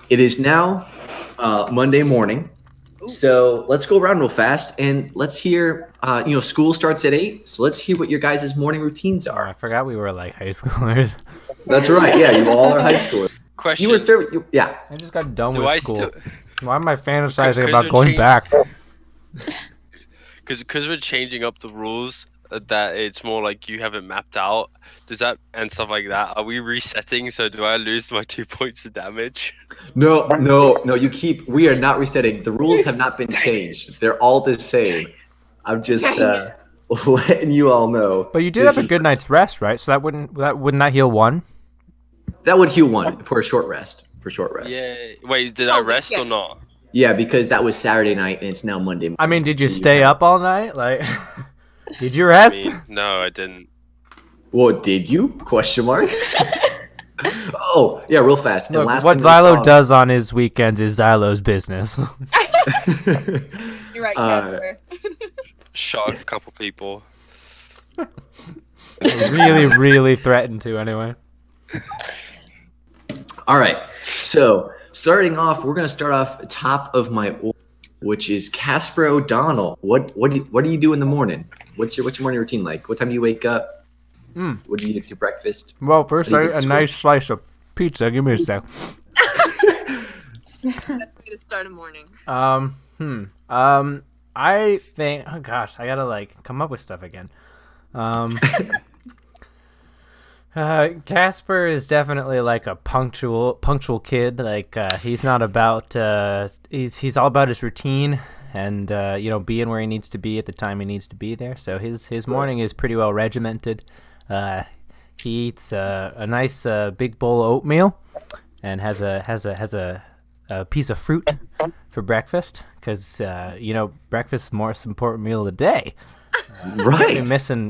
It is now Monday morning. So let's go around real fast and let's hear. School starts at 8, so let's hear what your guys' morning routines I are. forgot we were like high schoolers. That's right. Yeah, you all are high schoolers. You were Question: serving. Yeah. I just got done Do with I school. still? Why am I fantasizing Because about going back? Because we're changing up the rules that it's more like you have it mapped out. Does that and stuff like that? Are we resetting? So do I lose my 2 points of damage? No, no, no. You keep. We are not resetting. The rules have not been changed. They're all the same. I'm just letting you all know. But you did have a good night's rest, right? So wouldn't that heal one? That would heal one for a short rest. For short rest. Yeah. Wait, did I rest or not? Yeah, because that was Saturday night and it's now Monday morning. I mean, did you So stay up all night? Like, did you rest? No, I didn't. Well, did you? Question mark. Oh, yeah, real fast. Look, and last what thing we Xylo saw- does on his weekends is Xylo's business. You're right, Casper. Shot a couple people. really, really threatened to, anyway. All right. So starting off, we're gonna start off top of my order, which is Casper O'Donnell. What do you do in the morning? What's your morning routine like? What time do you wake up? What do you eat for your breakfast? Well, first, How do you a get to nice slice of pizza. Give me a sec. That's the way to start a morning. I think. Oh gosh, I gotta come up with stuff again. Casper is definitely like a punctual kid. He's not about. He's all about his routine and being where he needs to be at the time he needs to be there. So his morning is pretty well regimented. He eats a nice big bowl of oatmeal and has a piece of fruit for breakfast because breakfast is the most important meal of the day. Right.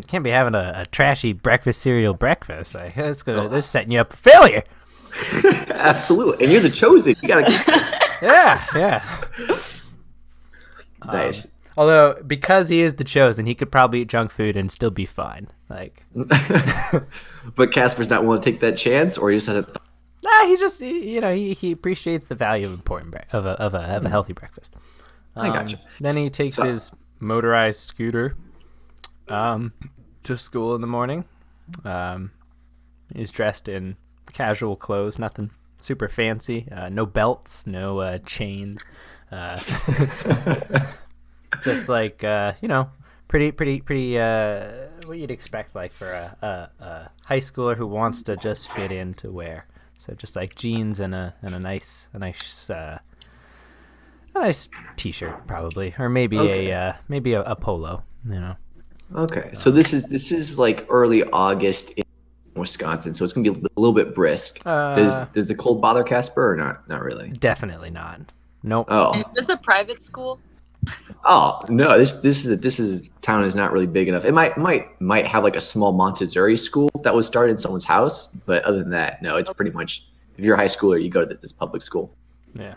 Can't be having a trashy breakfast cereal breakfast. They're setting you up for failure. Absolutely, and you're the chosen. You gotta keep. Yeah. Nice. Although, because he is the chosen, he could probably eat junk food and still be fine. But Casper's not willing to take that chance, or he just has a. Nah, he appreciates the value of a healthy breakfast. I gotcha. Then he takes his motorized scooter to school in the morning. He's dressed in casual clothes, nothing super fancy. No belts, no chains. Just pretty what you'd expect for a high schooler who wants to just fit in to wear. So just like jeans and a nice t-shirt probably, or maybe a polo. Okay, so this is like early August in Wisconsin, so it's gonna be a little bit brisk. Does the cold bother Casper or not? Not really. Definitely not. Nope. Oh. Is this a private school? Oh no! This town is not really big enough. It might have like a small Montessori school that was started in someone's house, but other than that, no. It's pretty much if you're a high schooler, you go to this public school. Yeah.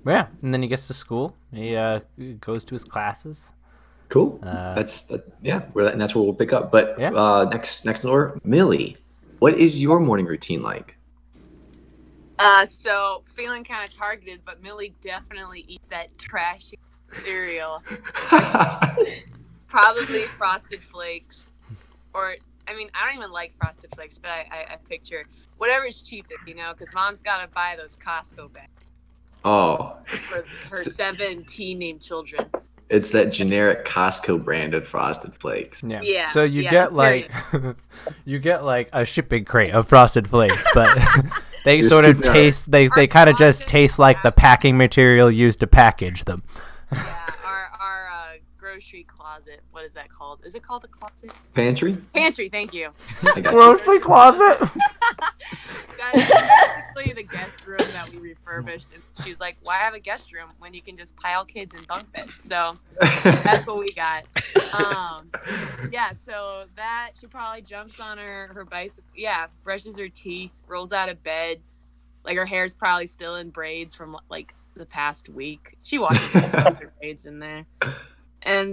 Yeah, and then he gets to school. He goes to his classes. Cool. That's and that's where we'll pick up. But next door, Millie, what is your morning routine like? So feeling kind of targeted, but Millie definitely eats that trashy cereal. Probably Frosted Flakes, or I don't even like Frosted Flakes, but I picture whatever's cheapest, because Mom's gotta buy those Costco bags. Oh. For her 7 teen-named children. It's that generic Costco brand of Frosted Flakes. Yeah. So you get you get like a shipping crate of Frosted Flakes, but they sort of taste. They kind of just taste like the packing material used to package them. Yeah, our grocery closet. What is that called? Is it called a closet? Pantry. Pantry. Thank you. Grocery closet. That's basically the guest room that we refurbished, and she's like, "Why have a guest room when you can just pile kids in bunk beds?" So that's what we got. Yeah. So that she probably jumps on her bicycle. Yeah, brushes her teeth, rolls out of bed. Like her hair's probably still in braids from like the past week. She washes her braids in there, and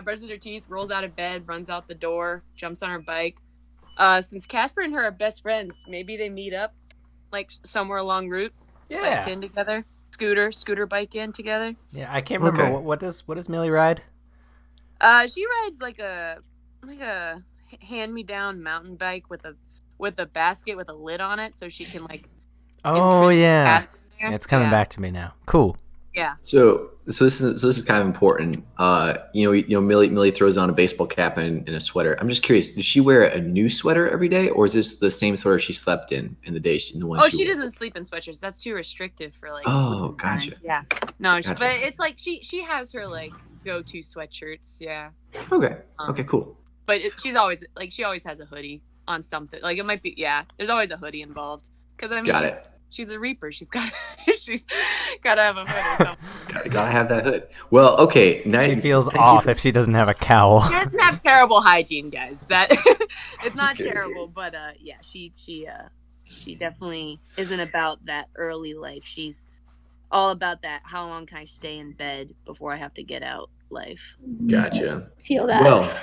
brushes her teeth, rolls out of bed, runs out the door, jumps on her bike. Since Casper and her are best friends, maybe they meet up like somewhere along route, bike Yeah. in together. Scooter bike in together. Yeah, I can't remember Okay. what does Millie ride? She rides like a hand-me-down mountain bike with a basket with a lid on it, so she can like. Oh imprison yeah. cats in there. It's coming back to me now. Cool. Yeah. So this is kind of important. Millie throws on a baseball cap and a sweater. I'm just curious, does she wear a new sweater every day, or is this the same sweater she slept in the one? Oh, she wore? doesn't sleep in sweatshirts. That's too restrictive for like. Oh, sleeping gotcha. patterns. Yeah. No, Gotcha. but it's like she has her like go-to sweatshirts. Yeah. Okay. Okay. Cool. But she always has a hoodie on something. Like it might be there's always a hoodie involved because I mean Got it. she's a reaper. She's got to have a hood or something. Gotta have that hood. Well, okay. Now She feels off if she doesn't have a cowl. She doesn't have terrible hygiene, guys. That it's not curious. terrible, but yeah, she definitely isn't about that early life. She's all about that. How long can I stay in bed before I have to get out? Life. Gotcha. Feel that. Well,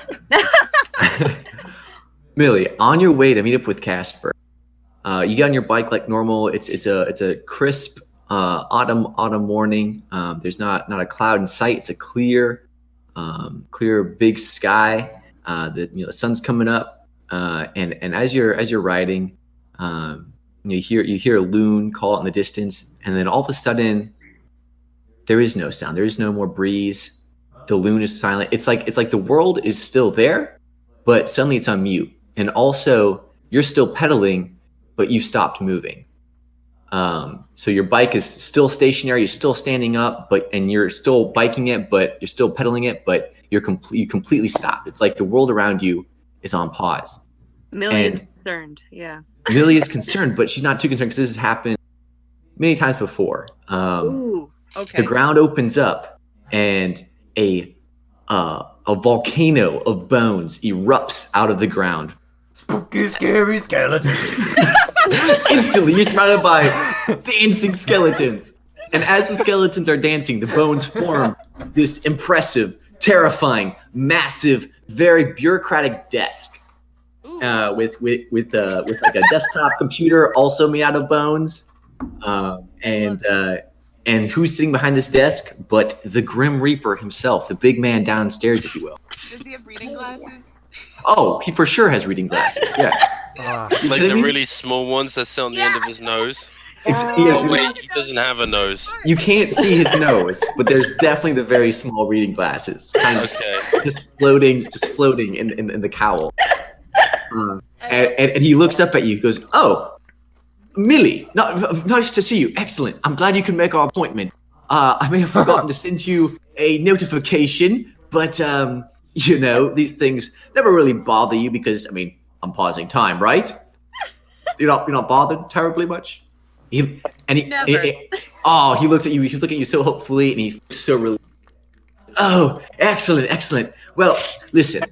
Millie, on your way to meet up with Casper, you got on your bike like normal. It's a crisp autumn morning. There's not a cloud in sight. It's a clear big sky. The sun's coming up, and as you're riding, you hear a loon call out in the distance, and then all of a sudden, there is no sound. There is no more breeze. The loon is silent. It's like the world is still there, but suddenly it's on mute. And also, you're still pedaling, but you stopped moving. So your bike is still stationary. You're still standing up, and you're still biking it, but you're still pedaling it, but you completely stopped. It's like the world around you is on pause. Millie is And- concerned. Yeah. Millie is concerned, but she's not too concerned because this has happened many times before. Ooh. Okay. The ground opens up, and a volcano of bones erupts out of the ground. Spooky, scary skeleton. Instantly, you're surrounded by dancing skeletons. And as the skeletons are dancing, the bones form this impressive, terrifying, massive, very bureaucratic desk Ooh. with like a desktop computer also made out of bones. And who's sitting behind this desk but the Grim Reaper himself, the big man downstairs, if you will. Does he have reading glasses? Oh, he for sure has reading glasses. Yeah. You Like kidding the me? really small ones that sit on the end of his nose. Yeah, Oh wait, he doesn't have a nose. you can't see his nose, but there's definitely the very small reading glasses, kind of Okay. just floating in the cowl. And he looks up at you. He goes, "Oh, Millie, nice to see you. Excellent. I'm glad you can make our appointment. I may have forgotten to send you a notification, but these things never really bother you because I'm pausing time, right? You're not bothered terribly much." Never. He looks at you. He's looking at you so hopefully, and he's so relieved. Oh, excellent. Well, listen.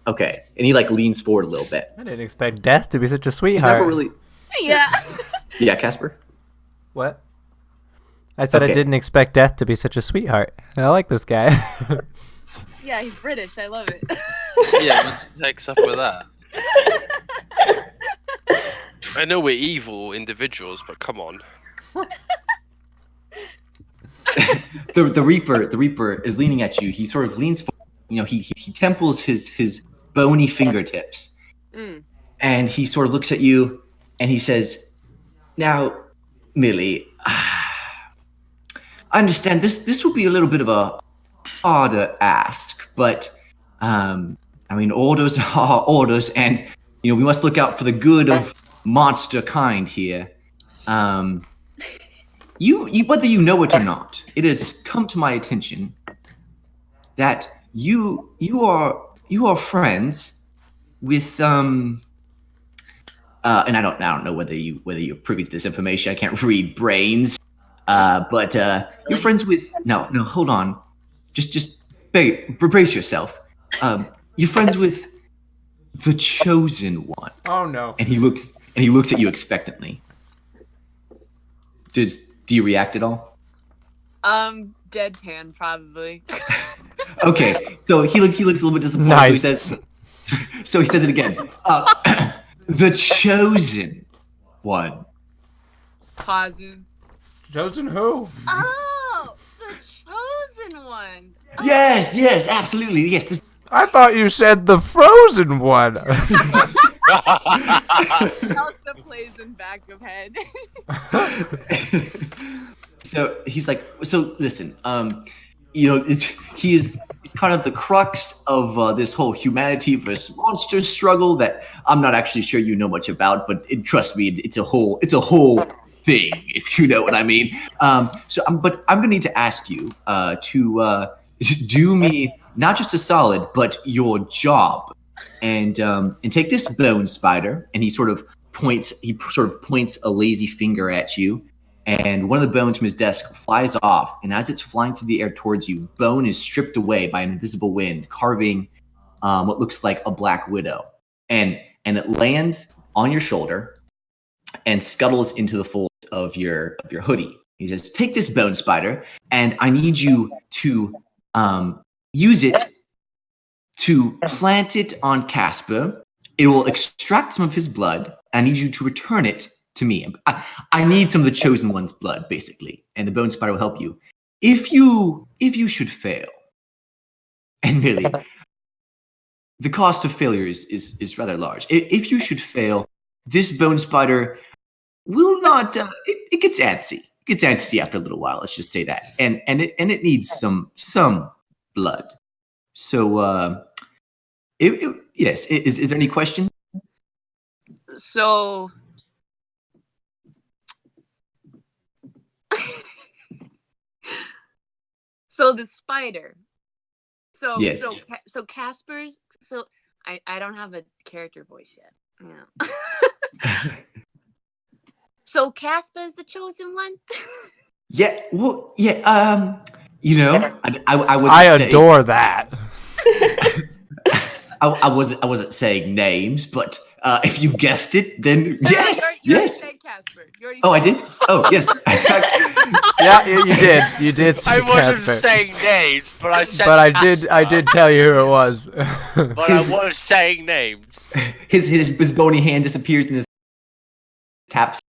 Okay, and he leans forward a little bit. I didn't expect Death to be such a He's sweetheart. never really. Yeah. Yeah, Casper. What? I said Okay. I didn't expect Death to be such a sweetheart. And I like this guy. Yeah, he's British. I love it. Yeah, what the heck's up with that? I know we're evil individuals, but come on. The Reaper is leaning at you. He sort of leans forward. He temples his bony fingertips, Mm. and he sort of looks at you, and he says, "Now, Millie, I understand this will be a little bit of a harder ask, but orders are orders, and we must look out for the good of monster kind here. You whether you know it or not, it has come to my attention that you are friends with and I don't know whether you're privy to this information. I can't read brains, but you're friends with no. Hold on, just brace yourself. You're friends with the Chosen One. Oh no. And he looks at you expectantly. Do you react at all? Deadpan probably. Okay, so he looks a little bit disappointed. Nice. So he says it again. The chosen one. Pauses. Chosen who? Oh, the chosen one. Oh, Yes, absolutely. Yes. I thought you said the frozen one. Elsa plays in back of head. So he's like, so listen, he's kind of the crux of this whole humanity versus monster struggle that I'm not actually sure you know much about, but trust me, it's a whole thing, if you know what I mean. But I'm gonna need to ask you to do me not just a solid, but your job, and take this bone spider, and he sort of points a lazy finger at you. And one of the bones from his desk flies off, and as it's flying through the air towards you, bone is stripped away by an invisible wind, carving what looks like a black widow. And it lands on your shoulder and scuttles into the folds of your hoodie. He says, "Take this bone spider, and I need you to use it to plant it on Casper. It will extract some of his blood. I need you to return it to me. I need some of the chosen one's blood, basically, and the bone spider will help you. If you should fail, and really, the cost of failure is rather large. If you should fail, this bone spider will not. It gets antsy. It gets antsy after a little while. Let's just say that, and it needs some blood. So, yes. Is there any question? So. So the spider. So yes. so Casper's. So I don't have a character voice yet. Yeah. So Casper's the chosen one. Yeah. Well. Yeah. I was. I adore that. I wasn't saying names, but if you guessed it, then yes, you yes. said Casper. Oh, I did. Oh, yes. In fact, Yeah, you did. You did say I wasn't Casper. saying names, but I said. But Casper. I did tell you who it was. But I was saying names. his bony hand disappears and his taps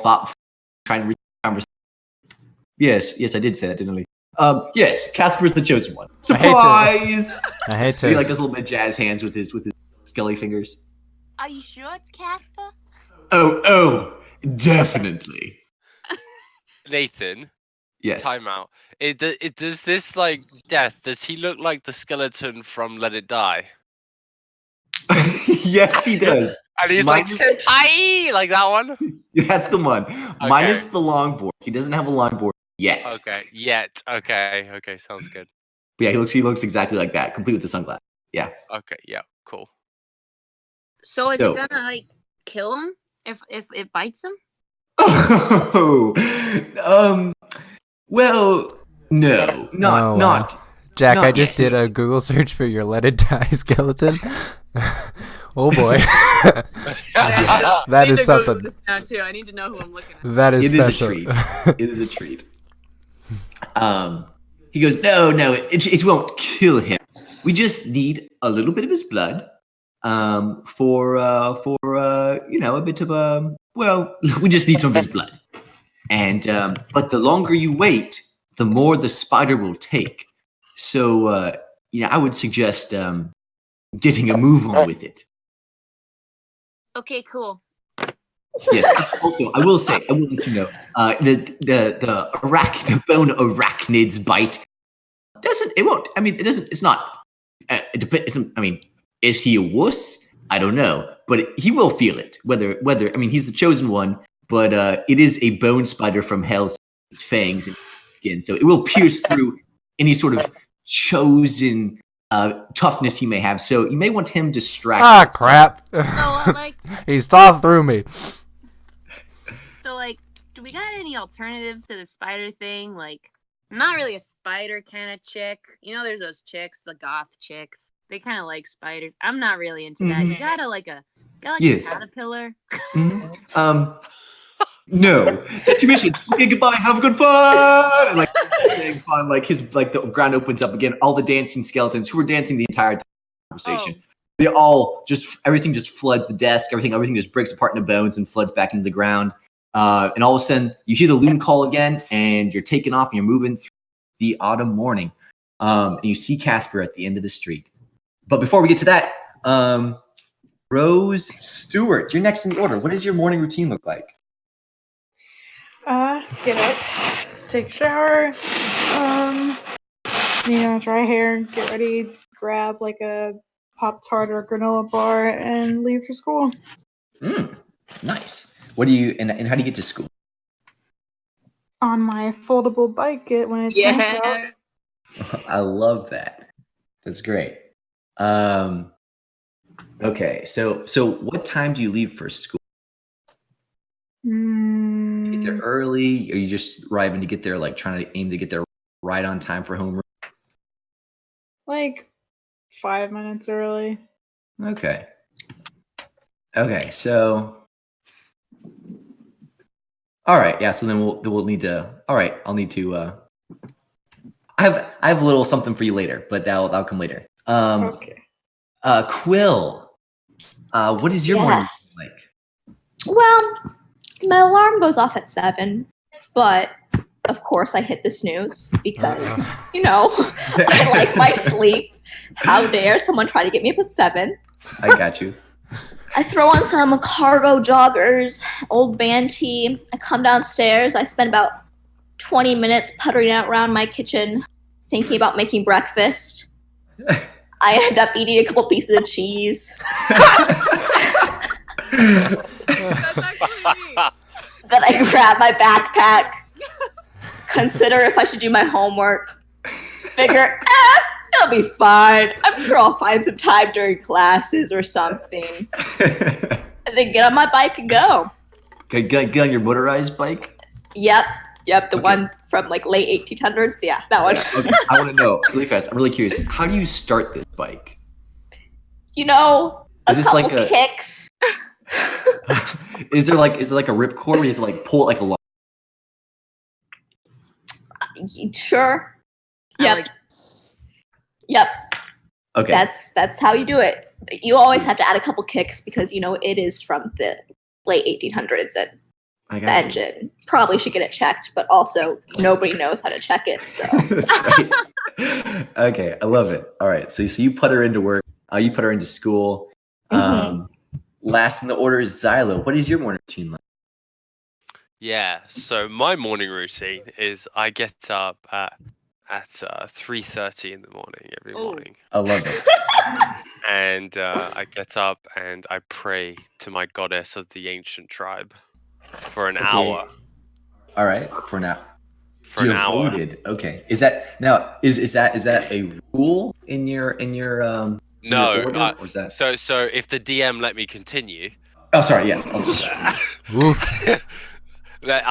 flop, trying to reach conversation. Yes, I did say that, didn't I? Yes, Casper's the chosen one. Surprise! I hate to. He does a little bit of jazz hands with his skelly fingers. Are you sure it's Casper? Oh, definitely. Nathan, Yes. time out. Does this death? Does he look like the skeleton from Let It Die? Yes, he does. And he's like senpai, like that one. That's the one. Minus the longboard. He doesn't have a longboard yet. Okay, yet. Okay, sounds good. But yeah, he looks exactly like that, complete with the sunglasses. Yeah. Okay, yeah, cool. So is it gonna kill him if it bites him? Oh, well, no, not. Jack, not I just yet. did a Google search for your Let It Die skeleton. Oh boy. That is something. Now too. I need to know who I'm looking at. That is It is a special. treat. It is a treat. He goes, no, it won't kill him. We just need a little bit of his blood, for a bit of well, we just need some of his blood. And but the longer you wait, the more the spider will take. So I would suggest getting a move on with it. Okay, cool. Yes. Also, I will let you know, the bone arachnid's bite it won't. I mean, it doesn't. It's not. It depends. I mean, is he a wuss? I don't know, but he will feel it. Whether I mean, he's the chosen one, but it is a bone spider from hell's fangs and skin, so it will pierce through any sort of chosen toughness he may have. So you may want him distracted. Ah, crap. So He saw through me. So do we got any alternatives to the spider thing? I'm not really a spider kind of chick. There's those chicks, the goth chicks. They kind of like spiders. I'm not really into that. You got a Yes. caterpillar. Mm-hmm. No. That's your mission. Okay, goodbye. Have a good fun. And saying fun, the ground opens up again. All the dancing skeletons who were dancing the entire conversation they all everything just floods the desk. Everything just breaks apart into bones and floods back into the ground. And all of a sudden, you hear the loon call again, and you're taking off and you're moving through the autumn morning. And you see Casper at the end of the street. But before we get to that, Rose Stewart, you're next in the order. What does your morning routine look like? Get up, take a shower, dry hair, get ready, grab like a Pop-Tart or a granola bar, and leave for school. Nice. What do you and how do you get to school? On my foldable bike when it's nice out. I love that. That's great. Okay, so what time do you leave for school? Get there early? Or are you just arriving to get there, like trying to aim to get there right on time for homeroom? Like 5 minutes early. Okay. So all right, yeah. So then we'll need to. All right, I'll need to. I have a little something for you later, but that'll come later. Okay. Quill, what is your morning like? Well, my alarm goes off at 7, but of course I hit the snooze because, I like my sleep. How dare someone try to get me up at 7? I got you. I throw on some cargo joggers, old band tee. I come downstairs. I spend about 20 minutes puttering around my kitchen, thinking about making breakfast. I end up eating a couple pieces of cheese. That's actually me. Then I grab my backpack, consider if I should do my homework, figure, it'll be fine. I'm sure I'll find some time during classes or something. And then get on my bike and go. Okay, get on your motorized bike? Yep, the one from like late 1800s. Yeah, that one. Okay, I want to know really fast. I'm really curious. How do you start this bike? A couple like a- kicks. Is there like a ripcord where you have to like pull it like a long? Sure. I Yep. like- Yep. Okay. That's how you do it. You always have to add a couple kicks because it is from the late 1800s and I the got you. engine probably should get it checked, but also nobody knows how to check it. So That's right. Okay, I love it. All right, so you put her into work. You put her into school. Last in the order is Xylo. What is your morning routine like? Yeah, so my morning routine is I get up at 3:30 in the morning every Ooh. morning, I love it. and I get up and I pray to my goddess of the ancient tribe for an hour. All right, for now. For an hour. Devoted. Okay. Is that now? Is that a rule in your No. order, or is that? So if the DM let me continue. Oh, sorry. Yes. That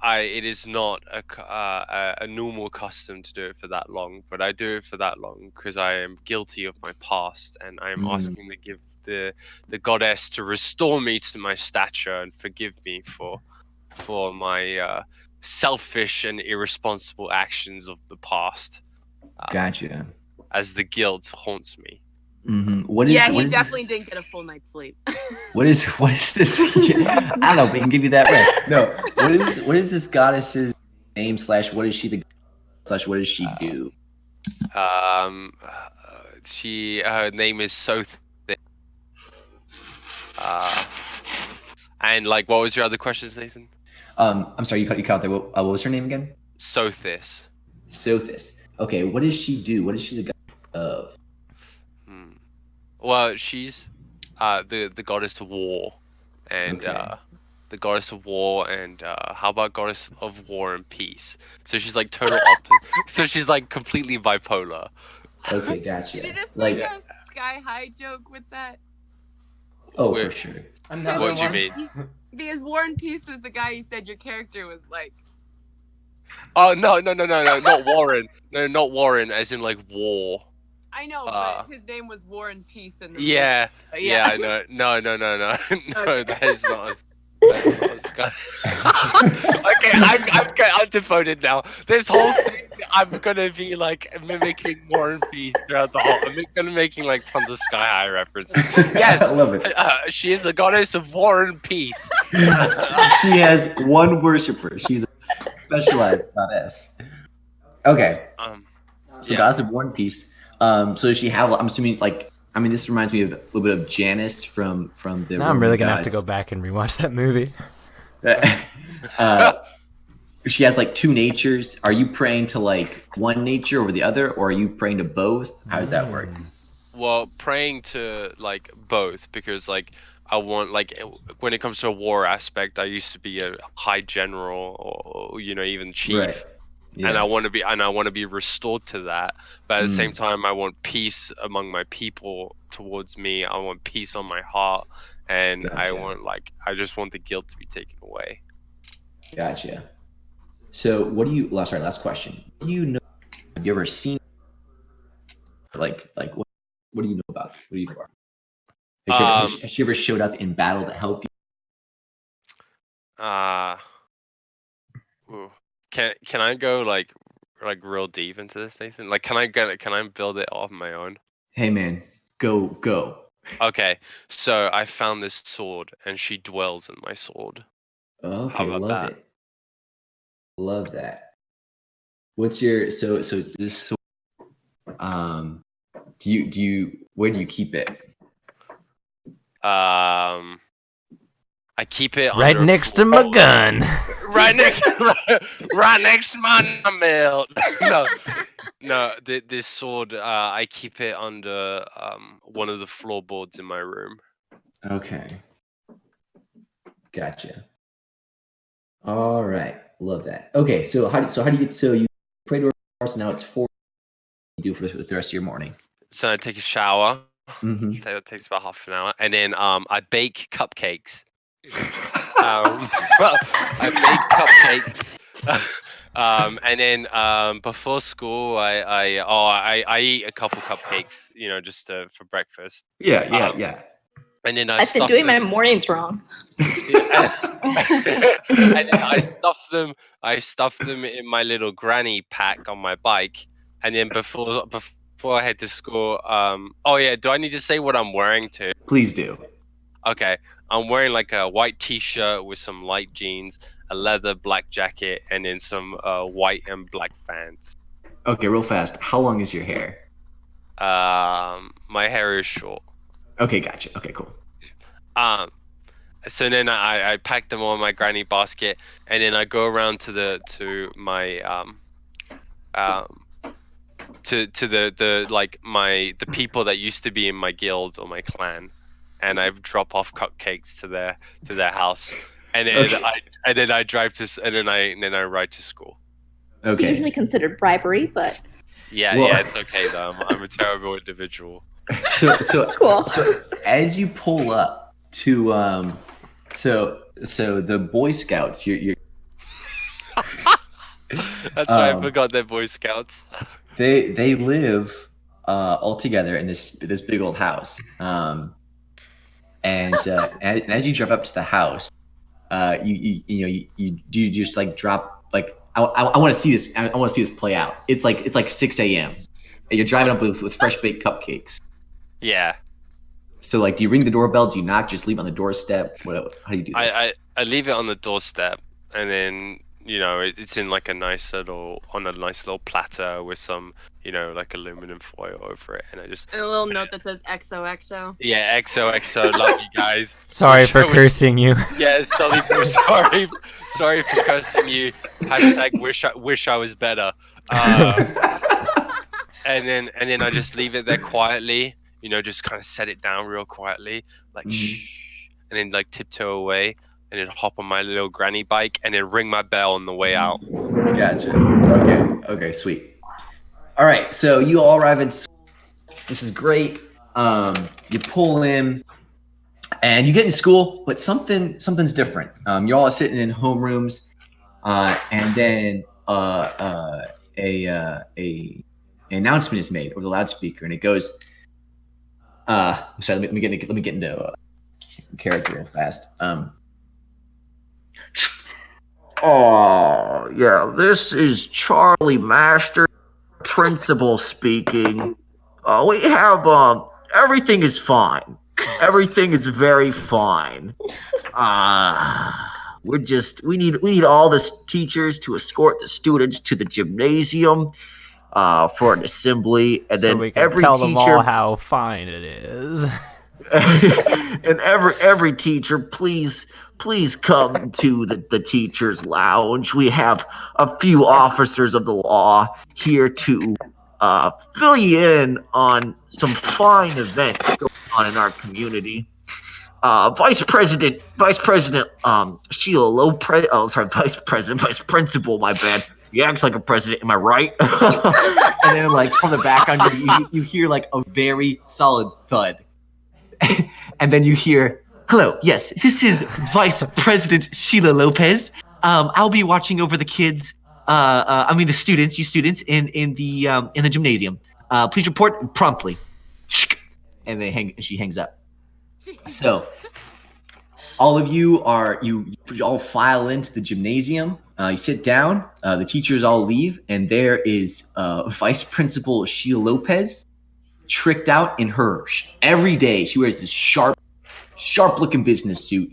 it is not a normal custom to do it for that long, but I do it for that long because I am guilty of my past, and I am asking to give the goddess to restore me to my stature and forgive me for my selfish and irresponsible actions of the past. Gotcha. As the guilt haunts me. Mm-hmm. He what is definitely didn't get a full night's sleep. What is this? I don't know if we can give you that rest. No. What is this goddess's name / what is she the / what does she do? Her name is Soth. And like, what was your other questions, Nathan? I'm sorry, you cut out there. What was her name again? Sothis. Sothis. Okay, what does she do? What is she the goddess of? Well, she's the goddess of war, and the goddess of war, and how about goddess of war and peace? So she's like total opposite. So she's like completely bipolar. Okay, gotcha. Did you just Like, make a Sky High joke with that? oh, Wait. for sure. Another What do you one. mean? Because War and Peace was the guy you said your character was like. Oh no, not Warren. No, not Warren, as in like war. I know, but his name was War and Peace in the Yeah, movie. yeah, I know. No, no, Okay. that is not as. That's not as okay, I'm devoted now. This whole thing I'm gonna be like mimicking War and Peace throughout the whole. I'm gonna making like tons of Sky High references. Yes, I love it. she is the goddess of War and Peace. She has one worshiper. She's a specialized goddess. Okay. So Yeah. goddess of One Piece. So does she have? I'm assuming like. I mean, this reminds me of a little bit of Janice from the. Now I'm Roman really gonna have to gods. go back and rewatch that movie. She has like two natures. Are you praying to like one nature over the other, or are you praying to both? How does that work? Well, praying to like both because like I want like when it comes to a war aspect, I used to be a high general or even chief. Right. Yeah. And I want to be restored to that, but at the same time, I want peace among my people towards me. I want peace on my heart, and Gotcha. I just want the guilt to be taken away. Gotcha. So, what do you? Last question. Do you know? Have you ever seen? Like what? What do you know about? What do you know about? Has she ever showed up in battle to help you? Can I go like real deep into this, Nathan? Like, can I build it off my own? Hey man, go. Okay, so I found this sword, and she dwells in my sword. Okay, How about love that? it. Love that. What's your so this sword? Do you where do you keep it? I keep it right under next to my gun. right next to my belt. No, this sword. I keep it under one of the floorboards in my room. Okay. Gotcha. All right, love that. Okay, so how do you get you pray to her first, now it's 4 you do for the rest of your morning? So I take a shower. Mm-hmm. That takes about half an hour, and then I bake cupcakes. I bake cupcakes. And then before school, I eat a couple cupcakes, just for breakfast. Yeah. And then I've been doing my mornings wrong. and then I stuff them in my little granny pack on my bike, and then before I head to school, oh yeah, do I need to say what I'm wearing too? Please do. Okay, I'm wearing like a white t-shirt with some light jeans, a leather black jacket, and then some white and black pants. Okay, real fast. How long is your hair? My hair is short. Okay, gotcha. Okay, cool. So then I pack them all in my granny basket, and then I go around to the people that used to be in my guild or my clan, and I drop off cupcakes to their house, and then I drive to and then I ride to school. It's usually considered bribery, but yeah, it's okay though. I'm a terrible individual. So it's cool. So as you pull up to so the Boy Scouts, you're That's why I forgot they're Boy Scouts. They live all together in this big old house. And as you drive up to the house, you just like drop like I want to see this. I want to see this play out. It's like 6 a.m. and you're driving up with fresh baked cupcakes. Yeah. So like, do you ring the doorbell? Do you knock? Just leave it on the doorstep? How do you do this? I leave it on the doorstep, and then it's in like a nice little platter with some like aluminum foil over it, and I just And a little note that says XOXO. Yeah, XOXO. Love you guys. Sorry for cursing you. Yeah, sorry for cursing you. # wish I was better. And then I just leave it there quietly. Just kind of set it down real quietly, like shh, and then like tiptoe away, and then hop on my little granny bike, and then ring my bell on the way out. Gotcha. Okay, sweet. All right, so you all arrive at school. This is great. You pull in, and you get in school, but something's different. You're all sitting in homerooms, and then an announcement is made over the loudspeaker, and it goes. Sorry, let me get into character real fast. Oh, yeah, this is Charlie Master, principal speaking. We have, everything is fine. Everything is very fine. We need all the teachers to escort the students to the gymnasium, for an assembly, and So then we can every tell them all teacher, how fine it is. and every teacher, please come to the teachers lounge. We have a few officers of the law here to fill you in on some fine events going on in our community. Vice President Sheila Lopez, oh sorry, Vice Principal, my bad. He acts like a president, am I right? And then, like, from the background, you hear, like, a very solid thud. And then you hear, hello, yes, this is Vice President Sheila Lopez. I'll be watching over the kids, the students, you students, in the gymnasium. Please report promptly. And she hangs up. So, all of you you all file into the gymnasium. You sit down. The teachers all leave, and there is Vice Principal Sheila Lopez, tricked out in her every day. She wears this sharp looking business suit,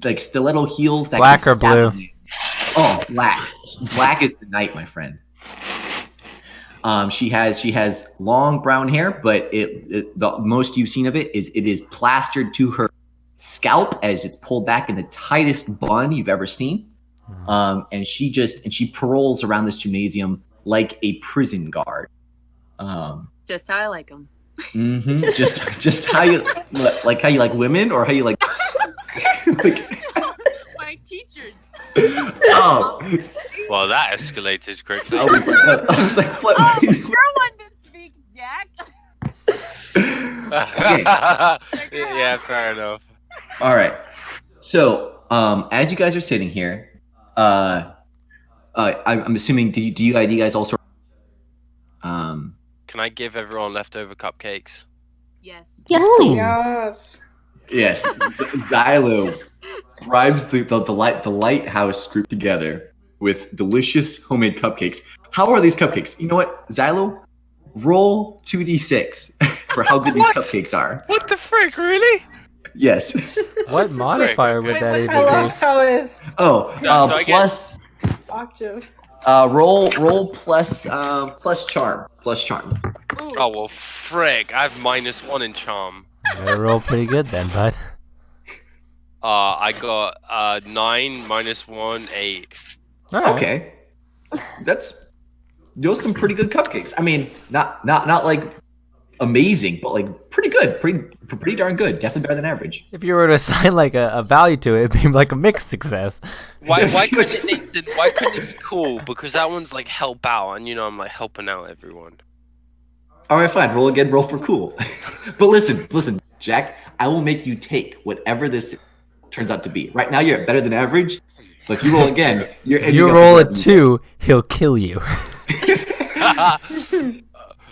like stiletto heels. That Black can or stab blue? you. Oh, black. Black is the night, my friend. She has long brown hair, but the most you've seen of it is plastered to her scalp as it's pulled back in the tightest bun you've ever seen. And she paroles around this gymnasium like a prison guard. Just how I like them. Mm-hmm. Just how you like women, or how you like. My teachers. Oh, Well, that escalated quickly. I was like, what? Oh, you're one to speak, Jack. Yeah, fair enough. All right. So, as you guys are sitting here, I'm assuming do you guys all sort of, Can I give everyone leftover cupcakes? Yes. Yes, Ooh. please. Yes. yes, Xylo bribes the lighthouse group together with delicious homemade cupcakes. How are these cupcakes? You know what, Xylo? Roll 2d6 for how good these cupcakes are. What the frick, really? Yes. What modifier would that Wait, even I love be? how it's Oh, No, so I plus octave. roll plus charm. Ooh. Oh, well, frick. I have -1 in charm. Better roll pretty good then, bud. I got 9 -1, 8. All right. Okay, those some pretty good cupcakes. I mean, not like amazing, but like pretty good, pretty darn good. Definitely better than average. If you were to assign like a value to it, it'd be like a mixed success. Why couldn't it be cool? Because that one's like help out, and I'm like helping out everyone. All right, fine. Roll again. Roll for cool. But listen, Jack. I will make you take whatever this turns out to be. Right now, you're at better than average. But if you roll again, If you roll a 2, he'll kill you.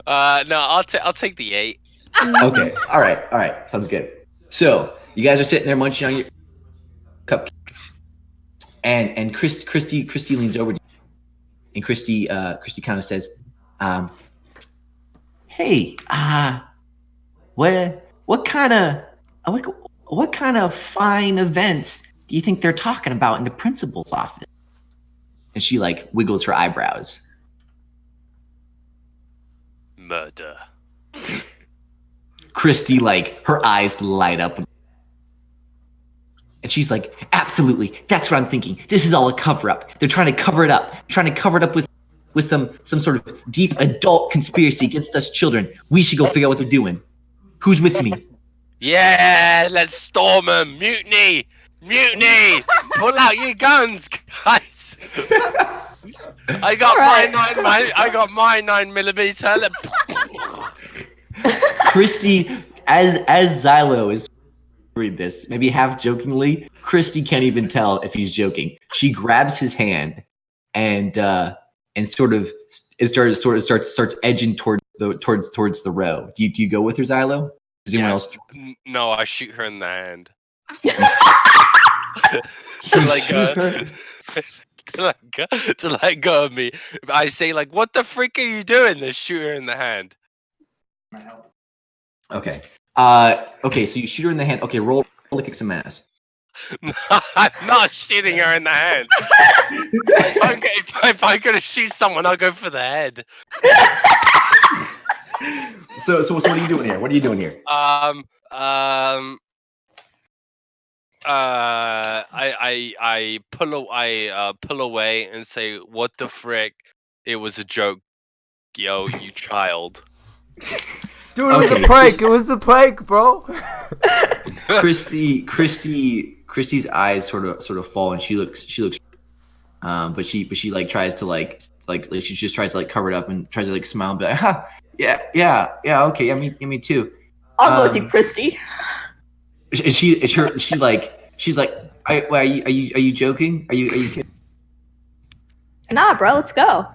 No, I'll take the 8. Okay. All right. Sounds good. So you guys are sitting there munching on your cupcake, and Christy leans over to you, and Christy kind of says, "Hey, what kind of fine events do you think they're talking about in the principal's office?" And she like wiggles her eyebrows. Murder. Christy, like, her eyes light up. And she's like, absolutely, that's what I'm thinking. This is all a cover-up. They're trying to cover it up. With some sort of deep adult conspiracy against us children. We should go figure out what they're doing. Who's with me? Yeah, let's storm them. Mutiny! Pull out your guns, guys. I got my 9mm. Christy, as Xylo is read this, maybe half jokingly, Christy can't even tell if he's joking. She grabs his hand and starts edging towards the row. Do you go with her, Xylo? Does anyone else? No, I shoot her in the hand. to let go of me. I say like, "What the frick are you doing?" They shoot her in the hand. Okay. Okay. So you shoot her in the hand. Okay. Roll to kick some ass. I'm not shooting her in the hand. If I'm gonna shoot someone, I'll go for the head. So what are you doing here? What are you doing here? I pull away and say, "What the frick? It was a joke, yo, you child." Dude, it was Okay, a prank. It was a prank, bro. Christy's eyes sort of fall, and she looks, but she like tries to like she just tries to like cover it up and tries to like smile and be like, huh, yeah, okay, yeah, me too. I'll go with you, Christy. And she's like, are you joking? Are you kidding? Nah, bro, let's go.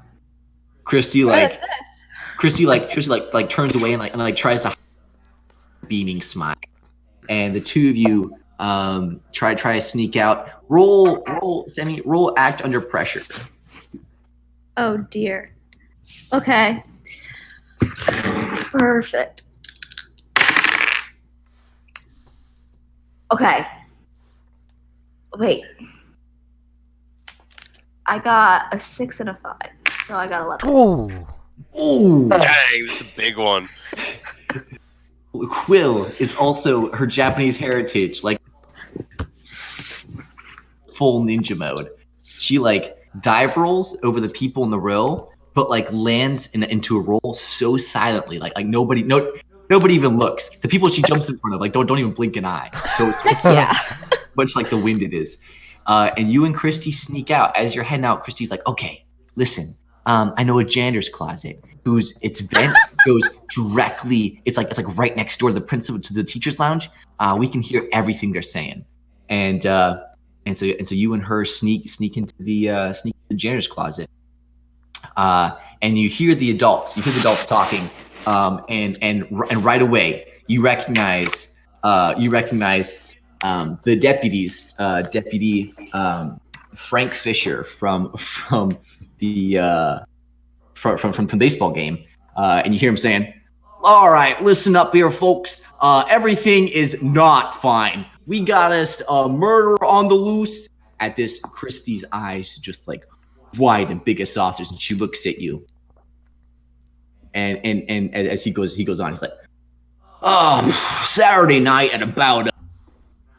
Christy Better like than this. Christy turns away and tries to hide a beaming smile, and the two of you try to sneak out. Roll act under pressure. Oh dear. Okay. Perfect. Okay. Wait. I got a 6 and a 5, so I got 11. Ooh. Ooh. Dang, this is a big one. Quill is also her Japanese heritage, like full ninja mode. She like dive rolls over the people in the row, but like lands into a roll so silently, like nobody even looks. The people she jumps in front of like don't even blink an eye. So Yeah. much like the wind it is. And you and Christy sneak out. As you're heading out, Christy's like, okay, listen, I know a janitor's closet its vent goes directly, it's like right next door to the principal, to the teacher's lounge. We can hear everything they're saying. And so you and her sneak into the janitor's closet. And you hear the adults talking. And right away you recognize the deputy Frank Fisher from the from baseball game, and you hear him saying, "All right, listen up here, folks. Everything is not fine. We got us a murder on the loose." At this, Christy's eyes just like wide and big as saucers, and she looks at you. And as he goes on, he's like, Saturday night at about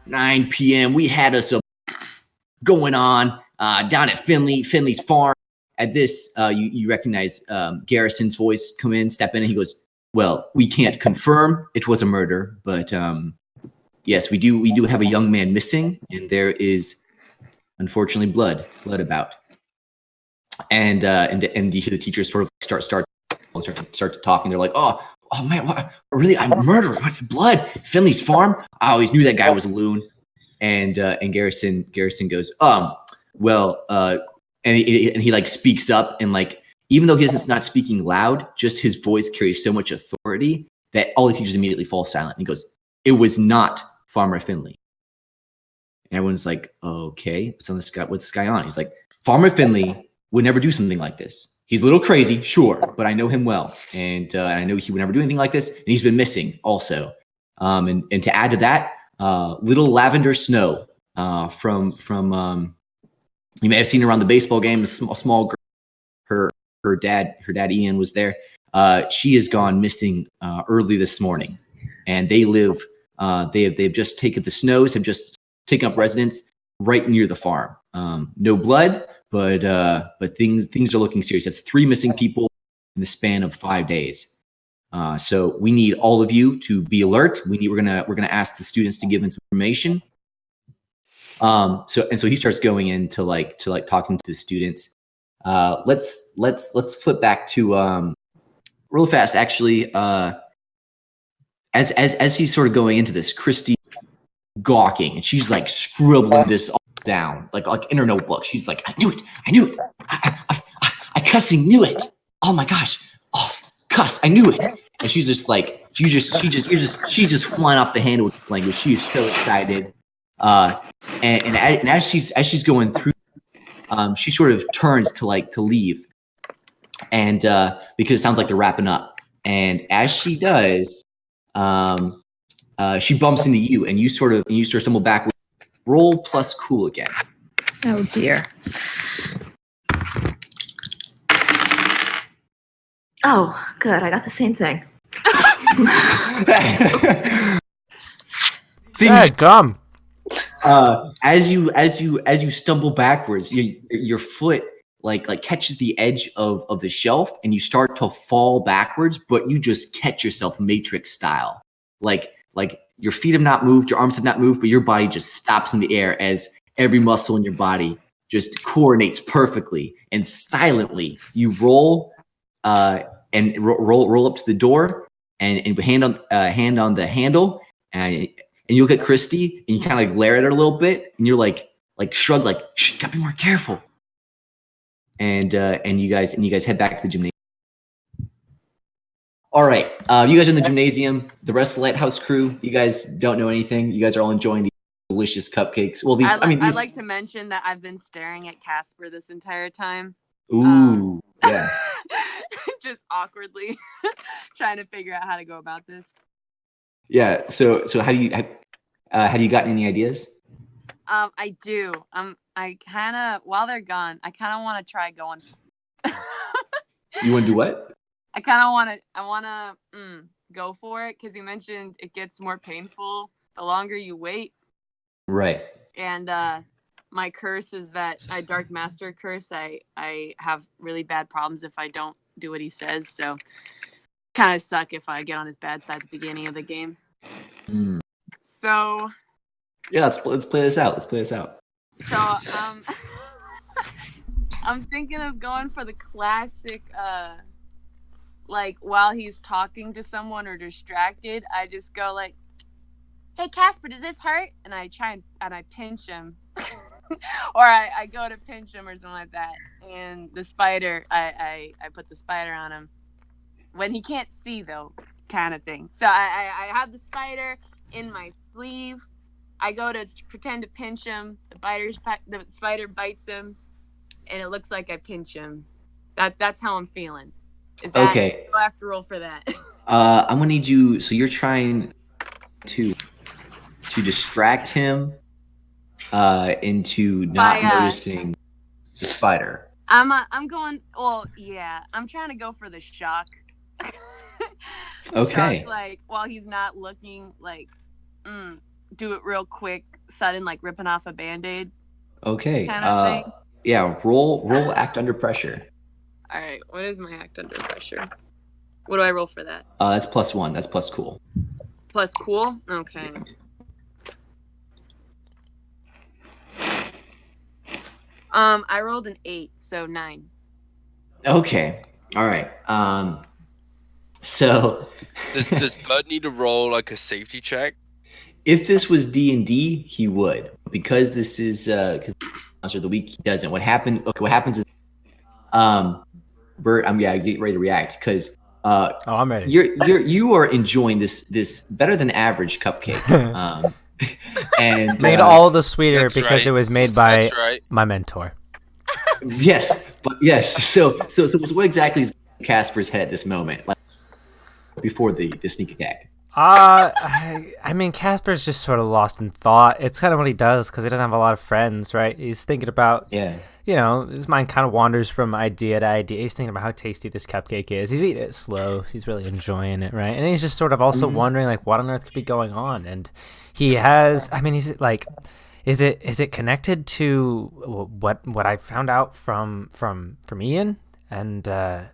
9 p.m. we had us a going on down at Finley's farm. At this, you recognize Garrison's voice step in, and he goes, "Well, we can't confirm it was a murder, but yes, we do have a young man missing, and there is unfortunately blood about." And you hear the teachers sort of start to talk, and they're like, "Oh man, what, really? I'm murdered. What's blood? Finley's farm? I always knew that guy was a loon." And Garrison goes, well, and he like speaks up, and like even though he's not speaking loud, just his voice carries so much authority that all the teachers immediately fall silent. And he goes, "It was not Farmer Finley." And everyone's like, "Okay, what's this guy on?" He's like, "Farmer Finley would never do something like this. He's a little crazy, sure, but I know him well, and I know he would never do anything like this. And he's been missing also. And to add to that, little Lavender Snow from you may have seen her around the baseball game. A small girl. Her dad Ian was there. She has gone missing early this morning, and they live. They've just taken the Snows have just taken up residence right near the farm. No blood, but things are looking serious. That's 3 missing people in the span of 5 days. So we need all of you to be alert. We're gonna ask the students to give us information. So he starts going into like talking to the students. Let's flip back to real fast actually. As he's sort of going into this, Christy gawking, and she's like scribbling this all down like in her notebook. She's like, I knew it. I cussing knew it. Oh my gosh. Oh, cuss, I knew it. And she's just like, she's just flying off the handle with language. She is so excited. And as she's going through, she sort of turns to leave, and because it sounds like they're wrapping up. And as she does, she bumps into you, and you sort of stumble backwards. Roll plus cool again. Oh dear. Oh, good. I got the same thing. Yeah, gum. As you stumble backwards, your foot like catches the edge of the shelf, and you start to fall backwards, but you just catch yourself Matrix style. Like your feet have not moved, your arms have not moved, but your body just stops in the air as every muscle in your body just coordinates perfectly, and silently you roll and roll up to the door, and hand on the handle, and you look at Christy, and you kind of glare at her a little bit, and you're like shrug, like, shh, gotta be more careful. And you guys head back to the gymnasium. All right, you guys are in the gymnasium. The rest of the Lighthouse crew, you guys don't know anything. You guys are all enjoying these delicious cupcakes. Well, I'd like to mention that I've been staring at Casper this entire time. Ooh, yeah. Just awkwardly trying to figure out how to go about this. Yeah. So have you gotten any ideas? I do. I kind of, while they're gone, I kind of want to try going. You want to do what? I want to go for it, because you mentioned it gets more painful the longer you wait. Right. And my curse is that Dark Master curse. I have really bad problems if I don't do what he says. So kind of suck if I get on his bad side at the beginning of the game. Mm. So yeah, let's play this out. So I'm thinking of going for the classic, like while he's talking to someone or distracted, I just go like, "Hey Casper, does this hurt?" And I try and I pinch him, or I go to pinch him or something like that. And the spider, I put the spider on him when he can't see though, kind of thing. So I have the spider in my sleeve. I go to pretend to pinch him. The spider bites him, and it looks like I pinch him. That's how I'm feeling. Is that okay? I'll have to roll for that. I'm gonna need you. So you're trying to distract him into not noticing the spider. I'm going. Well, yeah. I'm trying to go for the shock. Okay. Shock, like while he's not looking, like do it real quick, sudden, like ripping off a Band-Aid. Okay. Kind of thing. Yeah. Roll act under pressure. All right. What is my act under pressure? What do I roll for that? That's +1. That's plus cool. Plus cool. Okay. I rolled an 8, so 9. Okay. All right. So does Bud need to roll like a safety check? If this was D&D, he would. Because this is because Monster of the Week, he doesn't. What happens is Bert, get ready to react, because I'm ready. You are enjoying this better than average cupcake. And made all the sweeter because right. it was made by right. my mentor. Yes. So what exactly is Casper's head at this moment, like before the sneak attack? I mean, Casper's just sort of lost in thought. It's kind of what he does because he doesn't have a lot of friends, right? He's thinking about, his mind kind of wanders from idea to idea. He's thinking about how tasty this cupcake is. He's eating it slow. He's really enjoying it, right? And he's just sort of also wondering, like, what on earth could be going on? And he has, I mean, he's like, is it connected to what I found out from Ian and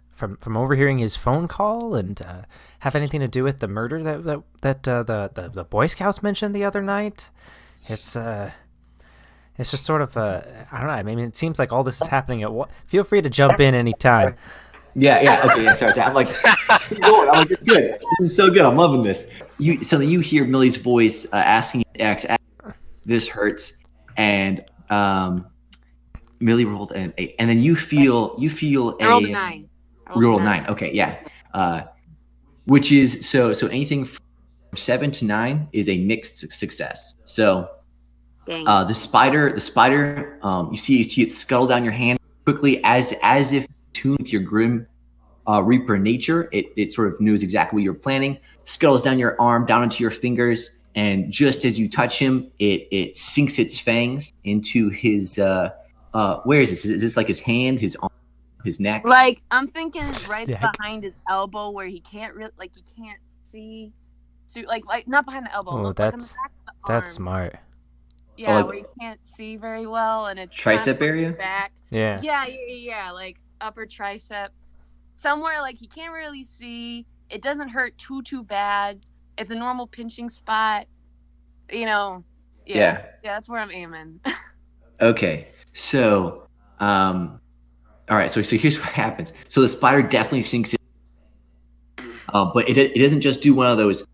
from overhearing his phone call, and have anything to do with the murder that the Boy Scouts mentioned the other night? It's just sort of I don't know. I mean, it seems like all this is happening at what. Feel free to jump in anytime. Yeah. Okay. Yeah. Sorry. I'm like, it's good. This is so good. I'm loving this. You hear Millie's voice asking X. This hurts, and Millie rolled an 8, and then you feel I rolled a 9. You rolled 9. Okay. Yeah. Which is so anything from 7 to 9 is a mixed success. So Dang. The spider. You see it scuttle down your hand quickly, as if tuned with your grim Reaper nature. It sort of knows exactly what you're planning. Scuttles down your arm, down into your fingers, and just as you touch him, it sinks its fangs into his. Where is this? Is this like his hand, his arm, his neck? Like, I'm thinking right Dick. behind his elbow where he can't really, like, he can't see. So, like not behind the elbow. Oh, Look, like on the that's back of the arm. smart. Yeah, like- where you can't see very well, and it's Tricep kinda area? back. Yeah. Yeah, like upper tricep, somewhere like he can't really see. It doesn't hurt too bad. It's a normal pinching spot. You know. Yeah, that's where I'm aiming. Okay, so all right, so here's what happens. So the spider definitely sinks in, but it doesn't just do one of those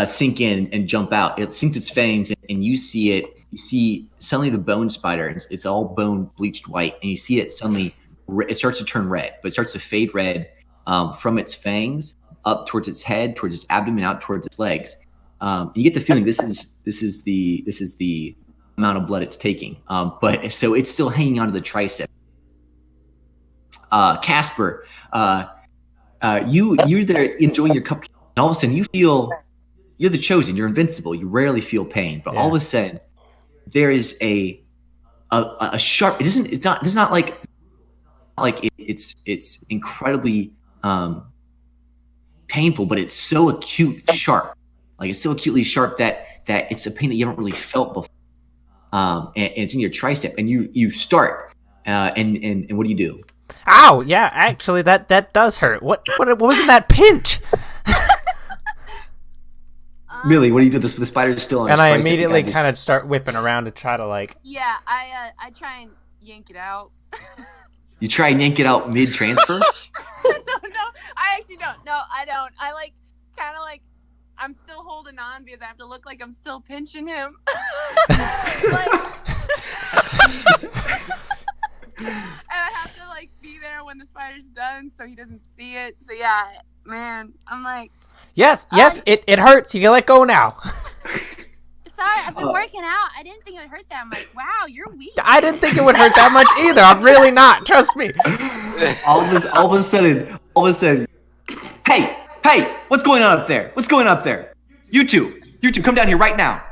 sink in and jump out. It sinks its fangs, and you see it. You see suddenly the bone spider. It's all bone bleached white, and you see it suddenly. It starts to turn red, but it starts to fade red from its fangs up towards its head, towards its abdomen, out towards its legs. You get the feeling this is the amount of blood it's taking. But so it's still hanging onto the tricep. Casper, you're there enjoying your cupcake, and all of a sudden you feel you're the chosen. You're invincible. You rarely feel pain, but all of a sudden there is a sharp. It's not like it's incredibly painful, but it's so acute sharp. Like it's so acutely sharp that it's a pain that you haven't really felt before. And it's in your tricep, and you start, and what do you do? Ow! Yeah, actually, that does hurt. What was in that pinch? Millie, what do you do? The spider is still on. And his I tricep. You immediately gotta kind of start whipping around to try to like. Yeah, I try and yank it out. you try and yank it out mid transfer. No, I actually don't. No, I don't. I like kind of like I'm still holding on because I have to look like I'm still pinching him. And I have to like be there when the spider's done so he doesn't see it. So yeah, man, I'm like, Yes, it hurts. You can let go now. sorry, I've been working out. I didn't think it would hurt that much. Wow, you're weak. I didn't think it would hurt that much either. I'm really not. Trust me. all of a sudden, hey, what's going on up there? What's going on up there? You two, come down here right now.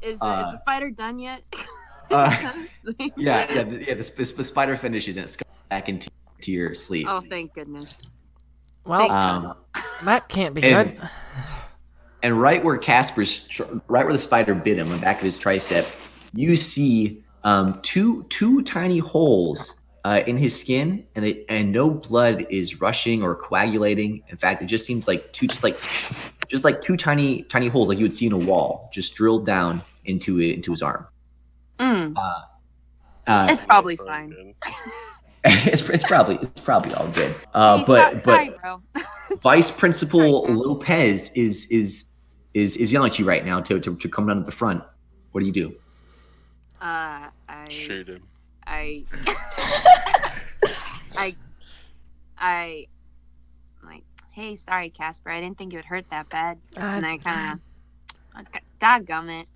Is the spider done yet? The spider finishes and it's going back into your sleeve. Oh, thank goodness. Well, that can't be good. And right where the spider bit him on the back of his tricep, you see two tiny holes in his skin, and no blood is rushing or coagulating. In fact, it just seems like two tiny holes like you would see in a wall, just drilled down into his arm. It's probably fine. it's probably all good. Sorry, bro. Vice Principal Lopez is yelling at you right now to come down to the front. What do you do? I Shoot him. I like, hey, sorry, Casper. I didn't think it would hurt that bad. And I kind of, doggum it.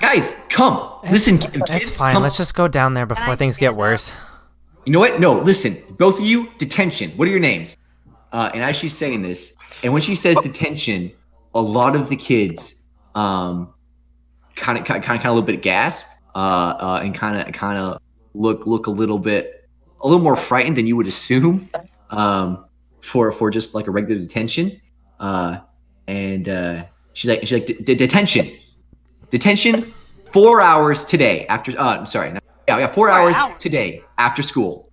Guys, come. Listen, kids, It's fine. come. Let's just go down there before things get stand up? worse. You know what? No, listen. Both of you, detention. What are your names? And as she's saying this, and when she says detention, a lot of the kids kind of a little bit gasp and kind of look a little more frightened than you would assume for just like a regular detention. And she's like detention 4 hours today after. I'm sorry. Yeah, 4 hours today after school.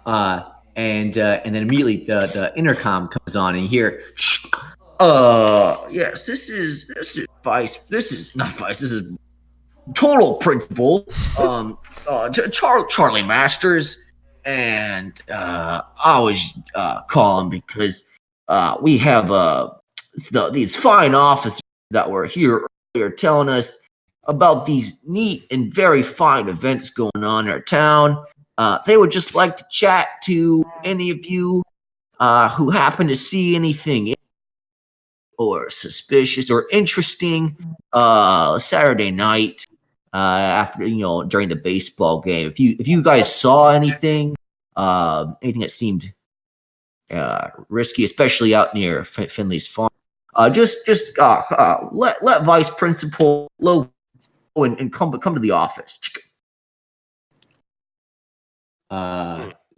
And then immediately the intercom comes on and you hear, yes, this is Vice. This is not Vice. This is Total Principal. Charlie Masters, and I was calling because we have these fine officers that were here earlier telling us about these neat and very fine events going on in our town. They would just like to chat to any of you who happen to see anything or suspicious or interesting Saturday night after during the baseball game? If you guys saw anything anything that seemed risky, especially out near Finley's farm, just let Vice Principal Low and come to the office.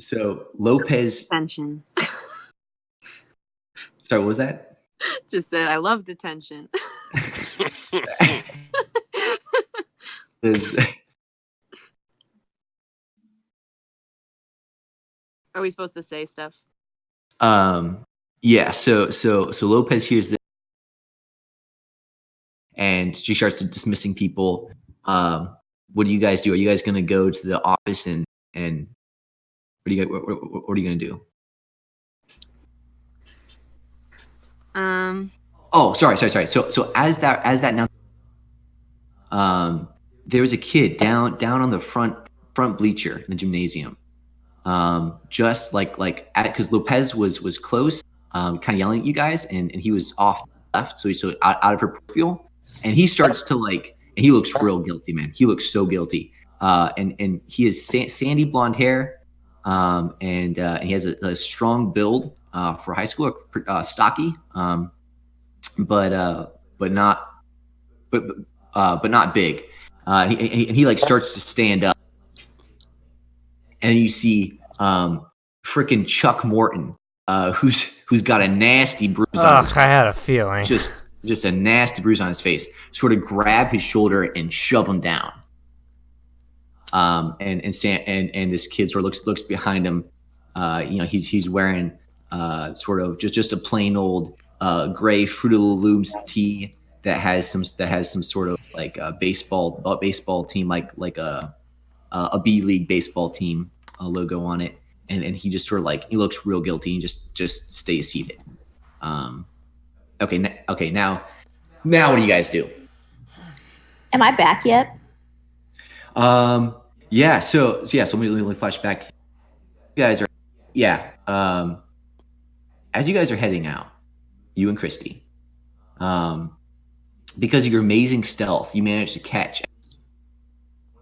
So Lopez. Detention. Sorry, what was that? Just said I love detention. Is- Are we supposed to say stuff? Yeah. So Lopez hears this, and she starts dismissing people. What do you guys do? Are you guys gonna go to the office and what are you gonna do? Oh, sorry. So as that now, there was a kid down on the front bleacher in the gymnasium. Just like because Lopez was close, kind of yelling at you guys, and he was off to the left, so he's out of her field, and he starts to and he looks real guilty, man. He looks so guilty. And he has sandy blonde hair, and he has a strong build for high school, stocky, but not big. He starts to stand up, and you see freaking Chuck Morton, who's got a nasty bruise on his face. I had a feeling. Just a nasty bruise on his face. Sort of grab his shoulder and shove him down. And this kid sort of looks behind him. He's wearing sort of just a plain old gray Fruit of the Looms tee that has some sort of like a baseball team, like a B League baseball team logo on it, and he just sort of he looks real guilty and just stays seated. Okay, now what do you guys do? Am I back yet? Yeah. So let me flash back to you guys are as you guys are heading out, you and Christy, because of your amazing stealth, you managed to catch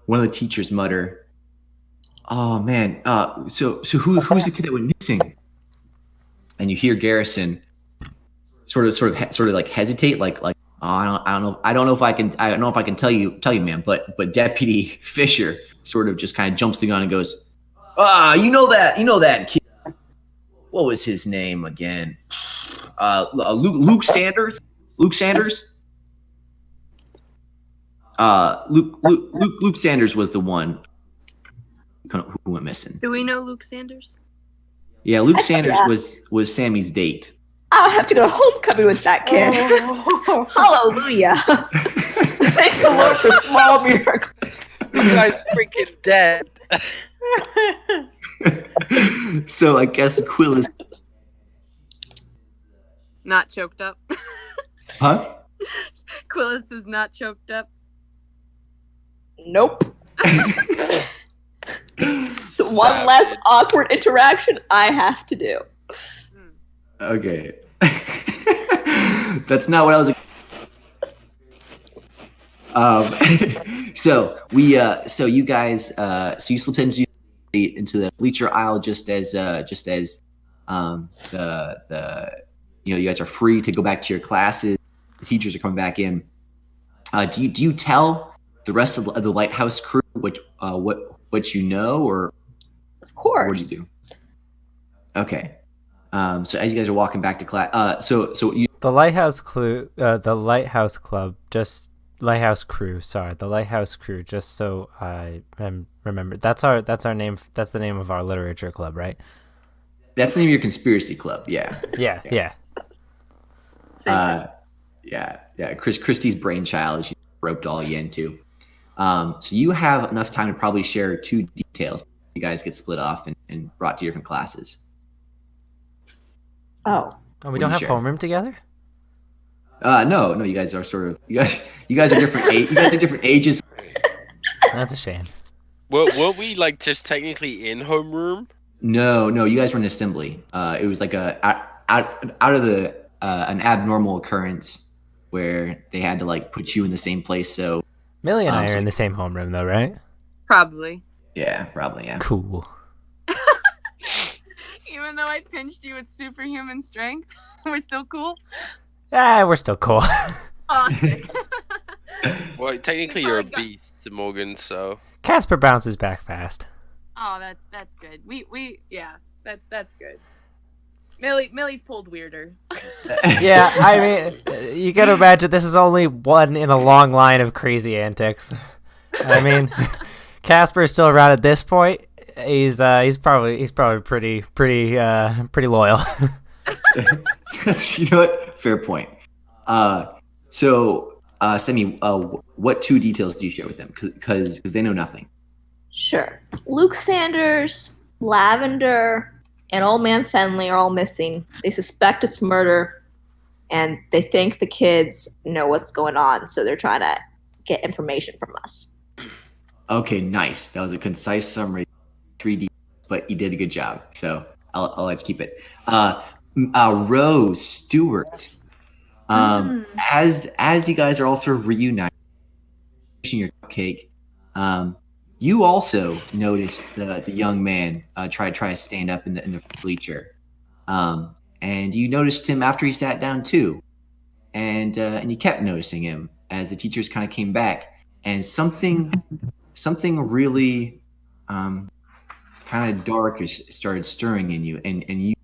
one of the teachers mutter, "Oh man, so who's the kid that went missing?" And you hear Garrison sort of like hesitate, like oh, I don't know if I can tell you, man, but Deputy Fisher sort of just kind of jumps the gun and goes, you know that kid. What was his name again? Luke Sanders. Luke Sanders. Luke Sanders was the one who went missing. Do we know Luke Sanders? Yeah, Luke Sanders was Sammy's date. I don't have to go to homecoming with that kid. Oh. Hallelujah. Thank the Lord for small miracles. You guys freaking dead. So I guess Quill is Not choked up. huh? Quillis is not choked up. Nope. So one less awkward interaction I have to do. Okay. That's not what I was. So you guys, so you slipped into the bleacher aisle just as you guys are free to go back to your classes. The teachers are coming back in. Do you tell the rest of the lighthouse crew what you know, or Of course. what do you do? Okay. So as you guys are walking back to class, so you The lighthouse crew, the lighthouse crew. Just so I remember, that's our name. That's the name of our literature club, right? that's the name of your conspiracy club. Yeah. Yeah. Same thing. Christie's brainchild. She roped all you into. So you have enough time to probably share two details. You guys get split off and brought to different classes. Oh. Oh, we What don't do have you share? homeroom together? No, you guys are sort of you guys are different age. You guys are different ages. That's a shame. Were we just technically in homeroom? No, you guys were in assembly. It was like out of an abnormal occurrence where they had to like put you in the same place. So Millie and I are so- in the same homeroom, though, right? Probably. yeah, probably yeah. Cool. Even though I pinched you with superhuman strength, we're still cool. We're still cool. Oh, okay. Well, technically You you're a probably beast, Morgan. So Casper bounces back fast. Oh, that's good. We yeah, that's good. Millie's pulled weirder. Yeah, I mean, you gotta imagine this is only one in a long line of crazy antics. I mean, Casper is still around at this point. He's probably pretty loyal. You know what? Fair point. So Semi, what 2 details do you share with them? Because they know nothing. Sure. Luke Sanders, Lavender, and Old Man Fenley are all missing. They suspect it's murder, and they think the kids know what's going on, so they're trying to get information from us. Okay, nice. That was a concise summary. 3D, but you did a good job. So I'll let you keep it. Rose Stewart. As you guys are all sort of reuniting, your cupcake, you also noticed the young man try to stand up in the bleacher, and you noticed him after he sat down too, and you kept noticing him as the teachers kind of came back, and something really kind of dark started stirring in you, and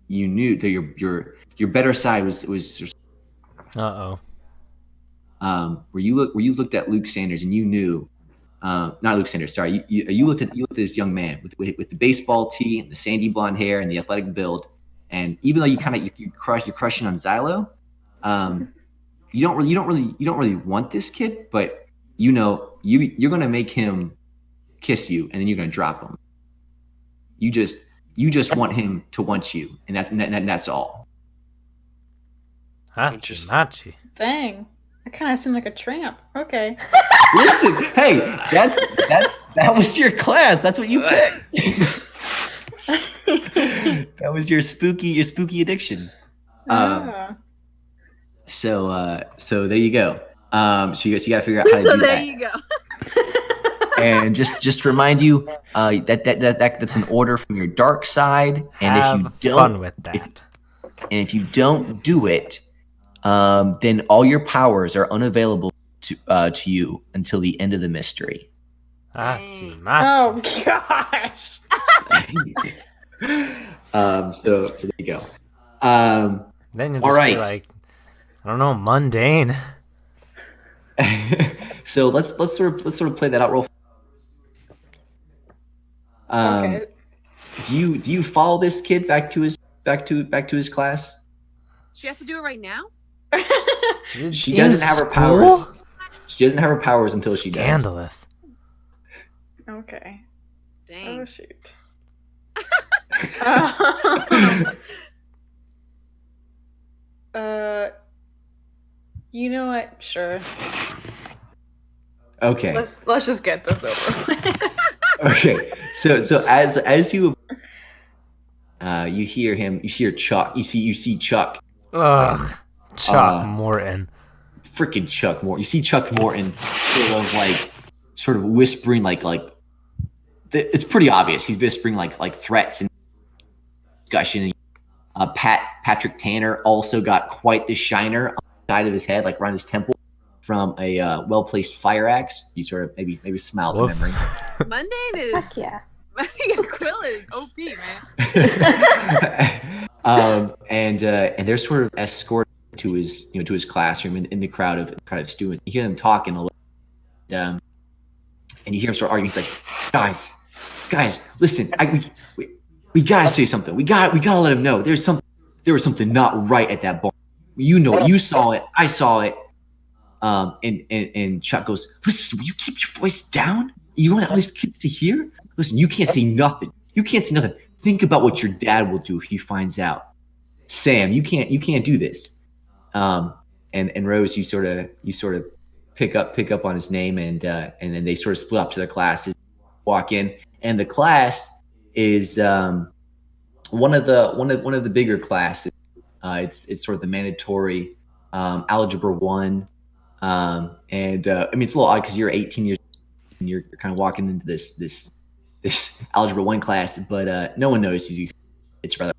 you knew that your better side was Uh-oh. where you looked at Luke Sanders and you knew, not Luke Sanders, sorry, you looked at this young man with the baseball tee and the sandy blonde hair and the athletic build, and even though you're crushing on Xylo, you don't really want this kid, but you know you're gonna make him kiss you and then you're gonna drop him. You just want him to want you, and that's all. Hachi. Dang. I kind of seem like a tramp. Okay. Listen, hey, that was your class. That's what you picked. That was your spooky addiction. So there you go. So you got to figure out how to So do there that. you go. And just to remind you, that's an order from your dark side. And Have if you don't, fun with that. if you don't do it, then all your powers are unavailable to you until the end of the mystery. Hachi Oh machi. gosh. So there you go. Then you'll all just right. be like, I don't know, mundane. So let's sort of play that out real. Okay. Do you follow this kid back to his class? She has to do it right now? She doesn't have her powers. She doesn't have her powers until she does. Scandalous. Okay. Dang. Oh shoot. You know what? Sure. Okay. Let's just get this over with. Okay. So as you hear him, you hear Chuck. You see Chuck. Ugh. Chuck Morton. Freaking Chuck Morton. You see Chuck Morton sort of whispering like it's pretty obvious. He's whispering like threats and discussion. Patrick Tanner also got quite the shiner on the side of his head, like around his temple, from a well-placed fire axe. You sort of maybe smiled at Woof. memory. Mundane is Heck yeah. Quill is OP, man. And they're sort of escorted to his classroom in the crowd of students. You hear them talking a little, and you hear him start arguing. He's like, guys, listen, we gotta say something. We gotta let him know there was something not right at that bar. You know, you saw it. I saw it. And Chuck goes, listen, will you keep your voice down? You want all these kids to hear? Listen, you can't say nothing. You can't say nothing. Think about what your dad will do if he finds out. Sam, you can't do this. And Rose, you sort of pick up on his name, and then they sort of split up to their classes, walk in, and the class is one of the bigger classes. It's sort of the mandatory algebra 1. I mean, it's a little odd because you're 18 years old and you're kind of walking into this algebra 1 class, but no one notices you. It's rather.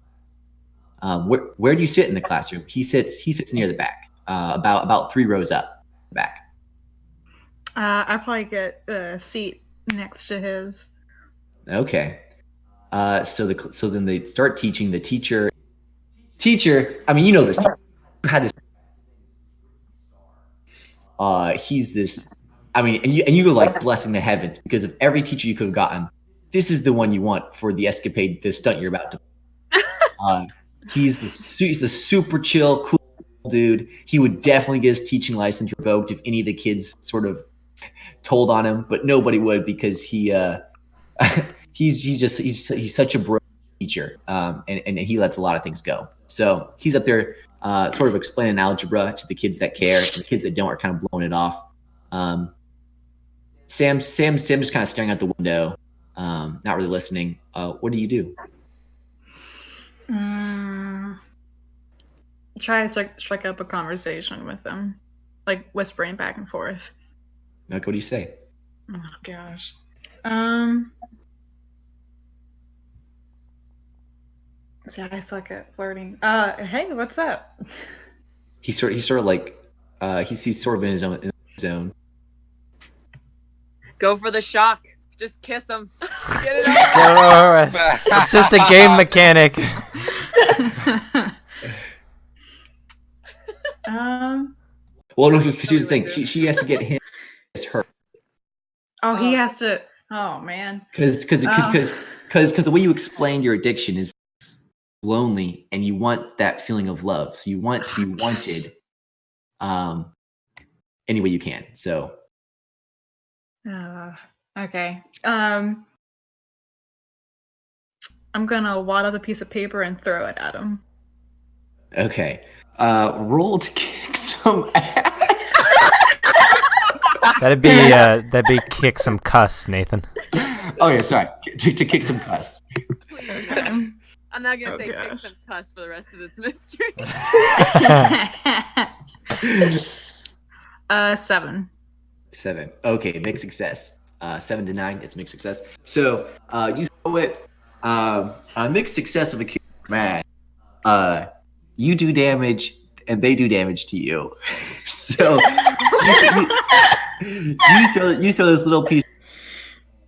Where do you sit in the classroom? He sits near the back, about 3 rows up the back. I probably get a seat next to his. Okay. So then they start teaching. The teacher. I mean, you know this. You had this. He's this. I mean, and you were like blessing the heavens because of every teacher you could have gotten. This is the one you want for the escapade, the stunt you're about to. He's the super chill, cool dude. He would definitely get his teaching license revoked if any of the kids sort of told on him, but nobody would because he's such a bro teacher, and he lets a lot of things go. So he's up there sort of explaining algebra to the kids that care, and the kids that don't are kind of blowing it off. Sam's just kind of staring out the window, not really listening. What do you do? Try to strike up a conversation with them, like whispering back and forth. Like, what do you say? Oh gosh. See, I suck at flirting. Hey, what's up? He's sort of like he's sort of in his own zone. Go for the shock. Just kiss him. Get it over. It's just a game mechanic. Well, no, because here's the thing. She has to get him as her. Oh, he has to. Oh man. Because the way you explained your addiction is lonely, and you want that feeling of love. So you want to be wanted, any way you can. So. Okay. I'm gonna wad up a piece of paper and throw it at him. Okay. Roll to kick some ass. That'd be kick some cuss, Nathan. Oh yeah, sorry. To kick some cuss. I'm not gonna say kick some cuss for the rest of this mystery. 7. 7. Okay, mixed success. 7 to 9, it's mixed success. So you throw it. A mixed success of a kick man. You do damage, and they do damage to you. So you throw this little piece,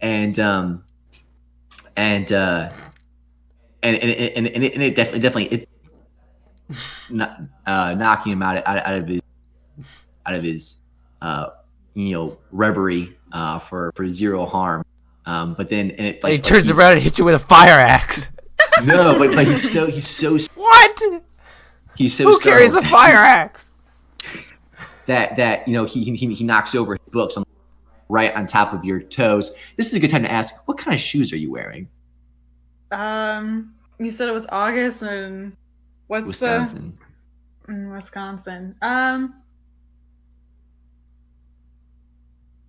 and it definitely knocking him out of his reverie for 0 harm. But then he turns around and hits you with a fire axe. No, but he's so what? He's so who carries a fire axe? that he knocks over his books right on top of your toes. This is a good time to ask, what kind of shoes are you wearing? You said it was August, and what's Wisconsin. Wisconsin.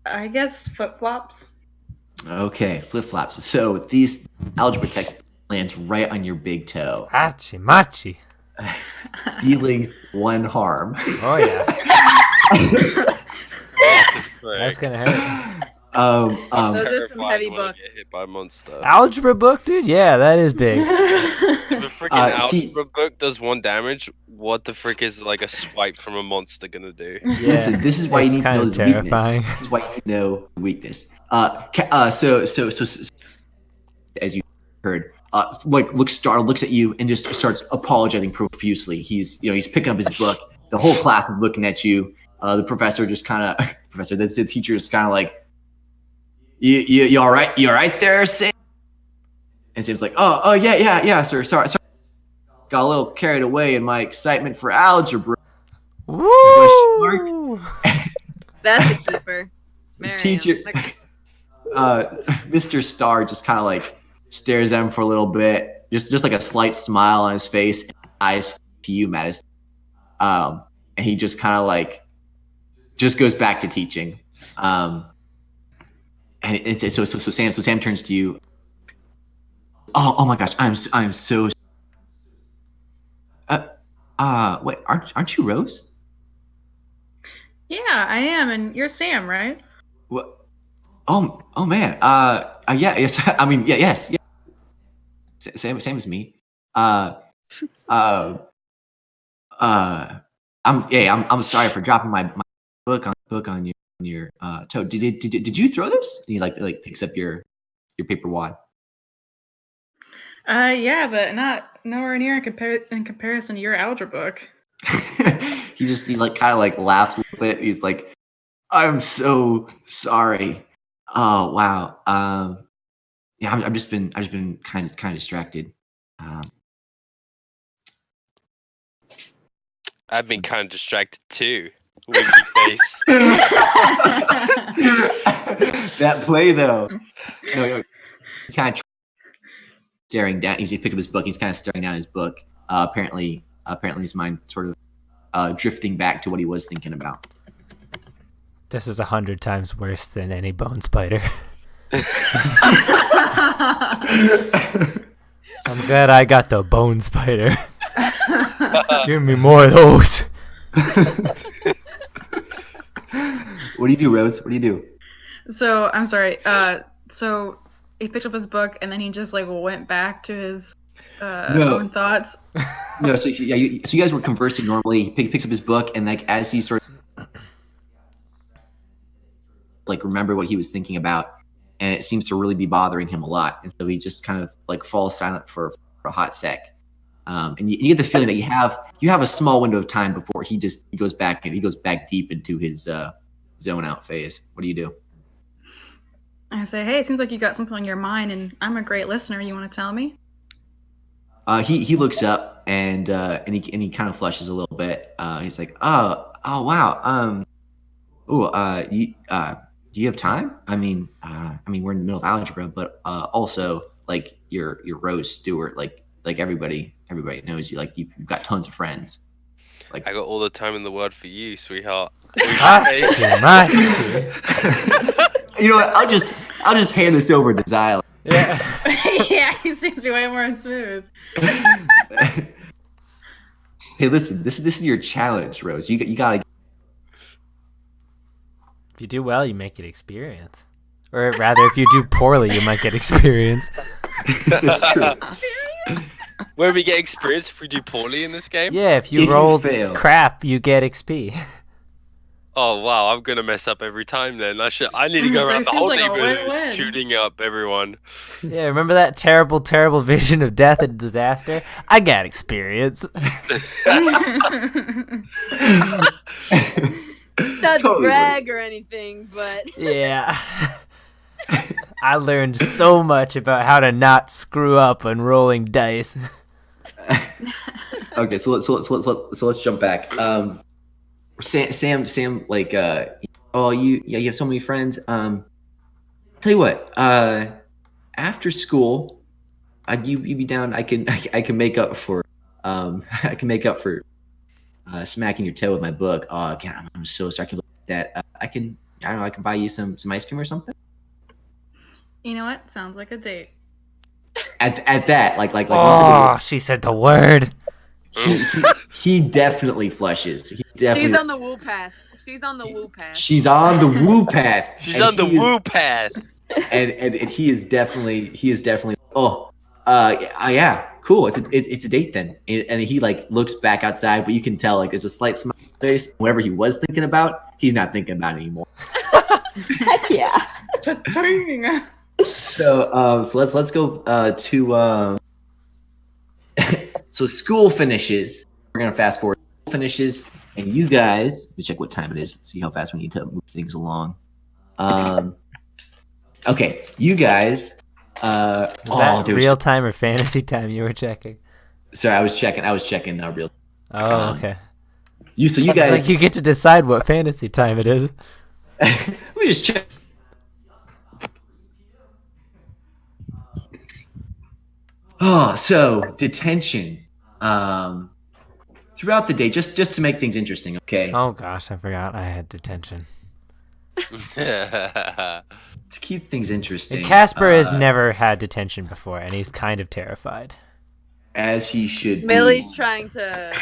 I guess flip-flops. Okay, flip-flops. So these algebra text lands right on your big toe. Hachi machi. Dealing 1 harm. Oh yeah. That's gonna hurt. Those are some heavy books. Get hit by a monster. Algebra book, dude. Yeah, that is big. If a freaking algebra book does 1 damage, what the frick is like a swipe from a monster gonna do? Yeah, listen, this is why you need to know the terrifying. weakness. This is why you need to know the weakness. So as you heard, looks at you and just starts apologizing profusely. He's picking up his book. The whole class is looking at you. The professor just kind of the teacher is kind of like, you all right? You all right there, Sam? And Sam's like, oh yeah, sir. Sorry. Got a little carried away in my excitement for algebra. Woo! That's a keeper. Teacher, Mr. Starr just kind of like stares at him for a little bit, just like a slight smile on his face, and eyes to you, Madison. And he just kind of like just goes back to teaching. And so Sam turns to you. Oh my gosh, I'm so. Wait, aren't you Rose? Yeah, I am, and you're Sam, right? What? Oh man. Yeah, yes. I mean, yeah, yes, yeah. Same as me. Uh, uh, I'm sorry for dropping my book on your toe. Did you throw this? And he like picks up your paper wad. Yeah, but not nowhere near in comparison to your algebra book. he like kind of like laughs a little bit. He's like, I'm so sorry. Oh wow. Yeah, I've just been kind of distracted. I've been kind of distracted too. Winky face. That play though. No, he kind of staring down. He's picked up his book. He's kind of staring down his book. Apparently his mind sort of drifting back to what he was thinking about. This is 100 times worse than any bone spider. I'm glad I got the bone spider. Give me more of those. What do you do, Rose? What do you do? So I'm sorry. So he picked up his book and then he just like went back to his own thoughts. No, so yeah, so you guys were conversing normally. He picks up his book and like as he sort of like remember what he was thinking about, and it seems to really be bothering him a lot, and so he just kind of like falls silent for a hot sec. And you get the feeling that you have a small window of time before he goes back deep into his zone out phase. What do you do? I say, hey, it seems like you got something on your mind, and I'm a great listener. You want to tell me? He looks up and he kind of flushes a little bit. He's like, oh wow. Do you have time? I mean, we're in the middle of algebra, but also like you're Rose Stewart. Like everybody knows you. Like you've got tons of friends. Like I got all the time in the world for you, sweetheart. You know what? I'll just hand this over to Xyla. Yeah. Yeah, he seems to be way more smooth. Hey, listen, this is your challenge, Rose. You gotta. If you do well, you might get experience. Or rather, if you do poorly, you might get experience. That's true. Where we get experience if we do poorly in this game? Yeah, if you roll crap, you get XP. Oh wow, I'm gonna mess up every time then. I need to go around the whole like neighborhood shooting up everyone. Yeah, remember that terrible, terrible vision of death and disaster? I got experience. Not to brag or anything, but yeah. I learned so much about how to not screw up when rolling dice. Okay, so let's jump back. Sam, like, you have so many friends. Tell you what, after school, you be down. I can make up for smacking your toe with my book. Oh, God, I'm so sorry. I can look at that. I don't know. I can buy you some ice cream or something. You know what? Sounds like a date. At that, like. Oh, she said the word. He definitely flushes. She's on the woo path. She's on the woo path. She's on the woo path. And he is definitely. Oh, yeah, cool. It's a date then. And he like looks back outside, but you can tell like there's a slight smile on his face. Whatever he was thinking about, he's not thinking about it anymore. Heck yeah. So let's go to so school finishes. We're gonna fast forward. School finishes, and you guys. Let me check what time it is. See how fast we need to move things along. Okay, you guys. Is that real time or fantasy time you were checking? Sorry, I was checking real. Oh, okay. You guys. It's like you get to decide what fantasy time it is. We just check. Oh, so detention. Throughout the day, just to make things interesting, okay? Oh gosh, I forgot I had detention. To keep things interesting. And Casper has never had detention before, and he's kind of terrified. As he should be. Millie's trying to.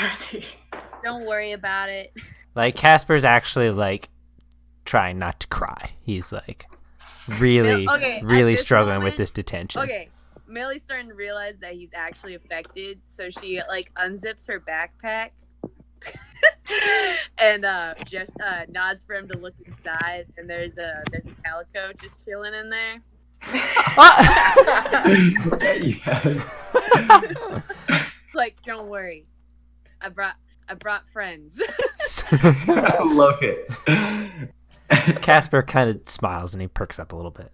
Don't worry about it. Like Casper's actually like trying not to cry. He's like really, Okay, really at this struggling with moment- this detention. Okay, Millie's starting to realize that he's actually affected, so she like unzips her backpack and just nods for him to look inside, and there's a calico just chilling in there. Yes. Like, don't worry, I brought friends. I love it. Casper kind of smiles and he perks up a little bit.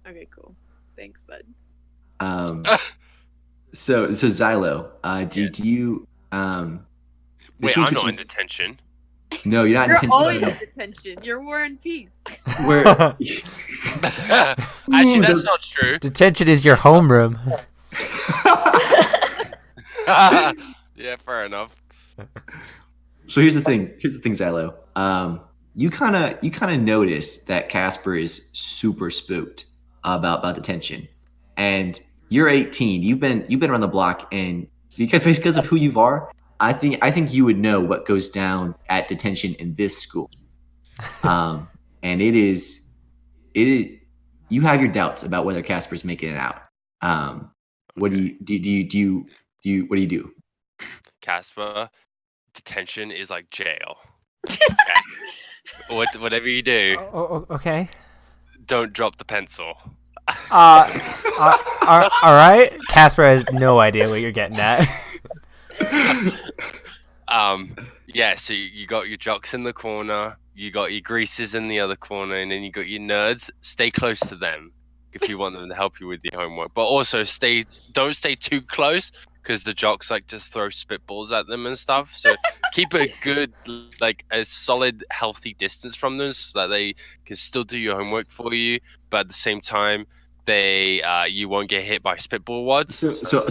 Okay, cool. Thanks, bud. So Xylo, do you Wait, I'm not in detention. No, you're not in You're detention. always in detention. You're War and Peace. Where Actually, that's not true. Detention is your homeroom. Yeah, fair enough. So here's the thing, Xylo. You kind of notice that Casper is super spooked about detention, and you're 18. You've been around the block, and because of who you are, I think you would know what goes down at detention in this school. And you have your doubts about whether Casper's making it out. What do you do? Casper, detention is like jail. Whatever you do, Okay. don't drop the pencil. All right. Casper has no idea what you're getting at. Yeah, so you got your jocks in the corner, you got your greasers in the other corner, and then you got your nerds. Stay close to them if you want them to help you with your homework, but also don't stay too close, because the jocks like to throw spitballs at them and stuff. So keep a good, like a solid, healthy distance from them, so that they can still do your homework for you, but at the same time, you won't get hit by spitball wads. So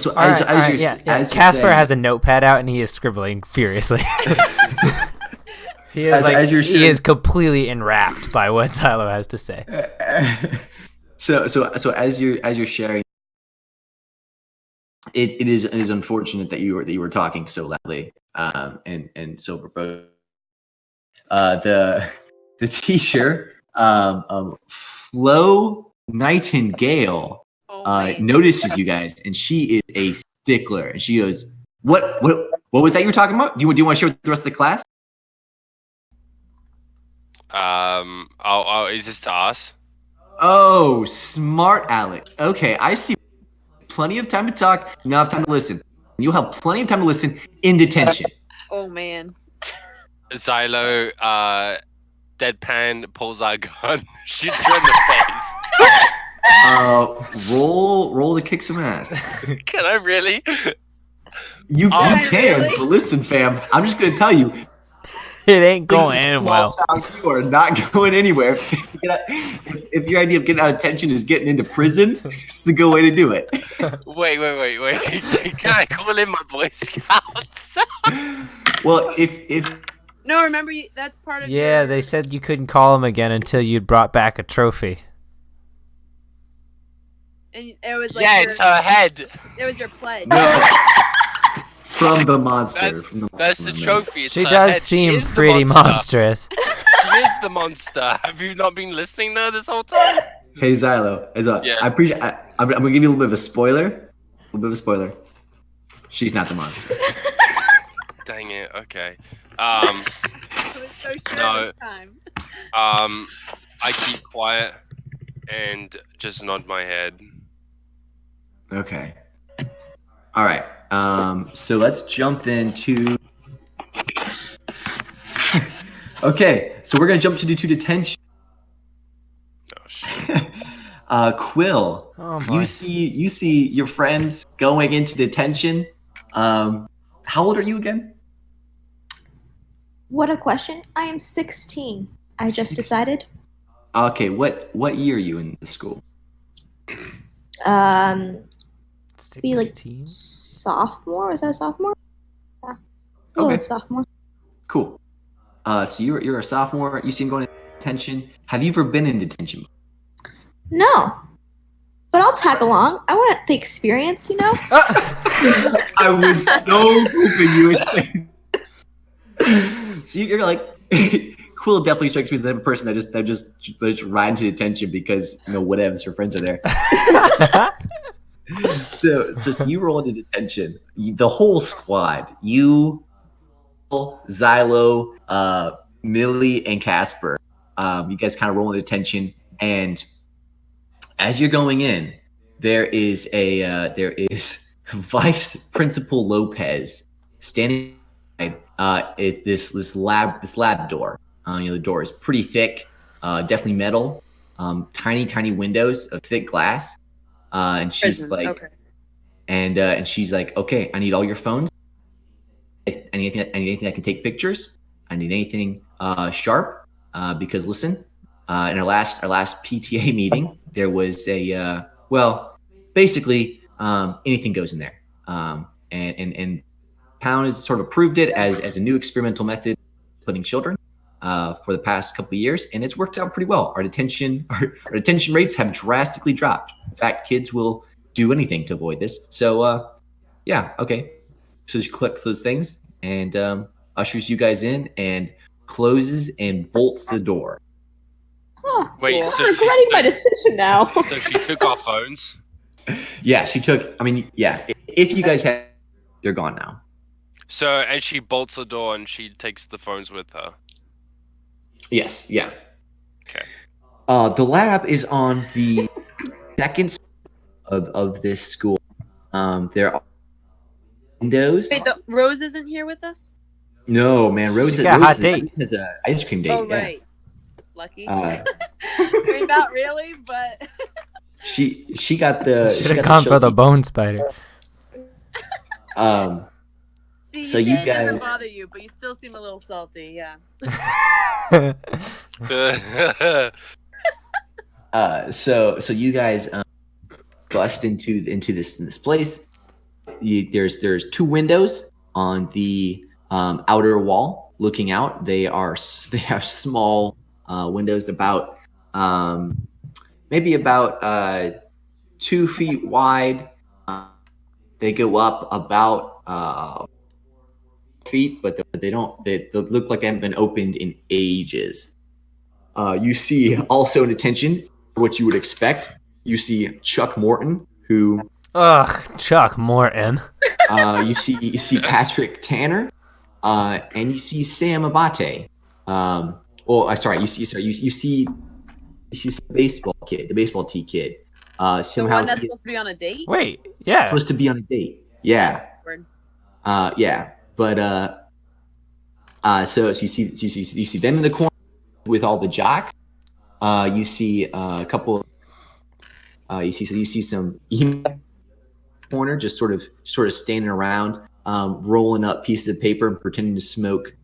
Casper has a notepad out and he is scribbling furiously. He is completely enwrapped by what Xylo has to say. So as you're sharing, it is unfortunate that you were talking so loudly, and so verbose. The teacher, Flo Nightingale, notices you guys, and she is a stickler, and she goes, "What was that you were talking about? Do you want to share with the rest of the class?" Is this to us? Oh, smart Alex. Okay, I see. Plenty of time to talk, not enough time to listen. You'll have plenty of time to listen in detention. Oh man. Xylo, deadpan, pulls out a gun, shoots her in the face. Roll to kick some ass. Can I really? You can, really? but listen, fam. I'm just gonna tell you, It ain't going in well. You are not going anywhere. If your idea of getting out of detention is getting into prison, it's the good way to do it. Wait. Can I call in my Boy Scouts? Well, if No, remember that's part of. Yeah, they said you couldn't call him again until you'd brought back a trophy. And it was like Yeah, it's her head. It was your pledge. no, from the monster. That's the trophy. It's She her does head. seem She is the pretty monster. monstrous. She is the monster. Have you not been listening to her this whole time? Hey Xylo, Yes. I appreciate. I'm gonna give you a little bit of a spoiler. A little bit of a spoiler. She's not the monster. Dang it. Okay. I was so sure No. this time. I keep quiet and just nod my head. Okay. All right. So let's jump into. Okay, so we're gonna jump to detention. Oh shit. Quill, Oh, boy. you see your friends going into detention. How old are you again? What a question. I am 16. I just 16. decided. Okay, what year are you in the school? Be like 16? sophomore. Is that a sophomore? Yeah. Okay. Sophomore. Cool. So you're a sophomore. You seem going into detention. Have you ever been in detention? No. But I'll tag along. I want the experience, you know? I was so hoping you would say. So you're like, Quill definitely strikes me as the type of person that just ride into detention because whatevs, her friends are there. So you roll into detention. The whole squad, you, Xylo, Millie, and Casper. You guys kind of roll into detention, and as you're going in, there is Vice Principal Lopez standing. It's this lab door. The door is pretty thick, definitely metal. Tiny windows of thick glass. And she's Prison, like, okay. and she's like, okay, I need all your phones. I need anything that can take pictures. I need anything sharp. Because listen, in our last PTA meeting, there was basically anything goes in there. And town has sort of approved it as a new experimental method putting children for the past couple of years, and it's worked out pretty well. Our detention rates have drastically dropped. In fact, kids will do anything to avoid this. So yeah, okay. So she clicks those things and ushers you guys in and closes and bolts the door. Huh. Wait, I'm so regretting my decision now. So she took our phones? Yeah, she took. I mean, yeah. If you guys have, they're gone now. So, and she bolts the door and she takes the phones with her. Yes. Yeah. Okay. The lab is on the second of this school. There are windows. Wait, Rose isn't here with us? No, man. Rose She's got a hot date. has an ice cream date. Oh, yeah. right. Lucky. Uh, I mean, not really, but... she got the. Should have gone for the bone spider. See, So he you doesn't guys- bother you, but you still seem a little salty, yeah. So you guys bust into this place. There's two windows on the outer wall looking out. They have small windows about maybe about 2 feet wide. They go up about feet, but they look like they haven't been opened in ages. You see also in detention what you would expect. You see Chuck Morton, who Ugh, Chuck Morton. you see Patrick Tanner, and you see Sam Abate. You see the baseball kid, the baseball tee kid. The Somehow one that's he's supposed to be on a date? Wait, yeah. supposed to be on a date. Yeah. Word. Yeah, but so you see them in the corner with all the jocks. You see a couple. You see some corner just sort of standing around, rolling up pieces of paper and pretending to smoke.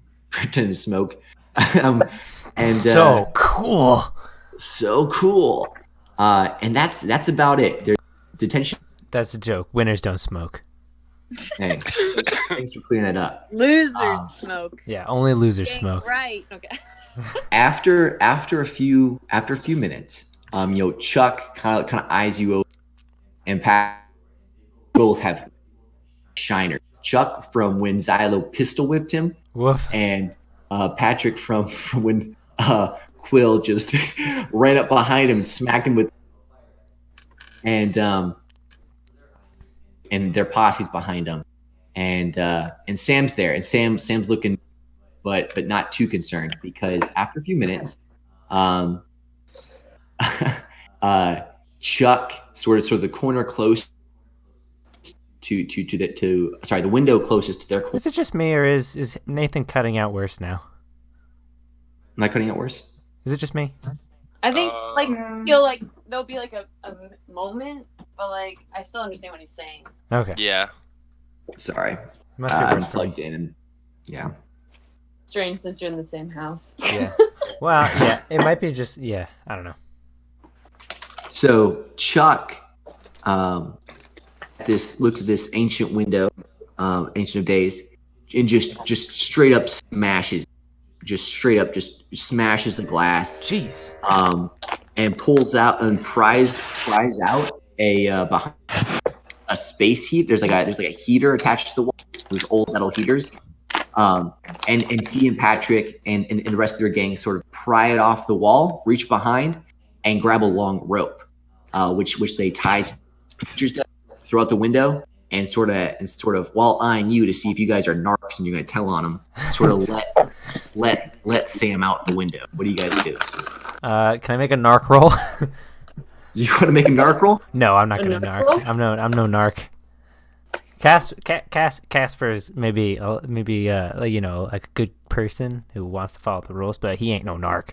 And So cool. so cool. And that's about it. There's detention. That's a joke. Winners don't smoke. Hey, thanks for clearing that up. Losers smoke. Yeah, only losers Dang smoke. Right. Okay. After a few minutes, Chuck kind of eyes you over, and Pat both have shiners. Chuck from when Xylo pistol whipped him, Woof. and Patrick from when Quill just ran up behind him and smacked him with, and their posse's behind him, and Sam's there, and Sam's looking, but not too concerned because after a few minutes, Chuck sort of the corner close the window closest to their corner. Is it just me, or is Nathan cutting out worse now? Am I cutting out worse? Is it just me? I think feel like there'll be like a moment, but like I still understand what he's saying. Okay. Yeah. Sorry, Must be I'm worse for me. plugged in, and yeah. Strange since you're in the same house. Yeah. Well, yeah. It might be just I don't know. So Chuck looks at this ancient window, Ancient of Days, and just straight up smashes the glass. Jeez. And pulls out and pries out behind a space heat. There's like a heater attached to the wall. Those old metal heaters. And he and Patrick and the rest of their gang sort of pry it off the wall, reach behind, and grab a long rope, which they tie to the teacher's desk, throw out the window, and sort of while eyeing you to see if you guys are narcs and you're gonna tell on them, sort of let Sam out the window. What do you guys do? Can I make a narc roll? You want to make a narc roll? No, I'm not gonna narc. I'm no narc. Casper's maybe you know, like a good person who wants to follow the rules, but he ain't no narc.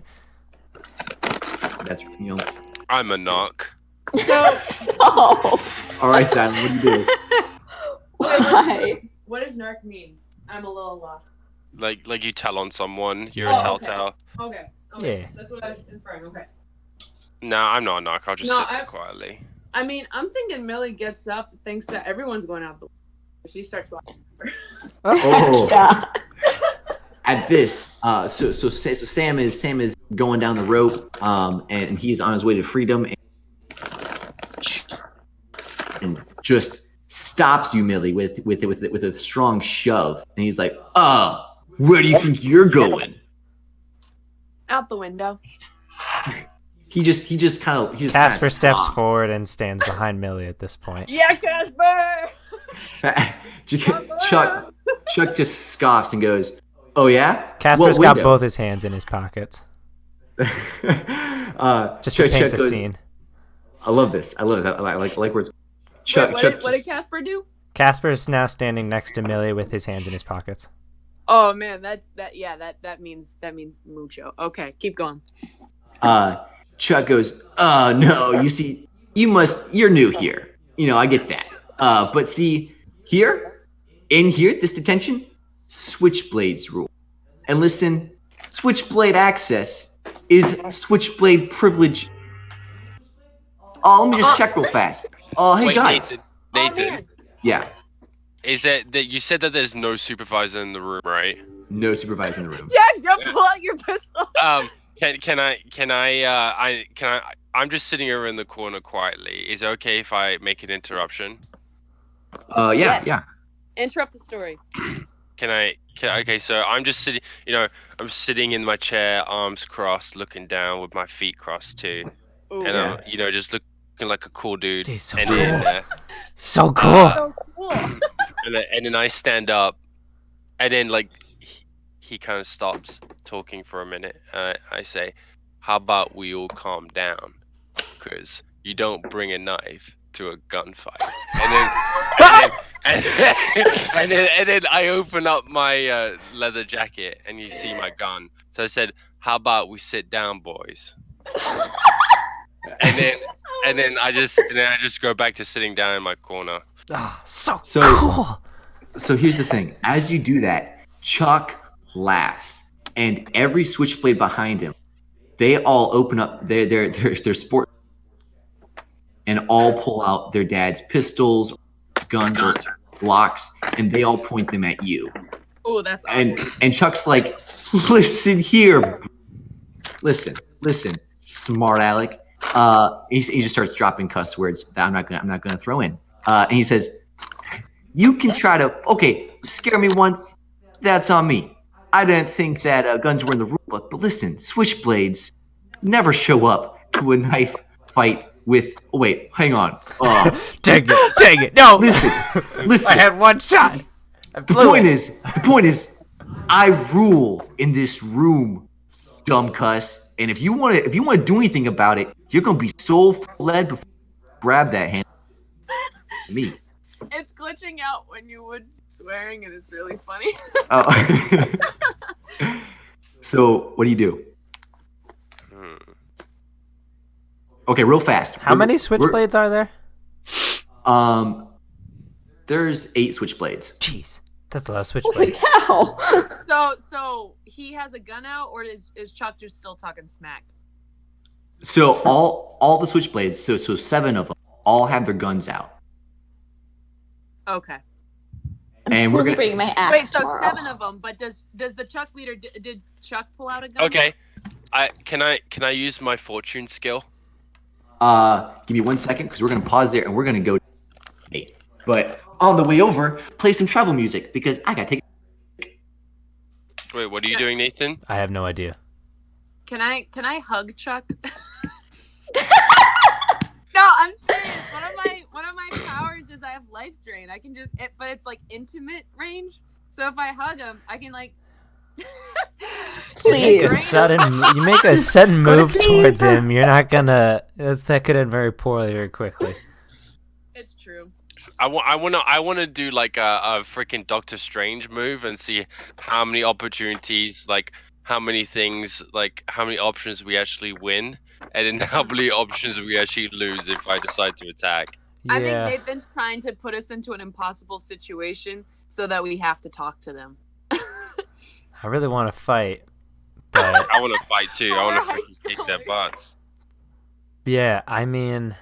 That's I'm a knock. So, Oh, All right, Simon. What do you do? why? what does narc mean? I'm a little lost. Like you tell on someone, you're Oh, a telltale. Okay. Yeah. That's what I was inferring. Okay. No, I'm not a knock. I'll just No, sit there quietly. I mean, I'm thinking Millie gets up, thinks that everyone's going out the window. She starts walking. Oh. Yeah. At this, so Sam is going down the rope, and he's on his way to freedom, and just stops you, Millie, with a strong shove, and he's like, where do you think you're going? Out the window. Casper steps forward and stands behind Millie at this point. Yeah, Casper! Chuck just scoffs and goes, "Oh yeah." Casper's What got window? both his hands in his pockets. Just to paint the scene. I love this. I like where it's. Wait, what did Casper do? Casper's now standing next to Millie with his hands in his pockets. Oh man, that means mucho. Okay, keep going. Chuck goes, no, you see, you're new here. You know, I get that. But see, in here, this detention, switchblades rule. And listen, switchblade access is switchblade privilege. Oh, let me just check real fast. Oh, hey Wait, guys. Nathan. Yeah, Is that you said that there's no supervisor in the room, right? no supervisor in the room. Jack, don't pull out your pistol. I'm just sitting over in the corner quietly. Is it okay if I make an interruption? Yeah. Interrupt the story. Okay, so I'm just sitting, I'm sitting in my chair, arms crossed, looking down with my feet crossed too. Ooh. And Yeah. I'm, just looking like a cool dude. He's so and cool. then, So cool. So cool. and then I stand up, and then like he kind of stops talking for a minute. I say, "How about we all calm down? Because you don't bring a knife to a gunfight." And then I open up my leather jacket, and you see my gun. So I said, "How about we sit down, boys?" and then I just go back to sitting down in my corner. Oh, so So- cool. So here's the thing. As you do that, Chuck laughs, and every switchblade behind him, they all open up their sport and all pull out their dad's pistols, guns, or blocks, and they all point them at you. Oh, that's awesome. And Chuck's like, "Listen here, listen, smart Alec." He just starts dropping cuss words that I'm not gonna throw in. And he says, "You can try to scare me once. That's on me. I didn't think that guns were in the rule book, but listen, switchblades never show up to a knife fight with. Oh, wait, hang on. Dang it. No. Listen. I had one shot. The point is, I rule in this room, dumb cuss. And if you want to do anything about it, you're gonna be so led before you grab that hand. Me. It's glitching out when you would swearing, and it's really funny. Oh. So what do you do? Okay, real fast. How many switchblades are there? There's 8 switchblades. Jeez, that's a lot of Holy switchblades. cow. So he has a gun out, or is Chuck just still talking smack? So all the switchblades, so 7 of them, all have their guns out. Okay. And we're gonna bring my axe Wait, so tomorrow. 7 of them, but does the Chuck leader did Chuck pull out a gun? Okay, can I use my fortune skill? Give me 1 second because we're gonna pause there and we're gonna go. But on the way over, play some travel music because I gotta take. Wait, what are you doing, Nathan? I have no idea. Can I hug Chuck? No, I'm serious. One of my powers is I have life drain. I can but it's like intimate range. So if I hug him, I can like. You make a Please. sudden move towards him. You're not gonna. That could end very poorly very quickly. It's true. I want to do like a freaking Doctor Strange move and see how many opportunities, like how many things, like how many options we actually win, and then how many options we actually lose if I decide to attack. Yeah. I think Nathan's trying to put us into an impossible situation so that we have to talk to them. I really want to fight, but I want to fight too. I want to freaking kick their butts. yeah, I mean,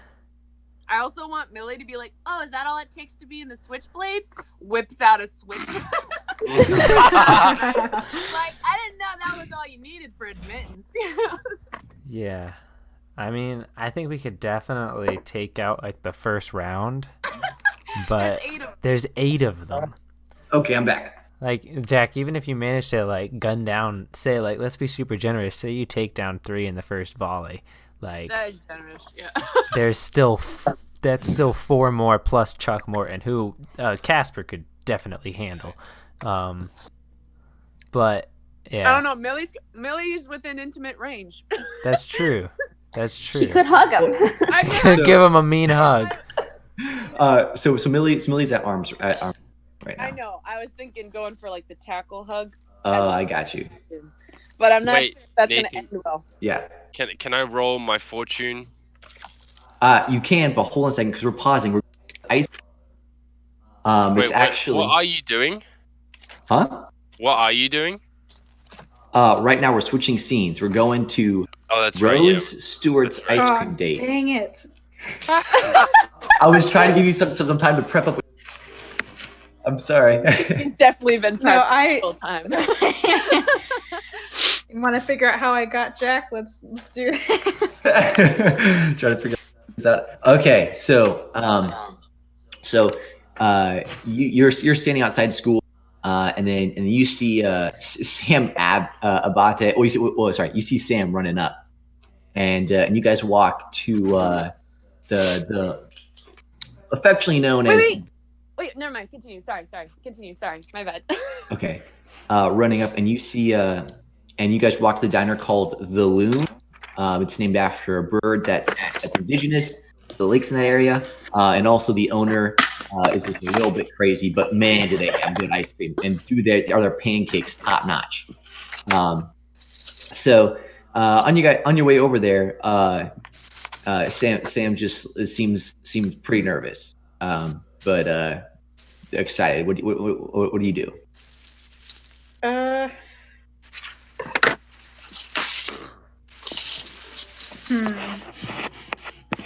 I also want Millie to be like, "Oh, is that all it takes to be in the Switchblades?" Whips out a switch. Like, I didn't know that was all you needed for admittance. yeah. I mean, I think we could definitely take out like the first round, but there's 8 of them. Okay, I'm back. Like, Jack, even if you manage to like gun down, say like, let's be super generous, say you take down 3 in the first volley, like That is generous. Yeah. there's still that's still 4 more plus Chuck Morton, who Casper could definitely handle. But yeah, I don't know. Millie's within intimate range. that's true. That's true. She could hug him. I know. Give him a mean hug. So Millie's at arms right now. I know. I was thinking going for like the tackle hug. Oh, I got you. But I'm not Wait, sure if that's Nathan. gonna end well. Yeah. Can I roll my fortune? You can, but hold on a second because we're pausing. We're ice. Wait, It's actually. What are you doing? Huh? What are you doing? Right now we're switching scenes. We're going to Oh, that's Rose right. Yeah. Stewart's That's ice cream date. Dang it. I was trying to give you some time to prep up. I'm sorry. He's definitely been prepped No, the whole time. You want to figure out how I got Jack? Let's do this. Trying to figure this out. Okay, so you're standing outside school, and then you see Sam Abate. You see Sam running up, and you guys walk to the affectionately known as. Wait, never mind. Continue. Sorry. Continue. Sorry. My bad. Okay, running up, and you see and you guys walk to the diner called The Loon. It's named after a bird that's indigenous to the lakes in that area, and also the owner is just a little bit crazy, but man, do they have good ice cream, and are their pancakes top notch. So on your way over there, Sam just seems pretty nervous, but excited. What do you do?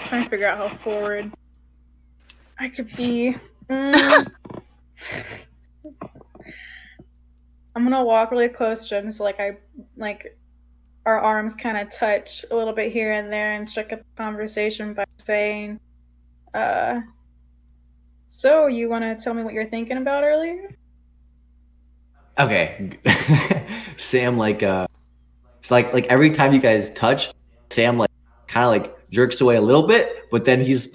Trying to figure out how forward I could be. I'm gonna walk really close to him, so our arms kind of touch a little bit here and there, and strike up the conversation by saying, "So you want to tell me what you're thinking about earlier?" Okay, Sam it's like every time you guys touch, Sam kind of jerks away a little bit, but then he's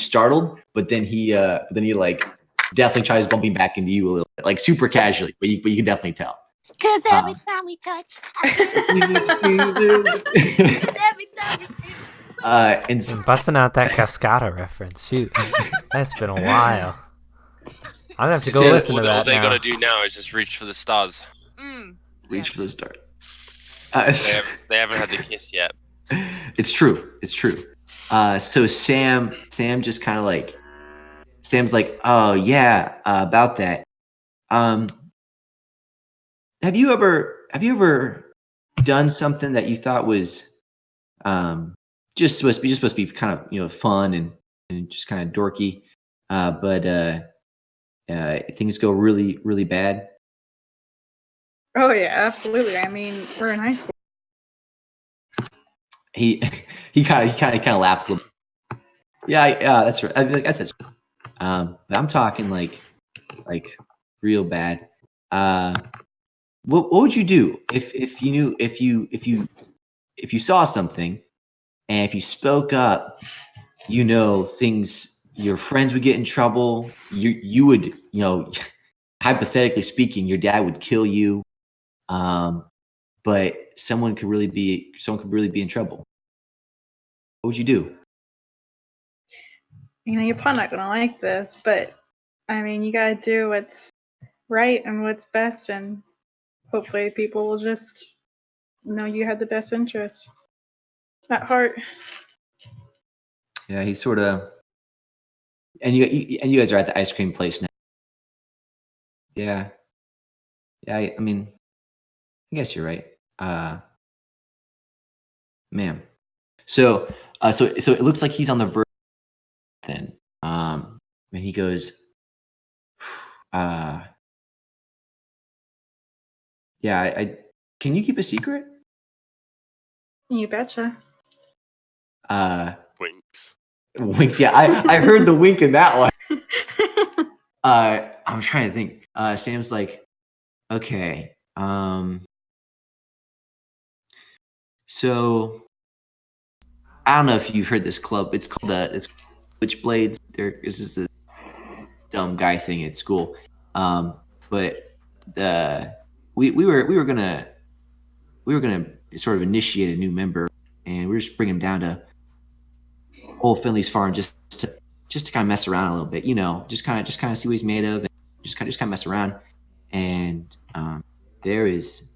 startled, but then he definitely tries bumping back into you a little bit, super casually, but you can definitely tell. Cause every time we touch, every time we I'm busting out that Cascada reference. Shoot, that's been a while. I'm gonna have to go listen to that All they now. gotta do now is just reach for the stars. Reach for the start. They haven't had the kiss yet. It's true. So Sam just kind of Sam's like, oh yeah, about that. Have you ever done something that you thought was just supposed to be kind of fun and just kind of dorky, but things go really really bad? Oh yeah, absolutely. I mean, we're in high school. he he kind of laughs a little. Yeah, that's right. I guess that's. But I'm talking like real bad. What would you do if you knew if you saw something and if you spoke up, things your friends would get in trouble. You would hypothetically speaking, your dad would kill you. But someone could really be in trouble. What would you do? You're probably not gonna like this, but I mean, you gotta do what's right and what's best, and hopefully people will just know you have the best interest at heart. Yeah, he's sort of. And you guys are at the ice cream place now. Yeah, yeah. I mean, I guess you're right. Ma'am. So it looks like he's on the verge. Then, and he goes, yeah. I can you keep a secret? You betcha. Winks. Winks. Yeah, I heard the wink in that one. I'm trying to think. Sam's like, okay. So I don't know if you've heard this club. It's called it's Switchblades. This is a dumb guy thing at school. But we were gonna sort of initiate a new member, and we just bring him down to Old Finley's farm just to kind of mess around a little bit, just kind of see what he's made of, and just kind of mess around. And there is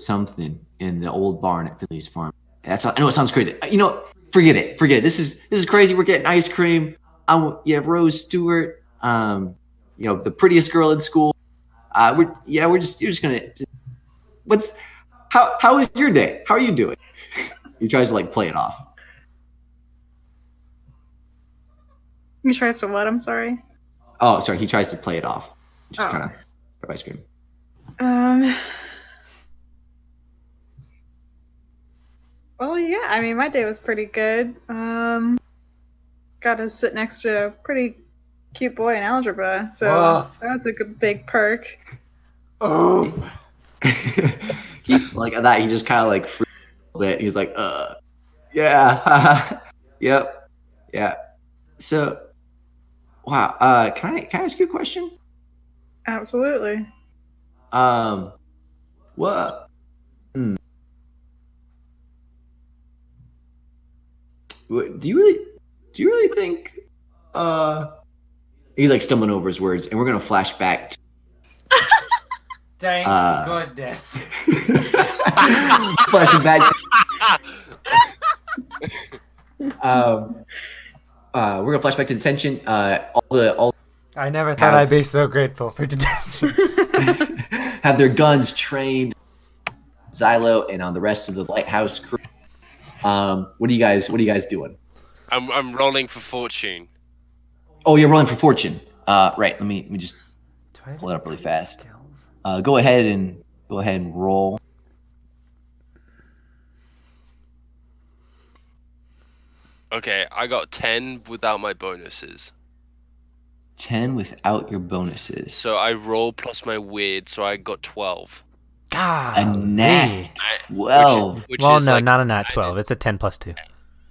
something in the old barn at Finley's farm. I know it sounds crazy. Forget it. This is crazy. We're getting ice cream. Rose Stewart, the prettiest girl in school. You're just gonna. How is your day? How are you doing? He tries to play it off. He tries to what? I'm sorry. Oh, sorry. He tries to play it off. Just kind of ice cream. Well, yeah. I mean, my day was pretty good. Got to sit next to a pretty cute boy in algebra, so that was a good big perk. Oh. He that. He just kind of freaked a little bit. He's like, yeah, yep, yeah. So, wow. Can I ask you a question? Absolutely. What? Do you really think? He's stumbling over his words, and we're gonna flash back. Thank goodness. Flashing back. We're gonna flash back to detention. All. I never thought I'd be so grateful for detention. Have their guns trained. Xylo and on the rest of the lighthouse crew. What are you guys doing? I'm rolling for fortune. Oh, you're rolling for fortune. Right. Let me just pull it up really fast. Go ahead and roll. Okay, I got 10 without my bonuses. 10 without your bonuses. So I roll plus my weird, so I got 12. God. A nat 12. Which well, is no, not a nat 12. It's a 10 plus 2.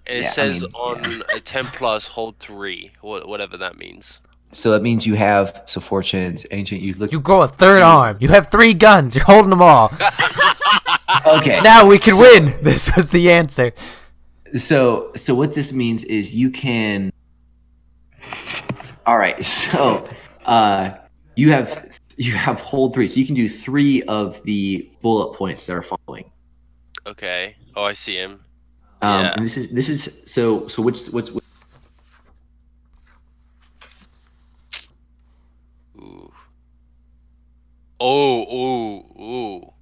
And it says a 10 plus hold 3, whatever that means. So that means you have fortune's ancient. You grow a third arm. You have 3 guns. You're holding them all. Okay. Now we can win. This was the answer. So what this means is you can. All right. So you have hold 3, so you can do 3 of the bullet points that are following. Okay. Oh, I see him. And this is so what's Ooh. Ooh.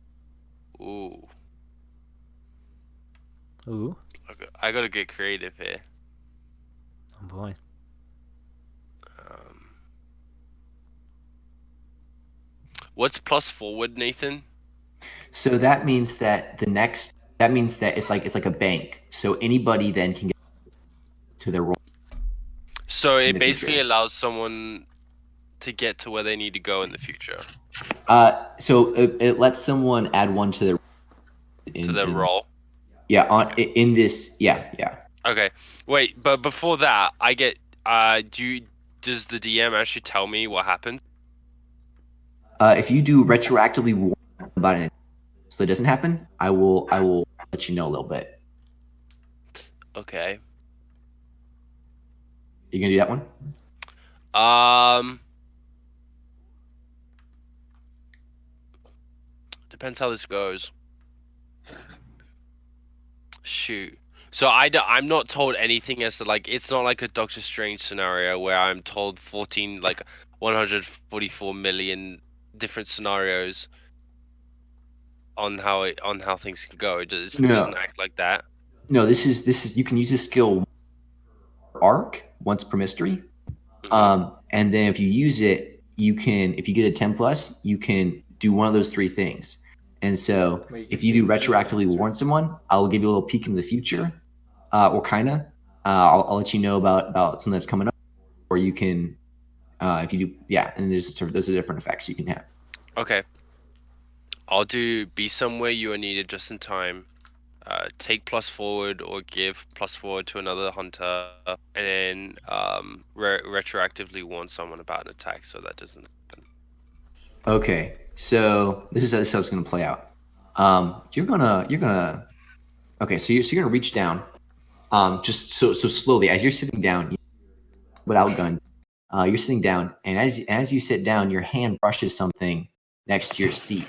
Ooh. I gotta get creative here. Oh boy. What's plus forward, Nathan? So that means that the next that means that it's like a bank. So anybody then can get to their role. So In it the basically future. allows someone to get to where they need to go in the future. So it lets someone add one to their To their role. Yeah, in this. Yeah. Okay. Wait, but before that, I get. Does the DM actually tell me what happens? If you do retroactively warn about it, so that doesn't happen, I will let you know a little bit. Okay. You gonna do that one? Depends how this goes. Shoot. So I'm not told anything as to like it's not like a Doctor Strange scenario where I'm told 144 million different scenarios on how things can go. It doesn't act like that. No, this is you can use this skill arc once per mystery. And then if you use it, you can, if you get a 10+, you can do one of those three things. And so if you do retroactively warn someone, I'll give you a little peek into the future, or kind of. I'll let you know about something that's coming up, or you can, if you do, yeah. And those are different effects you can have. Okay. I'll do be somewhere you are needed just in time. Take plus forward or give plus forward to another hunter, and then retroactively warn someone about an attack so that doesn't happen. Okay, so this is how it's going to play out. You're gonna. Okay, so you're gonna reach down, just so slowly as you're sitting down, without gun. You're sitting down, and as you sit down, your hand brushes something next to your seat,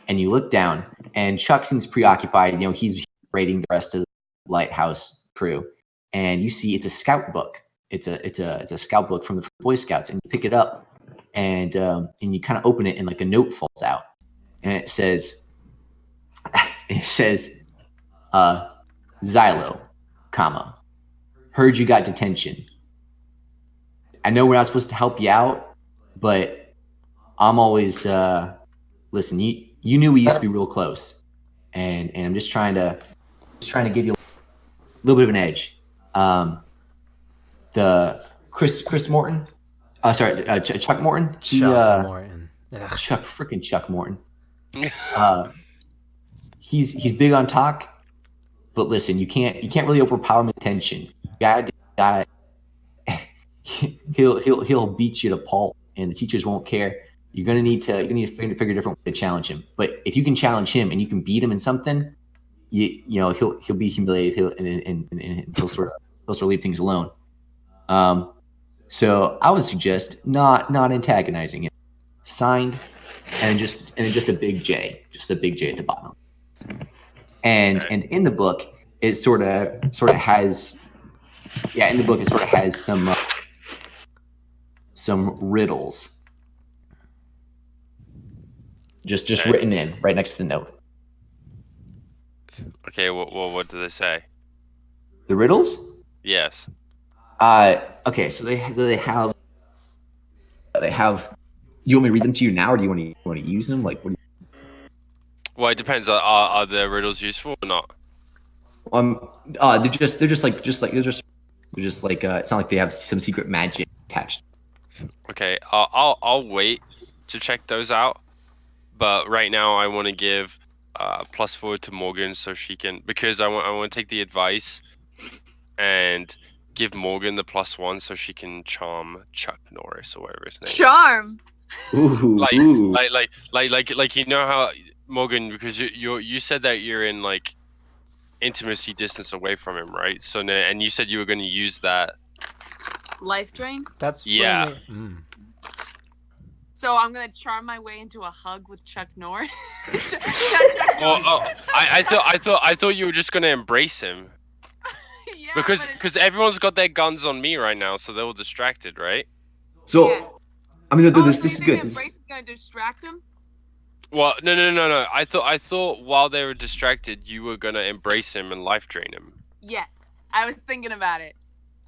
and you look down, and Chuck seems preoccupied. You know, he's rating the rest of the lighthouse crew, and you see it's a scout book. It's a scout book from the Boy Scouts, and you pick it up, and you kind of open it, and like a note falls out, and it says, Xylo, comma, heard you got detention. I know we're not supposed to help you out, but I'm always listen. You knew we used to be real close, and I'm just trying to give you a little bit of an edge. The Chris Morton, Chuck Morton. Chuck Morton. Chuck Morton. He's big on talk, but listen, you can't really overpower him in tension. You gotta he'll beat you to pulp, and the teachers won't care. You're gonna need to figure a different way to challenge him. But if you can challenge him and you can beat him in something, you know he'll be humiliated. He'll sort of leave things alone. So I would suggest not antagonizing him. Signed, and just a big J, at the bottom. And in the book, it sort of has, in the book it sort of has some riddles just written in right next to the note. Okay, what do they say? The riddles? Yes. Okay, so they have. You want me to read them to you now, or do you want to use them? Like, what? Well, it depends. Are the riddles useful or not? They're just like it's not like they have some secret magic attached. Okay, I'll wait to check those out. But right now, I want to give plus forward to Morghan so she can, because I want to take the advice and give Morghan the +1 so she can charm Chuck Norris or whatever his name. Charm. Ooh, like you know how Morghan, because you said that you're in like intimacy distance away from him, right? So and you said you were going to use that Life drain. That's yeah. So I'm gonna charm my way into a hug with Chuck Norris. I thought you were just gonna embrace him. Yeah, because everyone's got their guns on me right now, so they're all distracted, right? So, yeah. I mean, So this you is think good. Embrace is gonna distract him? Well, no. I thought while they were distracted, you were gonna embrace him and life drain him. Yes, I was thinking about it.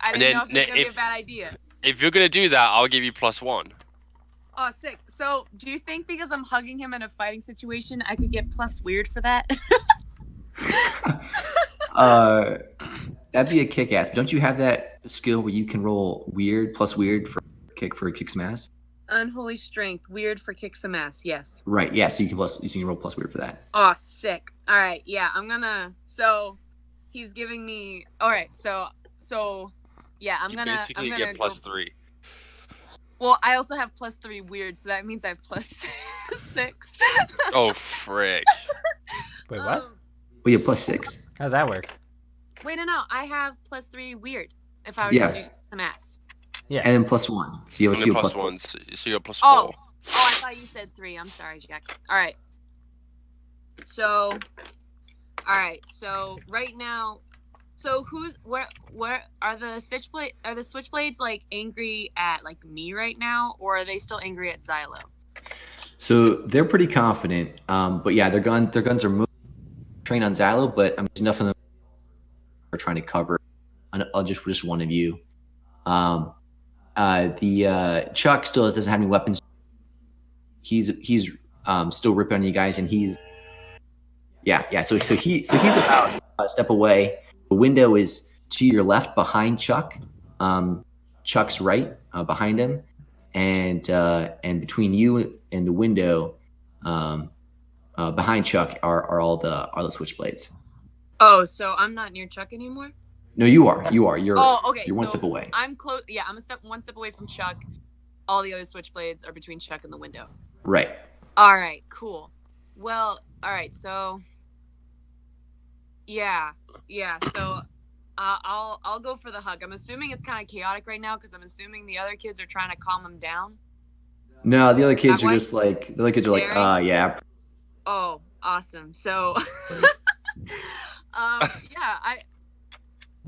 I didn't know if it was gonna be a bad idea. If you're gonna do that, I'll give you +1. Oh, sick. So, do you think because I'm hugging him in a fighting situation, I could get plus weird for that? That'd be a kick-ass. But don't you have that skill where you can roll weird plus weird for kick some ass? Unholy strength, weird for kick some ass. Yes. Right. Yeah. So you can roll plus weird for that. Oh, sick. All right. Yeah, I'm gonna. So, he's giving me. All right. So yeah, I'm gonna. Basically I'm gonna get plus go... 3. Well, I also have plus 3 weird, so that means I have plus 6. Oh frick! Wait, what? Well, you have plus 6. How's that work? Wait, no. I have plus 3 weird. If I were Yeah. to do some ass. Yeah. And then plus 1. So you have And then a plus plus 1, so you're plus 4. Oh, I thought you said 3. I'm sorry, Jack. All right. So, all right. So right now, so where are the switchblades like angry at like me right now, or are they still angry at Xylo? So they're pretty confident. But yeah, their guns are moving, trained on Xylo, but enough of them are trying to cover just one of you. The Chuck still doesn't have any weapons. He's still ripping on you guys, and he's So he's about a step away. The window is to your left behind Chuck. Chuck's right behind him, and between you and the window, behind Chuck are all the switchblades. Oh, so I'm not near Chuck anymore? No, you are. You're okay. You're one So step away. I'm close. Yeah, I'm one step away from Chuck. All the other switchblades are between Chuck and the window. Right. All right. Cool. Well. All right. So. Yeah. So, I'll go for the hug. I'm assuming it's kind of chaotic right now because I'm assuming the other kids are trying to calm him down. No, the other kids That are way? just like yeah. Oh, awesome. So,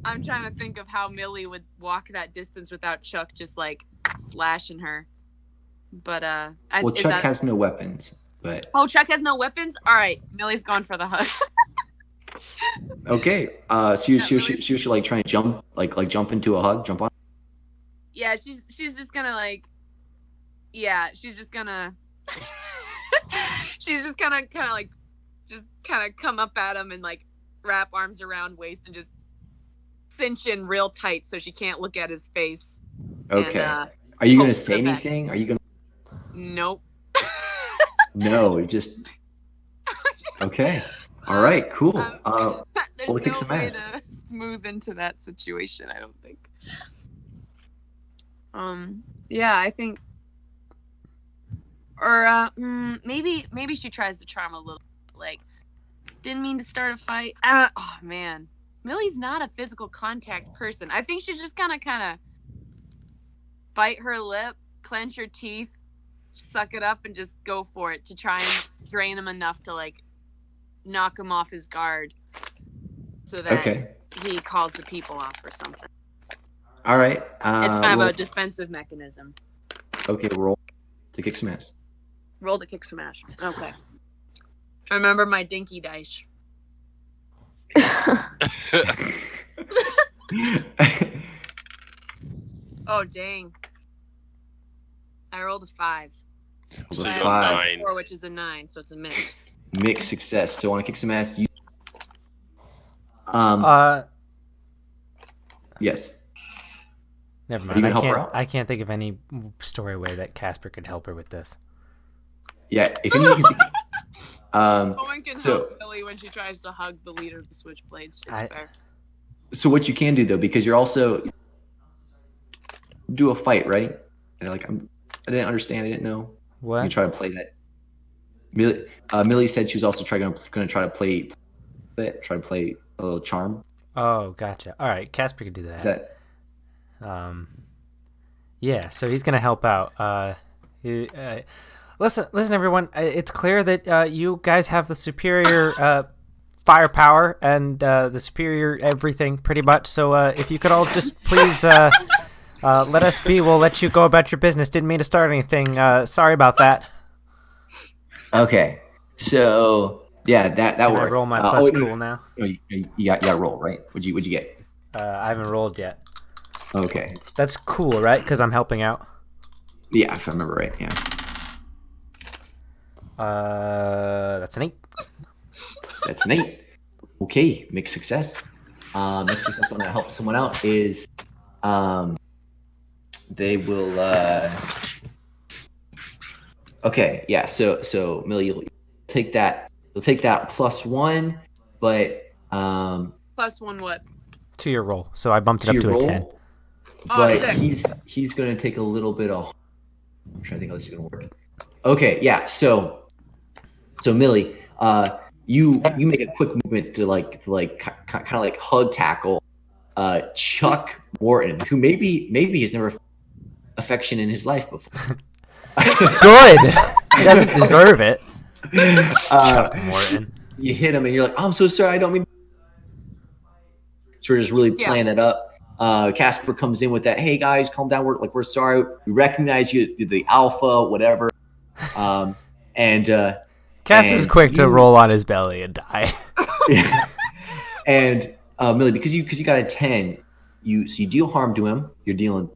I'm trying to think of how Millie would walk that distance without Chuck just like slashing her. But Chuck has no weapons. But Chuck has no weapons. All right, Millie's going for the hug. okay. So you should like try and jump jump into a hug, jump on. Yeah, she's just gonna like. Yeah, she's just gonna. She's just gonna kind of come up at him and like wrap arms around waist and just cinch in real tight so she can't look at his face. Okay. And, are you gonna hope say for the best. anything? Are you gonna? Nope. No, just. Okay. All right. Cool. There's we'll kick no some way ass. to smooth into that situation, I don't think. Yeah, I think, or maybe she tries to charm a little, like, didn't mean to start a fight. Oh man, Millie's not a physical contact person. I think she's just kind of bite her lip, clench her teeth, suck it up, and just go for it to try and drain him enough to like knock him off his guard so that he calls the people off or something. All right. It's kind of a defensive mechanism. Okay, roll to kick some ass. Roll to kick smash. Okay. Remember my dinky dice. Oh dang! I rolled a 5. Roll So a you 5. got 9. 4, which is a 9, so it's a mix. Mixed success. So want to kick some ass? Yes. Never Are you mind. gonna help her out? I can't think of any story way that Casper could help her with this. Yeah. If anything, you can Owen can so- help Silly when she tries to hug the leader of the Switchblades. It's fair. So what you can do though, because you're also do a fight, right? And like I didn't understand. I didn't know. What? You try to play that. Millie said she was also going to try to play a little charm. Oh, gotcha. All right, Casper could do that. Is that Yeah, so he's gonna help out. Listen, everyone. It's clear that you guys have the superior firepower and the superior everything, pretty much. So if you could all just please let us be, we'll let you go about your business. Didn't mean to start anything. Sorry about that. okay? So yeah, that Can I worked. roll my plus cool now? No, you got to roll, right? What'd you get? I haven't rolled yet. Okay. That's cool, right? Because I'm helping out. Yeah, if I remember right. Yeah. That's an 8. That's an 8. Okay, mixed success. Mixed success on to help someone out is they will okay, yeah, so Millie, you'll take that +1, but +1 what? To your roll. So I bumped it to up your to a roll, 10. Oh, but sick. he's gonna take a little bit of. I'm trying to think how this is gonna work. Okay, yeah. So Millie, you make a quick movement to kind of like hug tackle Chuck Morton, who maybe has never affection in his life before. Good. He doesn't deserve it. Chuck Morton. You hit him and you're like, oh, I'm so sorry, I don't mean. So we're just really playing that up. Casper comes in with that, hey guys, calm down. We're sorry. We recognize you, the alpha, whatever. Casper's quick to roll on his belly and die. And Millie, because you got a 10, you deal harm to him. You're dealing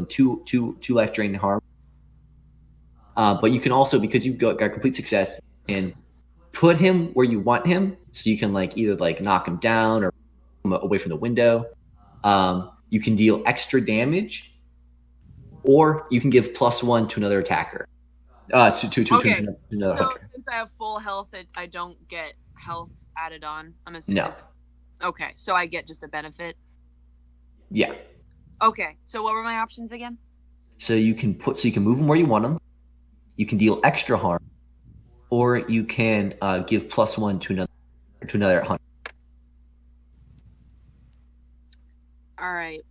two life drain harm. But you can also, because you got complete success, and put him where you want him, so you can either knock him down or away from the window. You can deal extra damage, or you can give +1 to another attacker. To another So hunter. since I have full health, I don't get health added on. I'm assuming. No. Okay, so I get just a benefit. Yeah. Okay, so what were my options again? So you can move them where you want them. You can deal extra harm, or you can give +1 to another hunter. All right.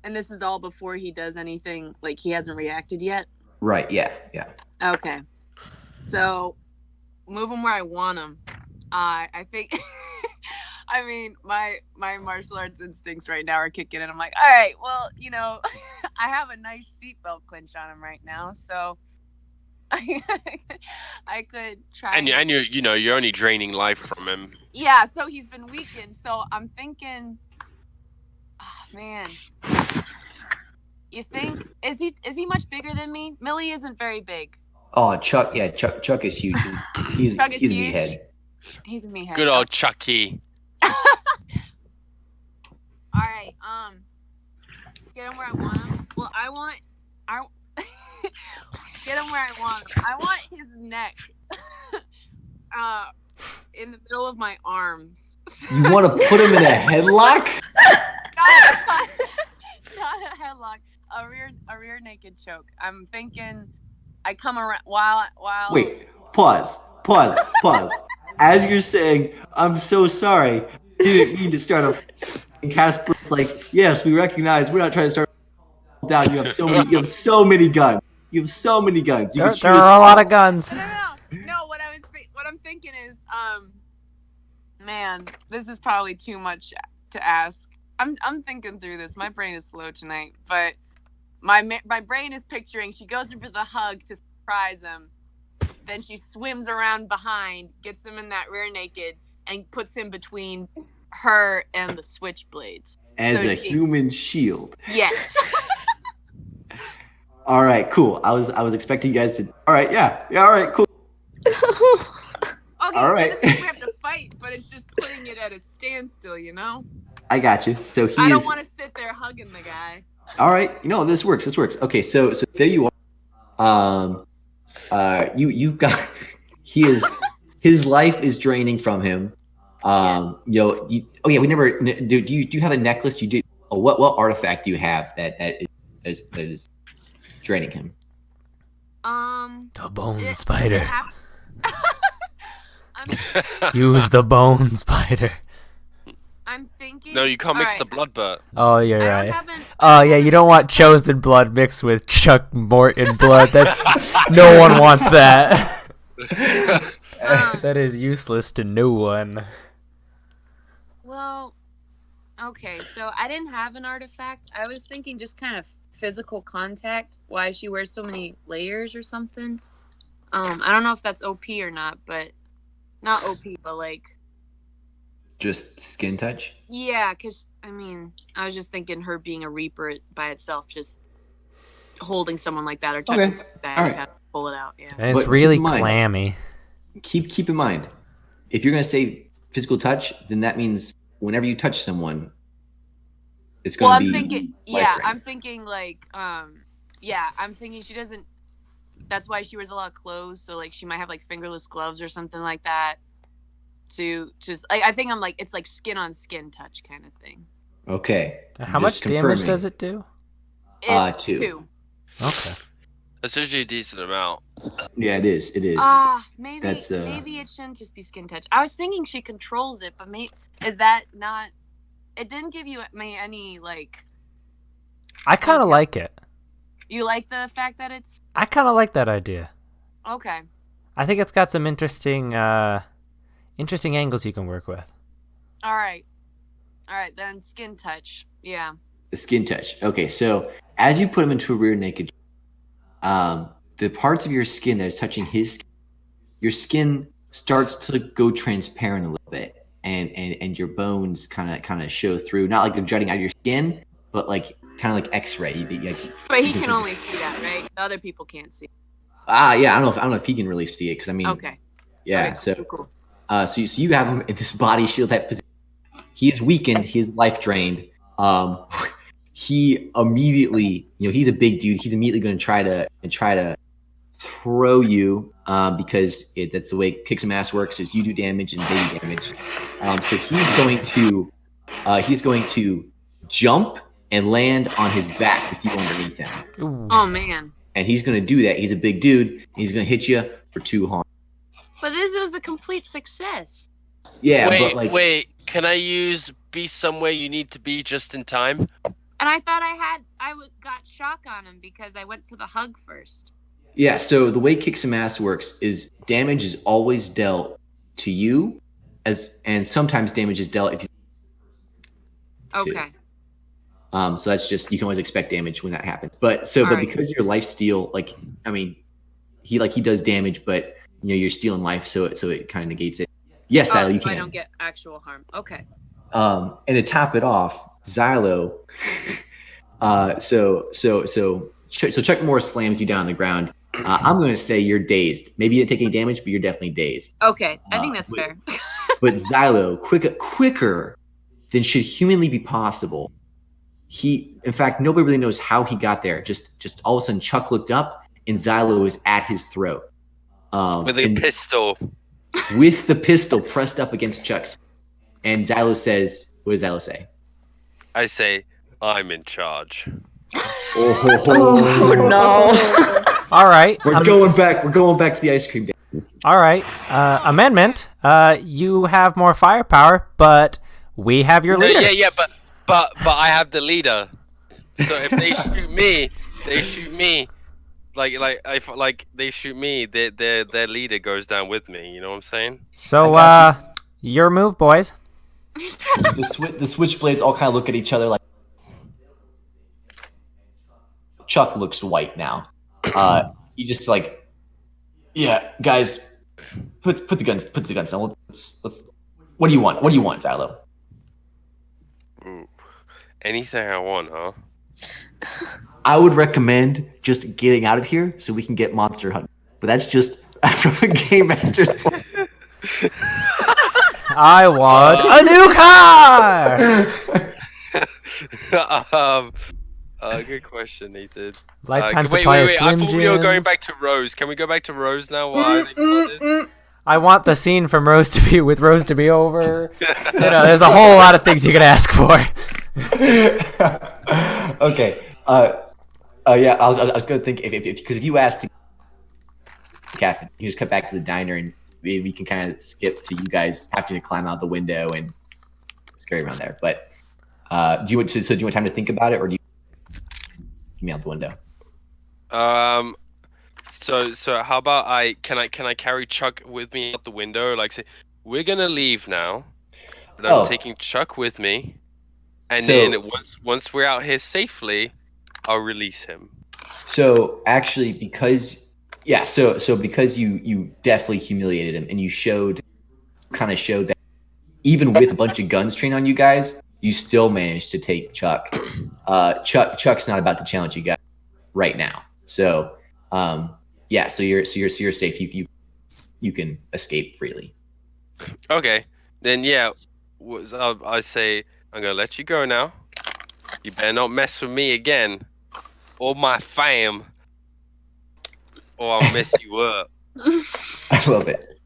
And this is all before he does anything. Like he hasn't reacted yet. Right. Yeah. Okay. So move him where I want him. I think. I mean, my martial arts instincts right now are kicking in. I'm like, all right, well, I have a nice seatbelt clinch on him right now, so I could try. And you're only draining life from him. Yeah, so he's been weakened. So I'm thinking, oh, man, you think is he much bigger than me? Millie isn't very big. Oh, Chuck. Yeah, Chuck is huge. He's Chuck is a huge? meathead. He's a meathead. Good old Chucky. All right, get him where I want him. Well, get him where I want him. I want his neck, in the middle of my arms. You want to put him in a headlock? Not a headlock. A rear naked choke. I'm thinking, I come around while. Wait. Pause. As you're saying, I'm so sorry. Didn't mean to start a. And Casper's like, yes, we recognize. We're not trying to start down. You have so many. You have so many guns. You There are a lot of guns. No. What I'm thinking is, man, this is probably too much to ask. I'm thinking through this. My brain is slow tonight, but my brain is picturing. She goes in for the hug to surprise him. Then she swims around behind, gets him in that rear naked, and puts him between her and the switchblades. As a human shield. Yes. All right, cool. I was expecting you guys to. All right, yeah. All right, cool. Okay, all right. I don't think we have to fight, but it's just putting it at a standstill, I got you. So I don't want to sit there hugging the guy. All right, this works. Okay, so there you are. You got. His life is draining from him. We never do. Do you have a necklace? You do. What artifact do you have that is draining him? The bone spider. I'm Use the bone spider. thinking. No, you can't mix the blood, but. Oh, you're right. You don't want chosen blood mixed with Chuck Morton blood. That's no one wants that. That is useless to no one. Well, okay, so I didn't have an artifact. I was thinking just kind of physical contact. Why she wears so many layers or something. I don't know if that's OP or not, but not OP, but just skin touch. Yeah, because I was just thinking her being a Reaper by itself, just holding someone like that or touching someone like that. All right. pull it out. Yeah. And it's But keep really in mind- clammy. Keep in mind, if you're gonna say physical touch, then that means whenever you touch someone, it's Well, gonna I'm be thinking. life Yeah, threatening. I'm thinking like. Yeah, I'm thinking she doesn't. That's why she wears a lot of clothes. So like she might have like fingerless gloves or something like that. To just, I think I'm like it's like skin on skin touch kind of thing. Okay. How just much damage confirming. does it do? It's 2. 2. Okay. That's usually a decent amount. Yeah, it is. It is. Maybe That's, maybe it shouldn't just be skin touch. I was thinking she controls it, but is that not? It didn't give you any like. I kind of detail. like it. You like the fact that it's I kind of like that idea. okay. I think it's got some interesting angles you can work with. All right, then skin touch. Yeah. The skin touch. Okay, so as you put him into a rear naked, the parts of your skin that is touching his skin, your skin starts to go transparent a little bit, and your bones kind of show through. Not like they're jutting out of your skin, but like kind of like X-ray. But he you can start only to- see that, right? The other people can't see. Yeah. I don't know if he can really see it because I mean, Okay. yeah. Okay, So, cool. so you have him in this body shield type position. He is weakened. His life drained. He immediately, he's a big dude. He's immediately going to try to throw you because that's the way kick some ass works. Is you do damage and they do damage. So he's going to jump and land on his back with you underneath him. Ooh. Oh man. And he's going to do that. He's a big dude. And he's going to hit you for 2 harm. But this was a complete success. Yeah, wait, but like, wait. Can I use be somewhere you need to be just in time? And I thought got shock on him because I went for the hug first. yeah. So the way kick some ass works is damage is always dealt to you, and sometimes damage is dealt if you. Okay. So that's just you can always expect damage when that happens. But Alright. because your life steal, like I mean, he does damage, but you're stealing life, so it kind of negates it. Yes, Silo, you so I can. don't get actual harm. Okay. And to top it off, Xylo. So Chuck Morris slams you down on the ground. I'm going to say you're dazed. Maybe you didn't take any damage, but you're definitely dazed. Okay. I think that's fair. But Xylo, quicker than should humanly be possible. In fact, nobody really knows how he got there. Just all of a sudden, Chuck looked up and Xylo was at his throat. With a pistol. With the pistol pressed up against Chuck's. And Xylo says, what does Xylo say? I say, I'm in charge. Oh no! All right. We're going back to the ice cream day. All right. Amendment. You have more firepower, but we have your leader. Yeah, but I have the leader. So if they shoot me, Like they shoot me, their leader goes down with me. You know what I'm saying? So, your move, boys. The switchblades all kind of look at each other like. Chuck looks white now. He just like, yeah, guys, put the guns down. Let's. What do you want? What do you want, Xylo? Ooh. Anything I want, huh? I would recommend just getting out of here so we can get Monster Hunter. But that's just from a Game Master's point. I want a new car. Good question, Nathan. Lifetime wait, supply of I Slim thought we were going Jims. back to Rose. Can we go back to Rose now? Why? I want the scene from Rose to be over. There's a whole lot of things you could ask for. Okay. Yeah, I was going to think because if you asked to caffeine, you just cut back to the diner and we can kind of skip to you guys having to climb out the window and scurry around there. But do you want time to think about it, or do you get me out the window? So how about can I carry Chuck with me out the window? Like say we're gonna leave now, but I'm taking Chuck with me, and then once we're out here safely, I'll release him. So actually, because you definitely humiliated him, and you showed that even with a bunch of guns trained on you guys, you still managed to take Chuck. Chuck's not about to challenge you guys right now. So Yeah, so you're safe. You can escape freely. Okay, then yeah, I say I'm gonna let you go now. You better not mess with me again, or my fam, or I'll mess you up. I love it.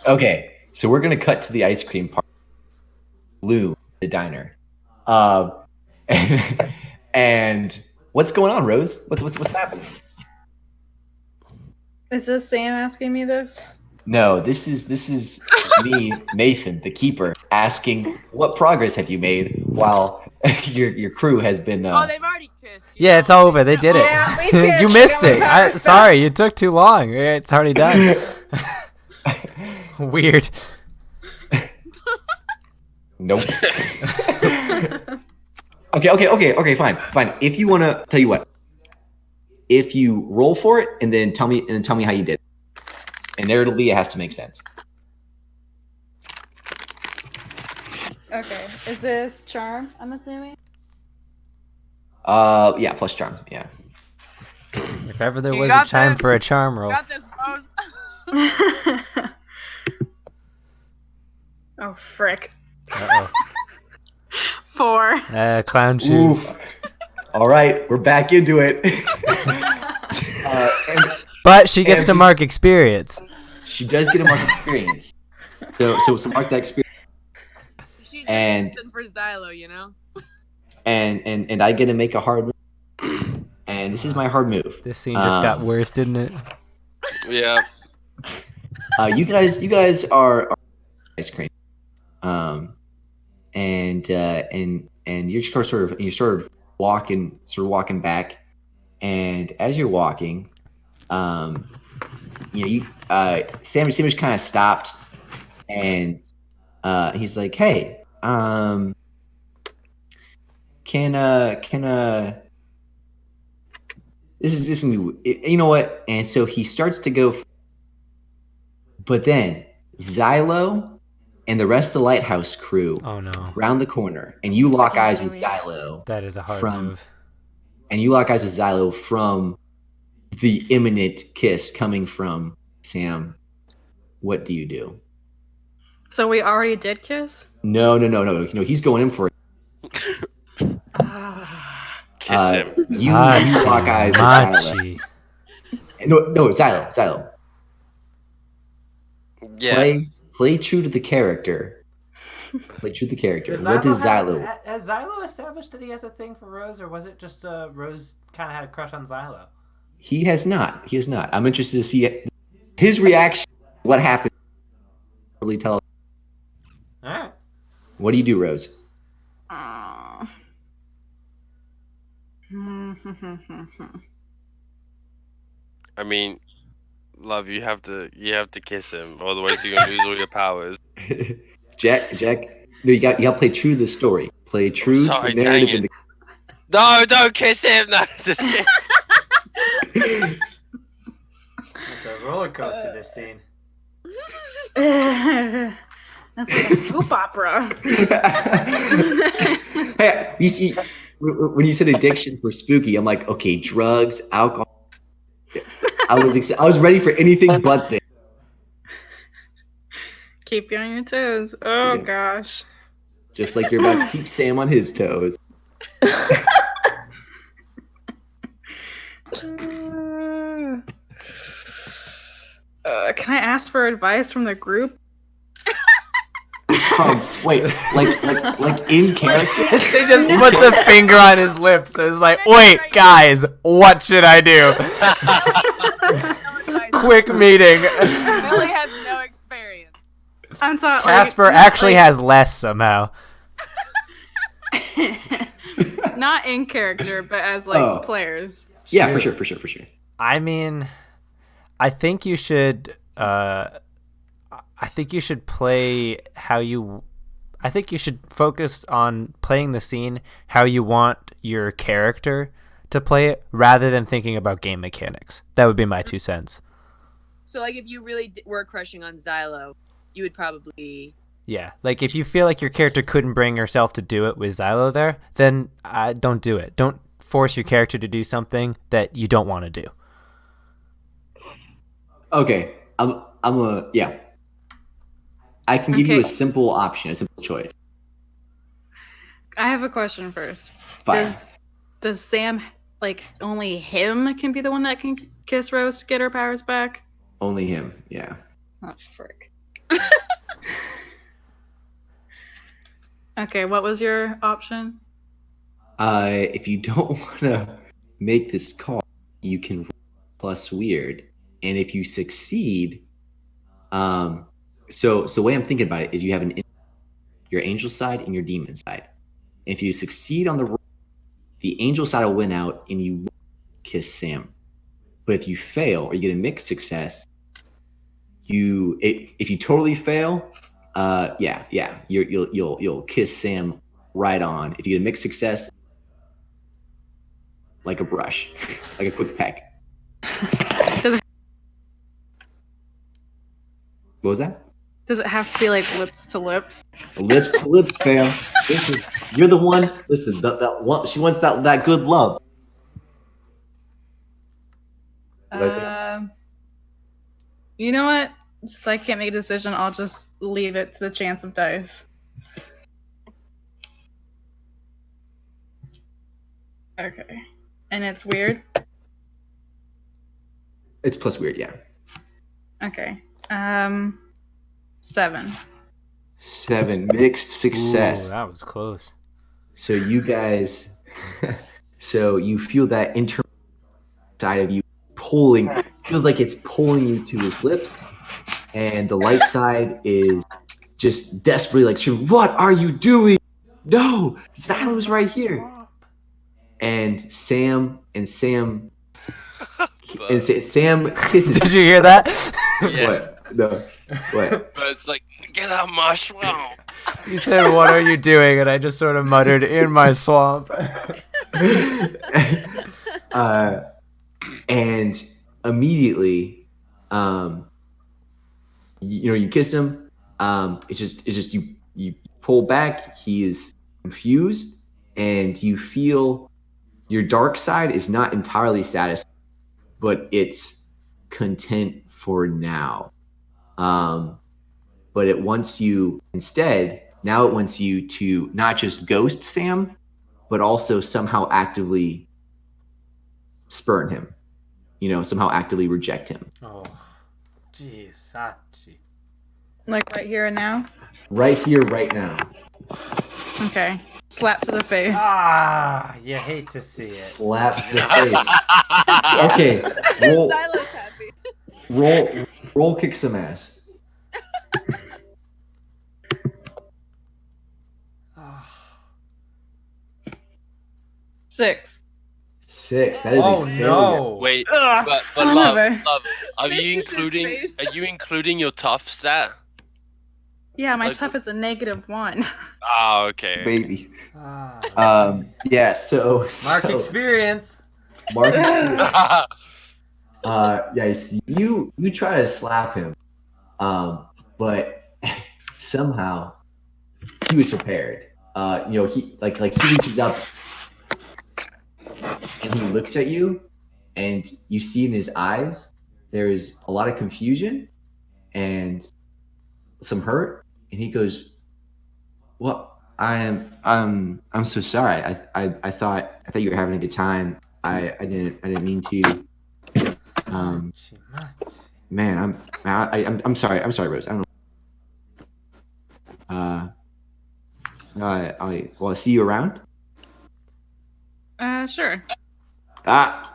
Okay, so we're gonna cut to the ice cream park. Blue, the diner. Uh, and what's going on, Rose? What's happening? Is this Sam asking me this? No, this is me, Nathan, the keeper, asking what progress have you made while your crew has been. Oh, they've already kissed. Yeah, it's over. They did it. Yeah, we did. You missed That was it. our Sorry, you took too long. It's already done. Weird. Nope. Okay, fine. If you want to, tell you what. If you roll for it and then tell me how you did it. And narratively, it has to make sense. Okay. Is this charm, I'm assuming? Yeah, plus charm. Yeah. If ever there You was a got time this. for a charm You roll. got this, Rose. Oh, frick. Uh-oh. 4. Clown shoes. Oof. All right, we're back into it. But she gets to and- mark experience. She does get a mark experience. So mark that experience. She's And- just for Xylo, you know. And I get to make a hard move. And this is my hard move. This scene just got worse, didn't it? Yeah. You guys are ice cream. And you're sort of walking back, and as you're walking, Sam just kind of stops, and he's like, "Hey, can this is gonna be, you know what?" And so he starts to go, but then Xylo and the rest of the lighthouse crew Oh no. round the corner, and you lock eyes with Xylo. That is a hard From- move. And you lock eyes with Xylo from the imminent kiss coming from Sam. What do you do? So we already did kiss? No. He's going in for it. Kiss him. You lock eyes with Xylo. Machi. No, Xylo. Yeah. Play true to the character. Play true to the character. What does Xylo? Has Xylo established that he has a thing for Rose, or was it just Rose kind of had a crush on Xylo? He has not. I'm interested to see his reaction. What happened? Really tell. All right. What do you do, Rose? I mean, love, you have to kiss him, otherwise you're gonna lose all your powers. Jack. No, you got to play true to the story. Play true Sorry, to the narrative. dang And it. No, don't kiss him. No, just kidding. It's a roller coaster, this scene. That's like a soap opera. Hey, you see, when you said addiction for spooky, I'm like, okay, drugs, alcohol. I was ready for anything but this. Keep you on your toes. Oh, Yeah. gosh. Just like you're about to keep Sam on his toes. Can I ask for advice from the group? Wait, like in character? She just puts a finger on his lips and is like, wait, guys, what should I do? Quick meeting. Millie has no experience. I'm sorry. Casper actually has less somehow. Not in character, but as like Oh. players. Yeah, for sure. I mean, I think you should. I think you should play how you. I think you should focus on playing the scene how you want your character to play it, rather than thinking about game mechanics. That would be my 2 cents. So, like, if you really were crushing on Xylo, you would probably. Yeah, like if you feel like your character couldn't bring herself to do it with Xylo there, then don't do it. Don't force your character to do something that you don't want to do. Okay, I'm a yeah. I can give you Okay. a simple option, a simple choice. I have a question first. Fire. Does Sam like only him can be the one that can kiss Rose to get her powers back? Only him. Yeah. Oh frick. Okay, what was your option? If you don't want to make this call, you can roll plus weird, and if you succeed, so the way I'm thinking about it is you have your angel side and your demon side. If you succeed on the roll, the angel side will win out, and you kiss Sam. But if you fail or you get a mixed success, if you totally fail, you'll kiss Sam right on. If you get a mixed success, like a brush, like a quick peck. What was that? Does it have to be like lips to lips? Lips to lips, fam. Listen, you're the one. Listen, that one. She wants that good love. You know what? Since I can't make a decision, I'll just leave it to the chance of dice. Okay. And it's weird? It's plus weird, yeah. Okay. 7. 7 mixed success. Ooh, that was close. So you guys, so you feel that internal side of you pulling, feels like it's pulling you to his lips, and the light side is just desperately like, what are you doing? No, Xylo's right here. And Sam Sam kisses. Did you hear that? Yes. What? No. What? But it's like, get out my swamp. You said, "What are you doing?" And I just sort of muttered, "In my swamp." And immediately, you kiss him. It's just you pull back. He is confused, and you feel your dark side is not entirely satisfied, but it's content for now. But it wants you instead. Now it wants you to not just ghost Sam, but also somehow actively spurn him. Somehow actively reject him. Oh, jeez, Sachi. Like right here and now? Right here, right now. Okay. Slap to the face. Ah, you hate to see it. Slap to the face. Okay, roll, Silo's happy. roll, kick some ass. 6. 6. That is Oh a failure. no! Wait, Ugh, but son love, of a- love, are This you is his including face. are you including your tough stat? Yeah, my Like- tough is a -1. Ah, okay. Baby. Ah, Yeah. So Mark so, experience. Mark experience. Yes, you try to slap him, but somehow he was prepared. He he reaches up and he looks at you, and you see in his eyes there's a lot of confusion and some hurt, and he goes, "Well, I'm so sorry. I thought you were having a good time. I didn't mean to. Man, I'm sorry. I'm sorry, Rose. I don't know. Will I see you around? Sure.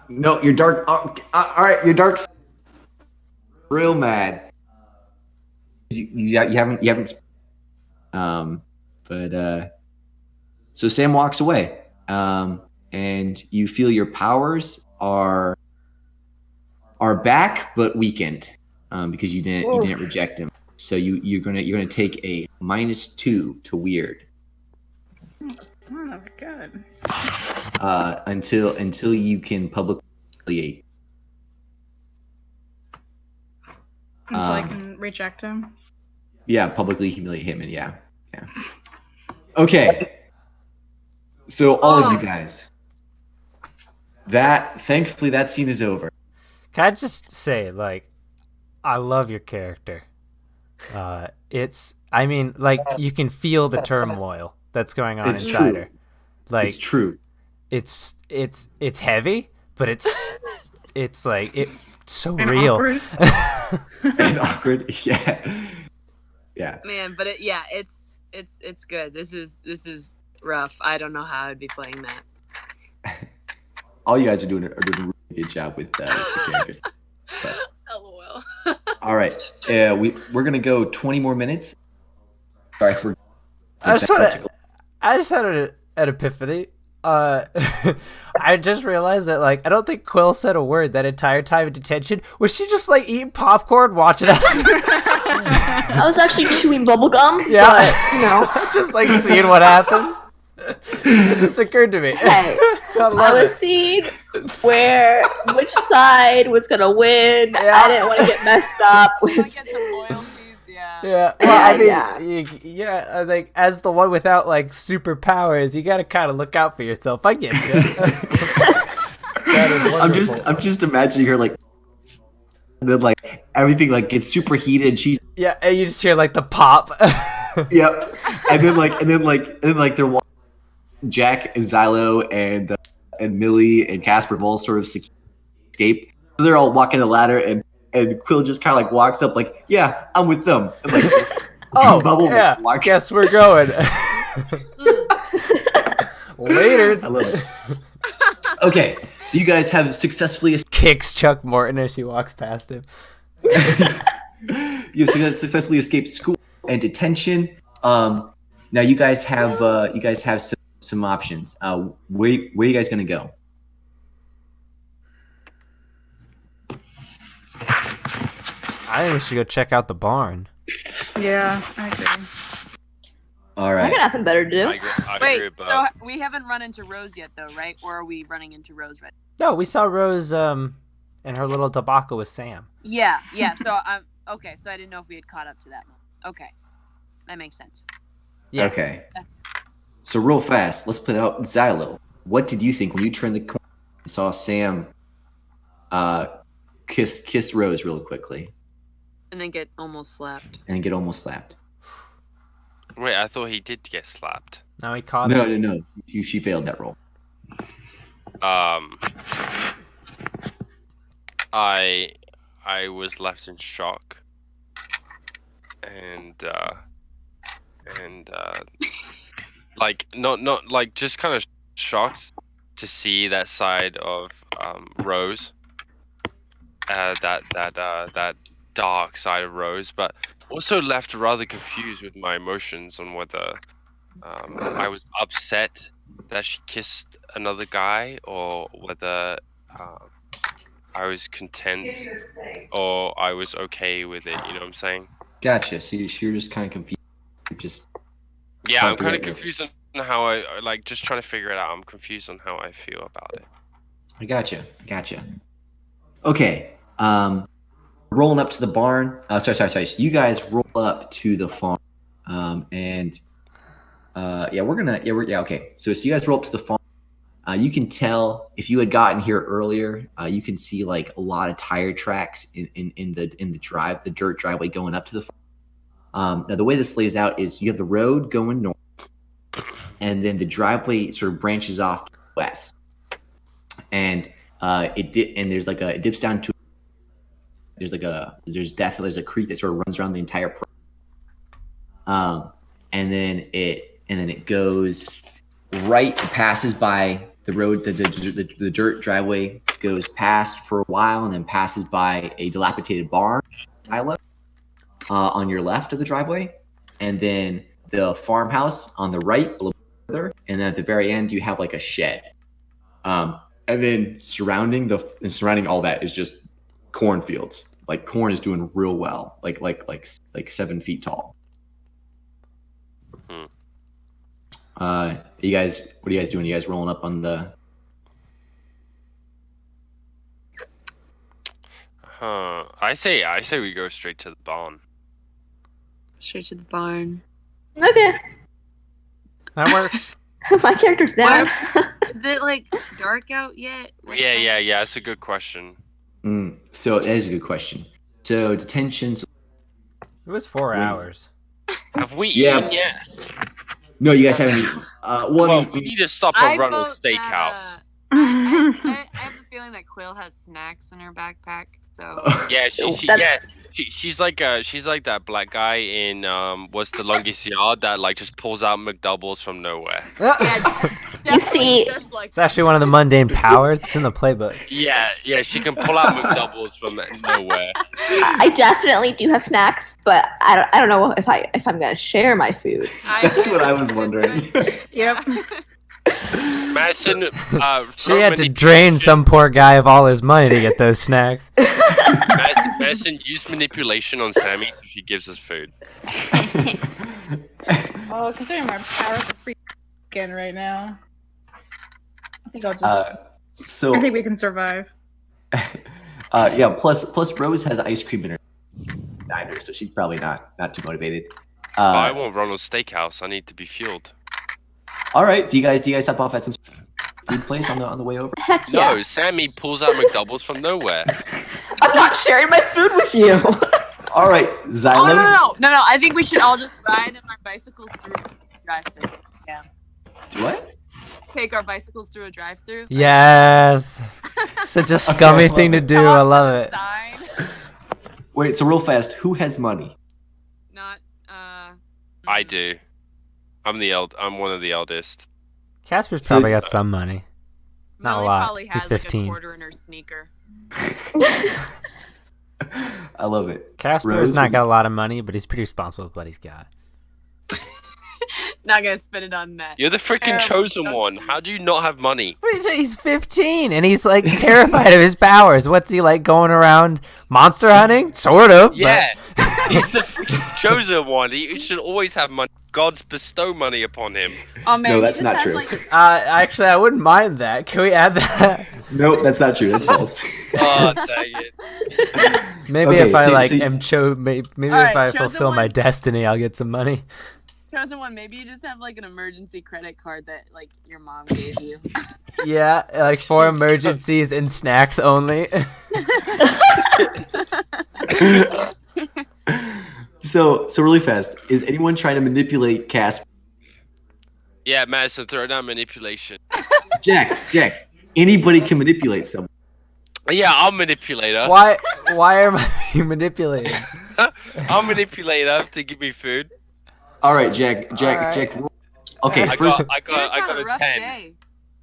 No, you're dark. All right, you're dark. Real mad. You haven't. But so Sam walks away, and you feel your powers are back but weakened, because you didn't reject him. So you're gonna take a -2 to weird. Son of a gun. Until you can publicly humiliate. Until I can reject him. Yeah, publicly humiliate him, and yeah. Okay. So all of you guys, thankfully that scene is over. Can I just say, like, I love your character. I mean, like you can feel the turmoil that's going on It's inside true. her. Like It's true. it's heavy, but it's like it's so And real. awkward. And awkward. Yeah. Yeah. Man, but it's good. This is rough. I don't know how I'd be playing that. All you guys are doing a really good job with your characters. Best. LOL. All right. We're gonna go 20 more minutes. Sorry for. I just had an epiphany. I just realized that like I don't think Quill said a word that entire time in detention. Was she just like eating popcorn, watching us? I was actually chewing bubblegum. Yeah. But, you know. Just like seeing what happens. It just occurred to me. Hey, I was seeing which side was gonna win. Yeah. I didn't want to get messed up with. Get some loyalties, yeah. Yeah, well, I mean, Yeah. I think as the one without like superpowers, you gotta kind of look out for yourself. I get you. That is wonderful. I'm just imagining her like, and then like everything like gets super heated. And she, Yeah, and you just hear like the pop. yep. And then they're walking. Jack and Xylo and Millie and Casper have all sort of escaped. So they're all walking the ladder, and Quill just kind of like walks up, like, "Yeah, I'm with them." And like, Oh, Bubble yeah. walks. Guess we're going. Laters. I love it. Okay, so you guys have successfully Kicks Chuck Morton as she walks past him. you successfully escaped school and detention. Now you guys have some options. Where are you guys gonna go? I think we should go check out the barn. Yeah, I agree. All I right. got nothing better to do. I agree Wait, with so we haven't run into Rose yet, though, right? Or are we running into Rose right? No, we saw Rose in her little debacle with Sam. Yeah. So I'm okay. So I didn't know if we had caught up to that. Okay, that makes sense. Yeah. Okay. So real fast, let's put out Xylo. What did you think when you turned the corner and saw Sam kiss Rose real quickly And then get almost slapped. and get almost slapped? Wait, I thought he did get slapped. Now he caught No, him. no. She failed that roll. I was left in shock, and like not like just kind of shocked to see that side of Rose, that dark side of Rose, but also left rather confused with my emotions on whether I was upset that she kissed another guy or whether I was content or I was okay with it. You know what I'm saying? Gotcha. So you're just kind of confused. Just Yeah, I'm kind of Yeah. confused on how I like just trying to figure it out. I'm confused on how I feel about it. I gotcha. Okay. Rolling up to the barn. Sorry. So you guys roll up to the farm. Okay. So you guys roll up to the farm. You can tell if you had gotten here earlier. You can see like a lot of tire tracks in the dirt driveway going up to the farm. Now the way this lays out is you have the road going north, and then the driveway sort of branches off to the west, and there's like it dips down to. There's a creek that sort of runs around the entire and then it goes right. It passes by the road. The dirt driveway goes past for a while and then passes by a dilapidated barn silo on your left of the driveway, and then the farmhouse on the right a little further, and then at the very end you have like a shed, and then surrounding all that is just cornfields. Like corn is doing real well, like 7 feet tall. Hmm. What are you guys doing? You guys rolling up on the? I say we go straight to the barn. Straight to the barn. Okay. That works. My character's down. Is it like dark out yet? Like, Yeah. That's a good question. So that is a good question. So detentions. It was 4 hours. Have we Yeah. eaten yet? No, you guys haven't eaten. Well, we need to stop I at Ronald vote Steakhouse. I have the feeling that Quill has snacks in her backpack, so Yeah, That's- she's like that black guy in What's the Longest Yard that like just pulls out McDoubles from nowhere. You see- It's actually one of the mundane powers. It's in the playbook. Yeah, she can pull out McDoubles from nowhere. I definitely do have snacks, but I don't know if I'm gonna share my food. That's what I was wondering. Yep. Madison, She had to drain some poor guy of all his money to get those snacks. Madison, use manipulation on Sammy so she gives us food. Oh, considering my powers are free again right now. I think I'll just. So I think we can survive. yeah. Plus Rose has ice cream in her diner, so she's probably not too motivated. I want Ronald Steakhouse. I need to be fueled. All right. Do you guys stop off at some food place on the way over? Heck yeah. No, Sammy pulls out McDoubles from nowhere. I'm not sharing my food with you. All right, Oh Xylo. no! I think we should all just ride on our bicycles through a drive-through. Yeah. What? Take our bicycles through a drive-through. Yes. Such a scummy thing to do. I love it. Sign. Wait. So real fast, who has money? Not I do. I'm one of the eldest. Casper's So- probably got some money. Not a Millie lot. probably He's has like 15. a quarter in her sneaker. I love it. Casper's Rose, not would got a lot of money, but he's pretty responsible with what he's got. Not gonna spend it on that. You're the freaking Terrible. chosen one. How do you not have money? What do you say? He's 15 and he's like terrified of his powers. What's he like going around monster hunting? Sort of. but- Yeah, he's the freaking chosen one. He should always have money. Gods bestow money upon him. Oh man, No, he that's just not has, true. like, Actually, I wouldn't mind that. Can we add that? No, that's not true. That's false. Oh, dang it. Maybe Okay, if I so you- am maybe Alright, if I chosen fulfill my one. destiny, I'll get some money. chosen one. Maybe you just have like an emergency credit card that like your mom gave you. Yeah, like for emergencies and snacks only. So really fast, is anyone trying to manipulate Casper? Yeah, Madison, throw down manipulation. Jack, anybody can manipulate someone. Yeah, I'll manipulate her. Why am I being manipulated? I'll manipulate her to give me food. All right, Jack. Alright. Okay, I first, got a 10. Day.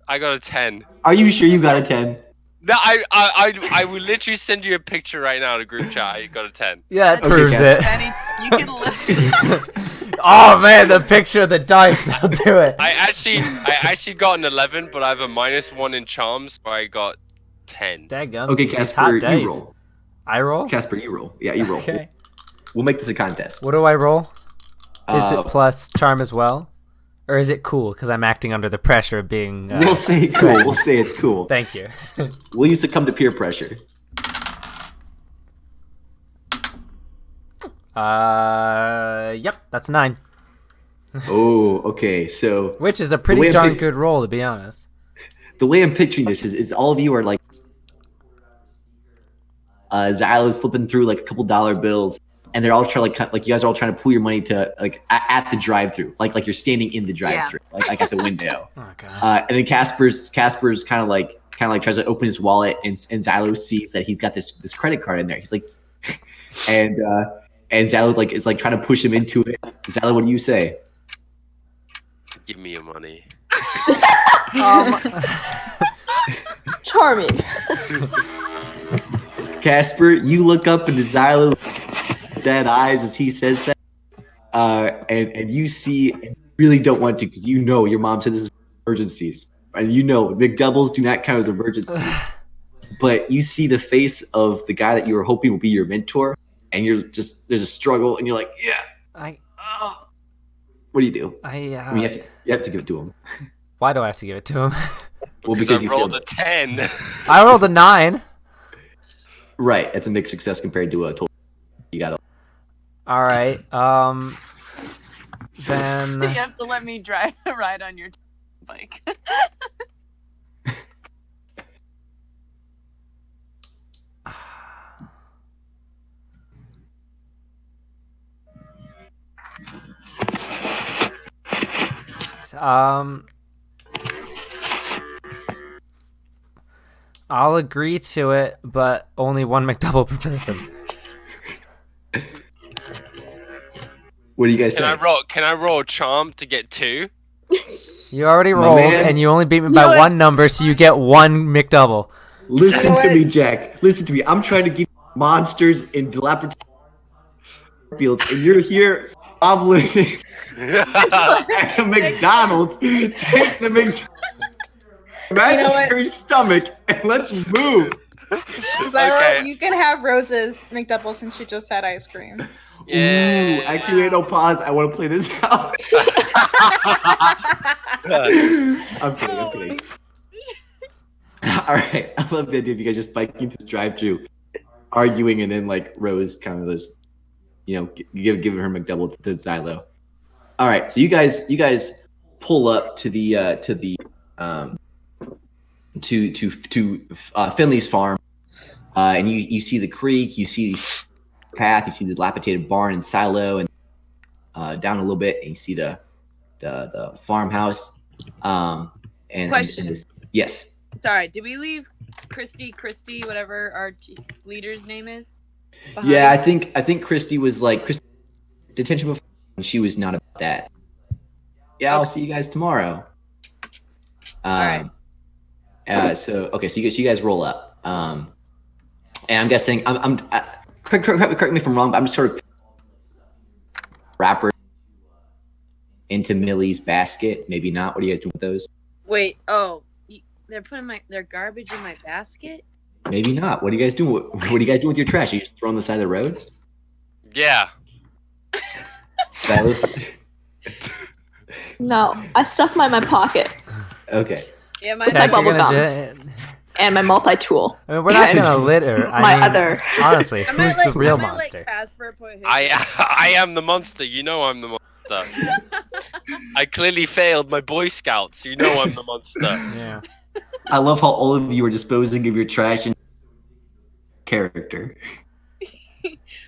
I got a 10. are you sure you got a 10? No, I will literally send you a picture right now to group chat. I got a 10. Yeah, it Okay, proves Casper. it. Benny, you can listen. Oh man, the picture of the dice. I'll do it. I actually got an 11, but I have a -1 in charms, so I got 10. Daggum. Okay, these Casper, hot you dice. roll. I roll? Casper, you roll. Yeah, you roll. Okay. We'll make this a contest. What do I roll? Is Uh, it plus charm as well? Or is it cool because I'm acting under the pressure of being... We'll say cool. We'll say it's cool. Thank you. We'll use succumb to peer pressure. Yep, that's 9. Oh, okay. So Which is a way pretty I'm darn pic- good roll, to be honest. the way I'm picturing this is all of you are like Xylo's flipping through like a couple dollar bills, and they're all trying like you guys are all trying to pull your money to like at the drive-through, like you're standing in the drive-through, like at the window. Oh gosh. And then Casper's kind of like tries to open his wallet, and Xylo sees that he's got this credit card in there. He's like, and Xylo like is like trying to push him into it. Xylo, what do you say? Give me your money. Charming. Casper, you look up into Xylo dead eyes as he says that, and you see, and you really don't want to because you know your mom said this is emergencies, and you know McDoubles do not count as emergencies. But you see the face of the guy that you were hoping will be your mentor, and there's a struggle, and you're like, yeah. What do you do? I mean, you have to give it to him. Why do I have to give it to him? Well, Because because I you rolled feel a 10. I rolled a 9. right. It's a mixed success compared to a total. You gotta. All right. Then You have to let me drive a ride on your bike. I'll agree to it, but only one McDouble per person. What do you guys Can say? I roll? Can I roll charm to get 2? You already My rolled, man. and you only beat me by No, one it's number, so you get one McDouble. Listen You to know me, what? Jack. Listen to me. I'm trying to give monsters in dilapidated fields, and you're here squabbling at a McDonald's. Take the McDonald's imaginary stomach and let's move. Xylo, Okay. you can have Rose's McDouble since she just had ice cream. Yeah. Ooh, actually, wait, no, pause. I want to play this out. I'm kidding. I'm kidding. All right. I love the idea of you guys just biking into this drive-through, arguing, and then like Rose kind of just, giving her McDouble to Xylo. All right. So you guys pull up to the Finley's farm, and you see the creek, you see the path, you see the dilapidated barn and silo, and down a little bit, and you see the farmhouse. Question. Yes. Sorry, did we leave Christy, whatever our leader's name is? Behind? Yeah, I think Christy was like detention before, and she was not about that. Yeah, I'll see you guys tomorrow. Alright. So you guys roll up. And I'm guessing correct me if I'm wrong, but I'm just sort of wrapper into Millie's basket. Maybe not. What are you guys doing with those? Wait, they're putting their garbage in my basket? Maybe not. What are you guys doing? What are you guys doing with your trash? Are you just throwing on the side of the road? Yeah. No, I stuff mine in my pocket Okay. Yeah, my Jack, Jack, bubble you're gonna gum. And my multi-tool. I mean, we're not gonna litter. My other. Honestly, I might who's the real I might monster? Let Casper put his I am the monster. You know I'm the monster. I clearly failed my Boy Scouts. You know I'm the monster. Yeah. I love how all of you are disposing of your trash in character.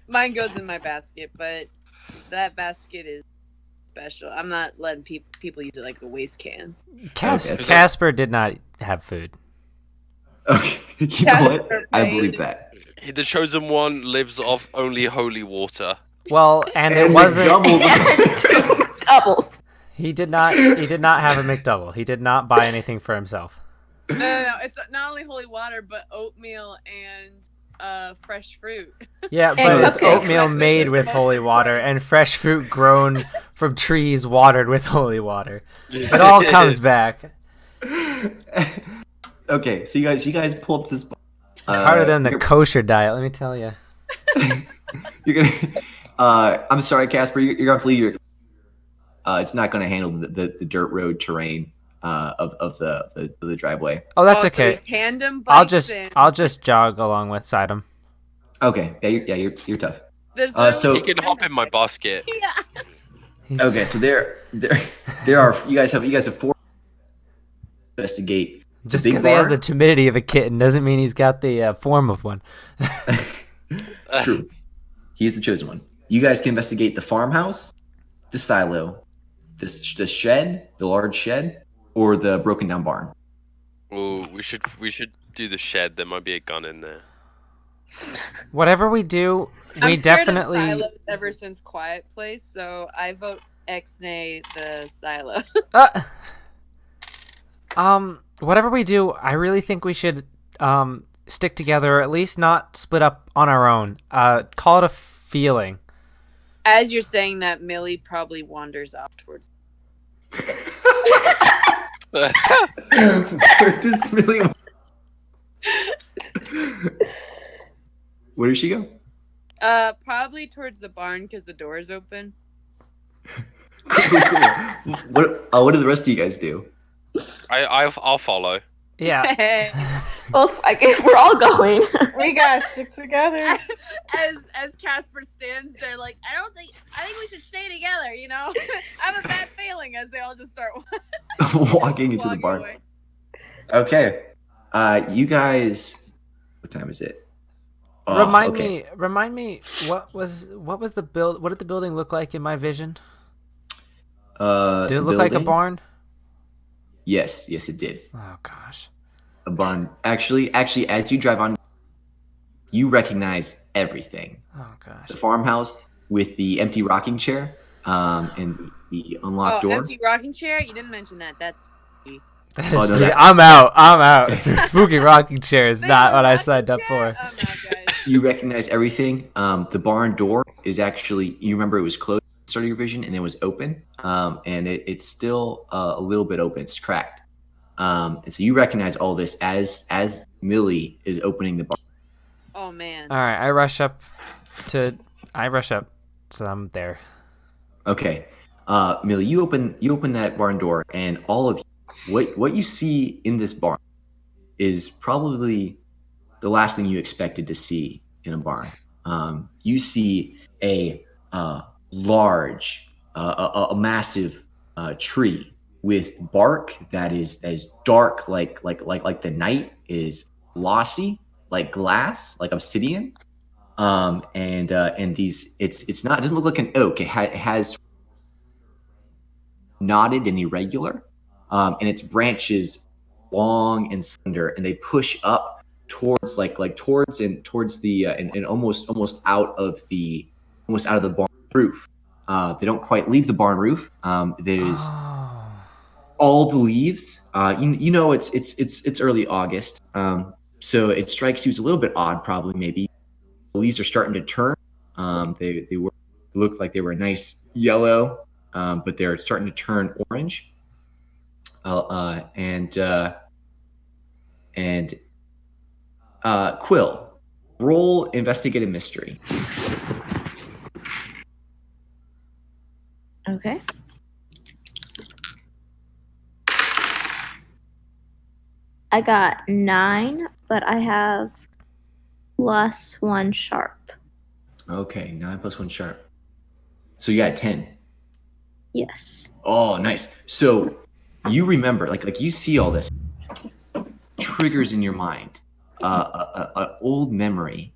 Mine goes in my basket, but that basket is special. I'm not letting people use it like a waste can. Casper did not have food. Okay. You know what? I believe that. The chosen one lives off only holy water. Well, and it wasn't. Doubles. He did not have a McDouble. He did not buy anything for himself. No. It's not only holy water, but oatmeal and fresh fruit. Yeah, And but it's cupcakes. oatmeal made with holy water and fresh fruit grown from trees watered with holy water. It all comes back. Okay, so you guys pull up this. It's harder than the kosher diet, let me tell you. You're gonna. I'm sorry, Casper. You're gonna have to leave your. It's not gonna handle the dirt road terrain of the driveway. Oh, that's So okay. tandem I'll bikes just jog along with Sidem. Okay. Yeah. You're tough. There's so- You can hop in my basket. Yeah. Okay. So there are. You guys have 4. Investigate. Just big because he has barn? the timidity of a kitten doesn't mean he's got the form of one. True. He's the chosen one. You guys can investigate the farmhouse, the silo, the shed, the large shed, or the broken down barn. Oh, we should do the shed. There might be a gun in there. Whatever we do, we I'm scared definitely. of silos ever since Quiet Place, so I vote X-nay the silo. Whatever we do, I really think we should stick together, or at least not split up on our own. Call it a feeling. As you're saying that, Millie probably wanders off towards. Where does Millie? Where does she go? Probably towards the barn because the door is open. Cool. What do the rest of you guys do? I'll follow. Yeah. Well, I guess we're all going. We gotta stick together. As Casper stands there, like I think we should stay together. You know, I have a bad feeling as they all just start Walking into the walking barn. away. Okay. You guys. What time is it? Remind okay. me. What was the build? What did the building look like in my vision? Did Did it look like a barn? Yes, yes, it did. Oh gosh. A barn. Actually, as you drive on, you recognize everything. Oh gosh. The farmhouse with the empty rocking chair, and the unlocked Oh, door. empty rocking chair? You didn't mention that. That's spooky. Oh, no, that- I'm out. So spooky rocking chair is Wait, not a what I rocking signed up chair? for. I'm out, guys. You recognize everything. The barn door is actually, you remember it was closed at the start of your vision and it was open. And it's still a little bit open. It's cracked. And so you recognize all this as Millie is opening the barn. Oh man. All right, I rush up, so I'm there. Okay. Millie, you open that barn door, and all of you, what you see in this barn is probably the last thing you expected to see in a barn. You see a large, a massive tree with bark that is as dark like the night, is glossy like glass, like obsidian. And these, it's not, it doesn't look like an oak. It has knotted and irregular, and its branches long and slender, and they push up towards towards the and almost out of the barn roof. They don't quite leave the barn roof. There's Oh. all the leaves. You know it's early August, so it strikes you as a little bit odd, probably maybe. The leaves are starting to turn. They looked like they were a nice yellow, but they're starting to turn orange. And Quill, roll investigate a mystery. Okay. I got 9, but I have +1 sharp. Okay, 9 plus 1 sharp. So you got a 10. Yes. Oh, nice. So you remember, like you see all this triggers in your mind, a old memory.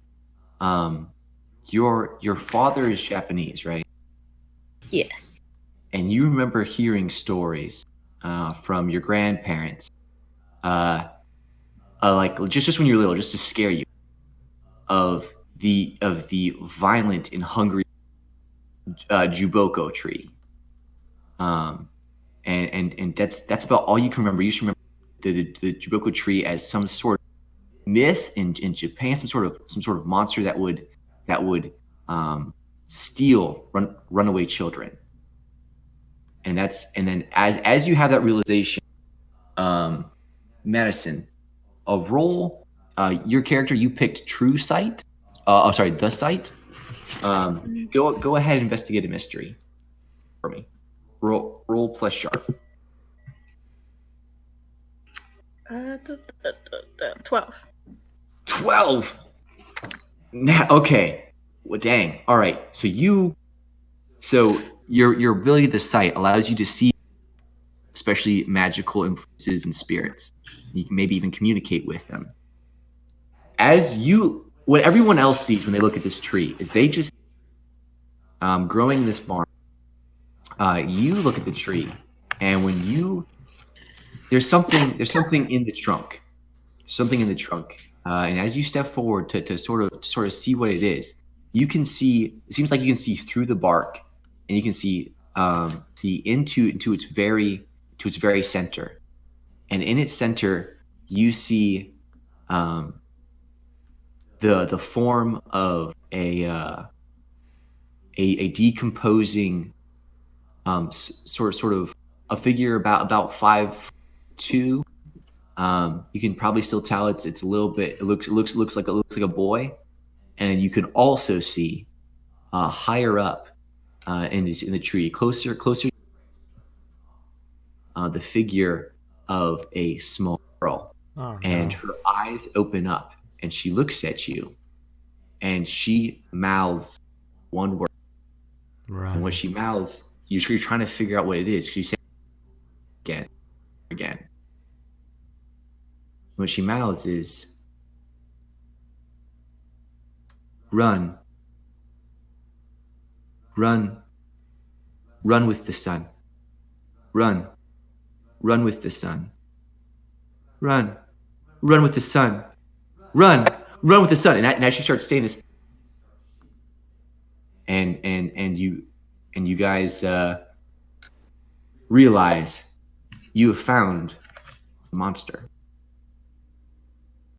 Your father is Japanese, right? Yes. And you remember hearing stories from your grandparents, like just when you're little, just to scare you, of the violent and hungry Juboko tree. And that's about all you can remember. You should remember the Juboko tree as some sort of myth in Japan, some sort of monster that would steal runaway children. And then as you have that realization, Madison, a roll. Your character, you picked True Sight. Sorry, the Sight. Go ahead and investigate a mystery for me. Roll plus sharp. 12. 12. Now, okay. Well, dang. All right. So your ability to sight allows you to see, especially magical influences and spirits. You can maybe even communicate with them. What everyone else sees when they look at this tree is they just growing in this barn. You look at the tree, and there's something in the trunk, and as you step forward to sort of see what it is, you can see. It seems like you can see through the bark, and you can see into its very center, and in its center you see the form of a decomposing sort of a figure about 5'2". You can probably still tell it's a little bit. It looks like a boy, and you can also see higher up in the tree, closer, the figure of a small girl, Oh and no. her eyes open up, and she looks at you, and she mouths one word. And what Run. she mouths, you're trying to figure out what it is. She says again. What she mouths is, "Run, run, run with the sun. Run, run with the sun. Run with the sun. Run with the sun. And as she starts saying this, and you guys realize you have found a monster.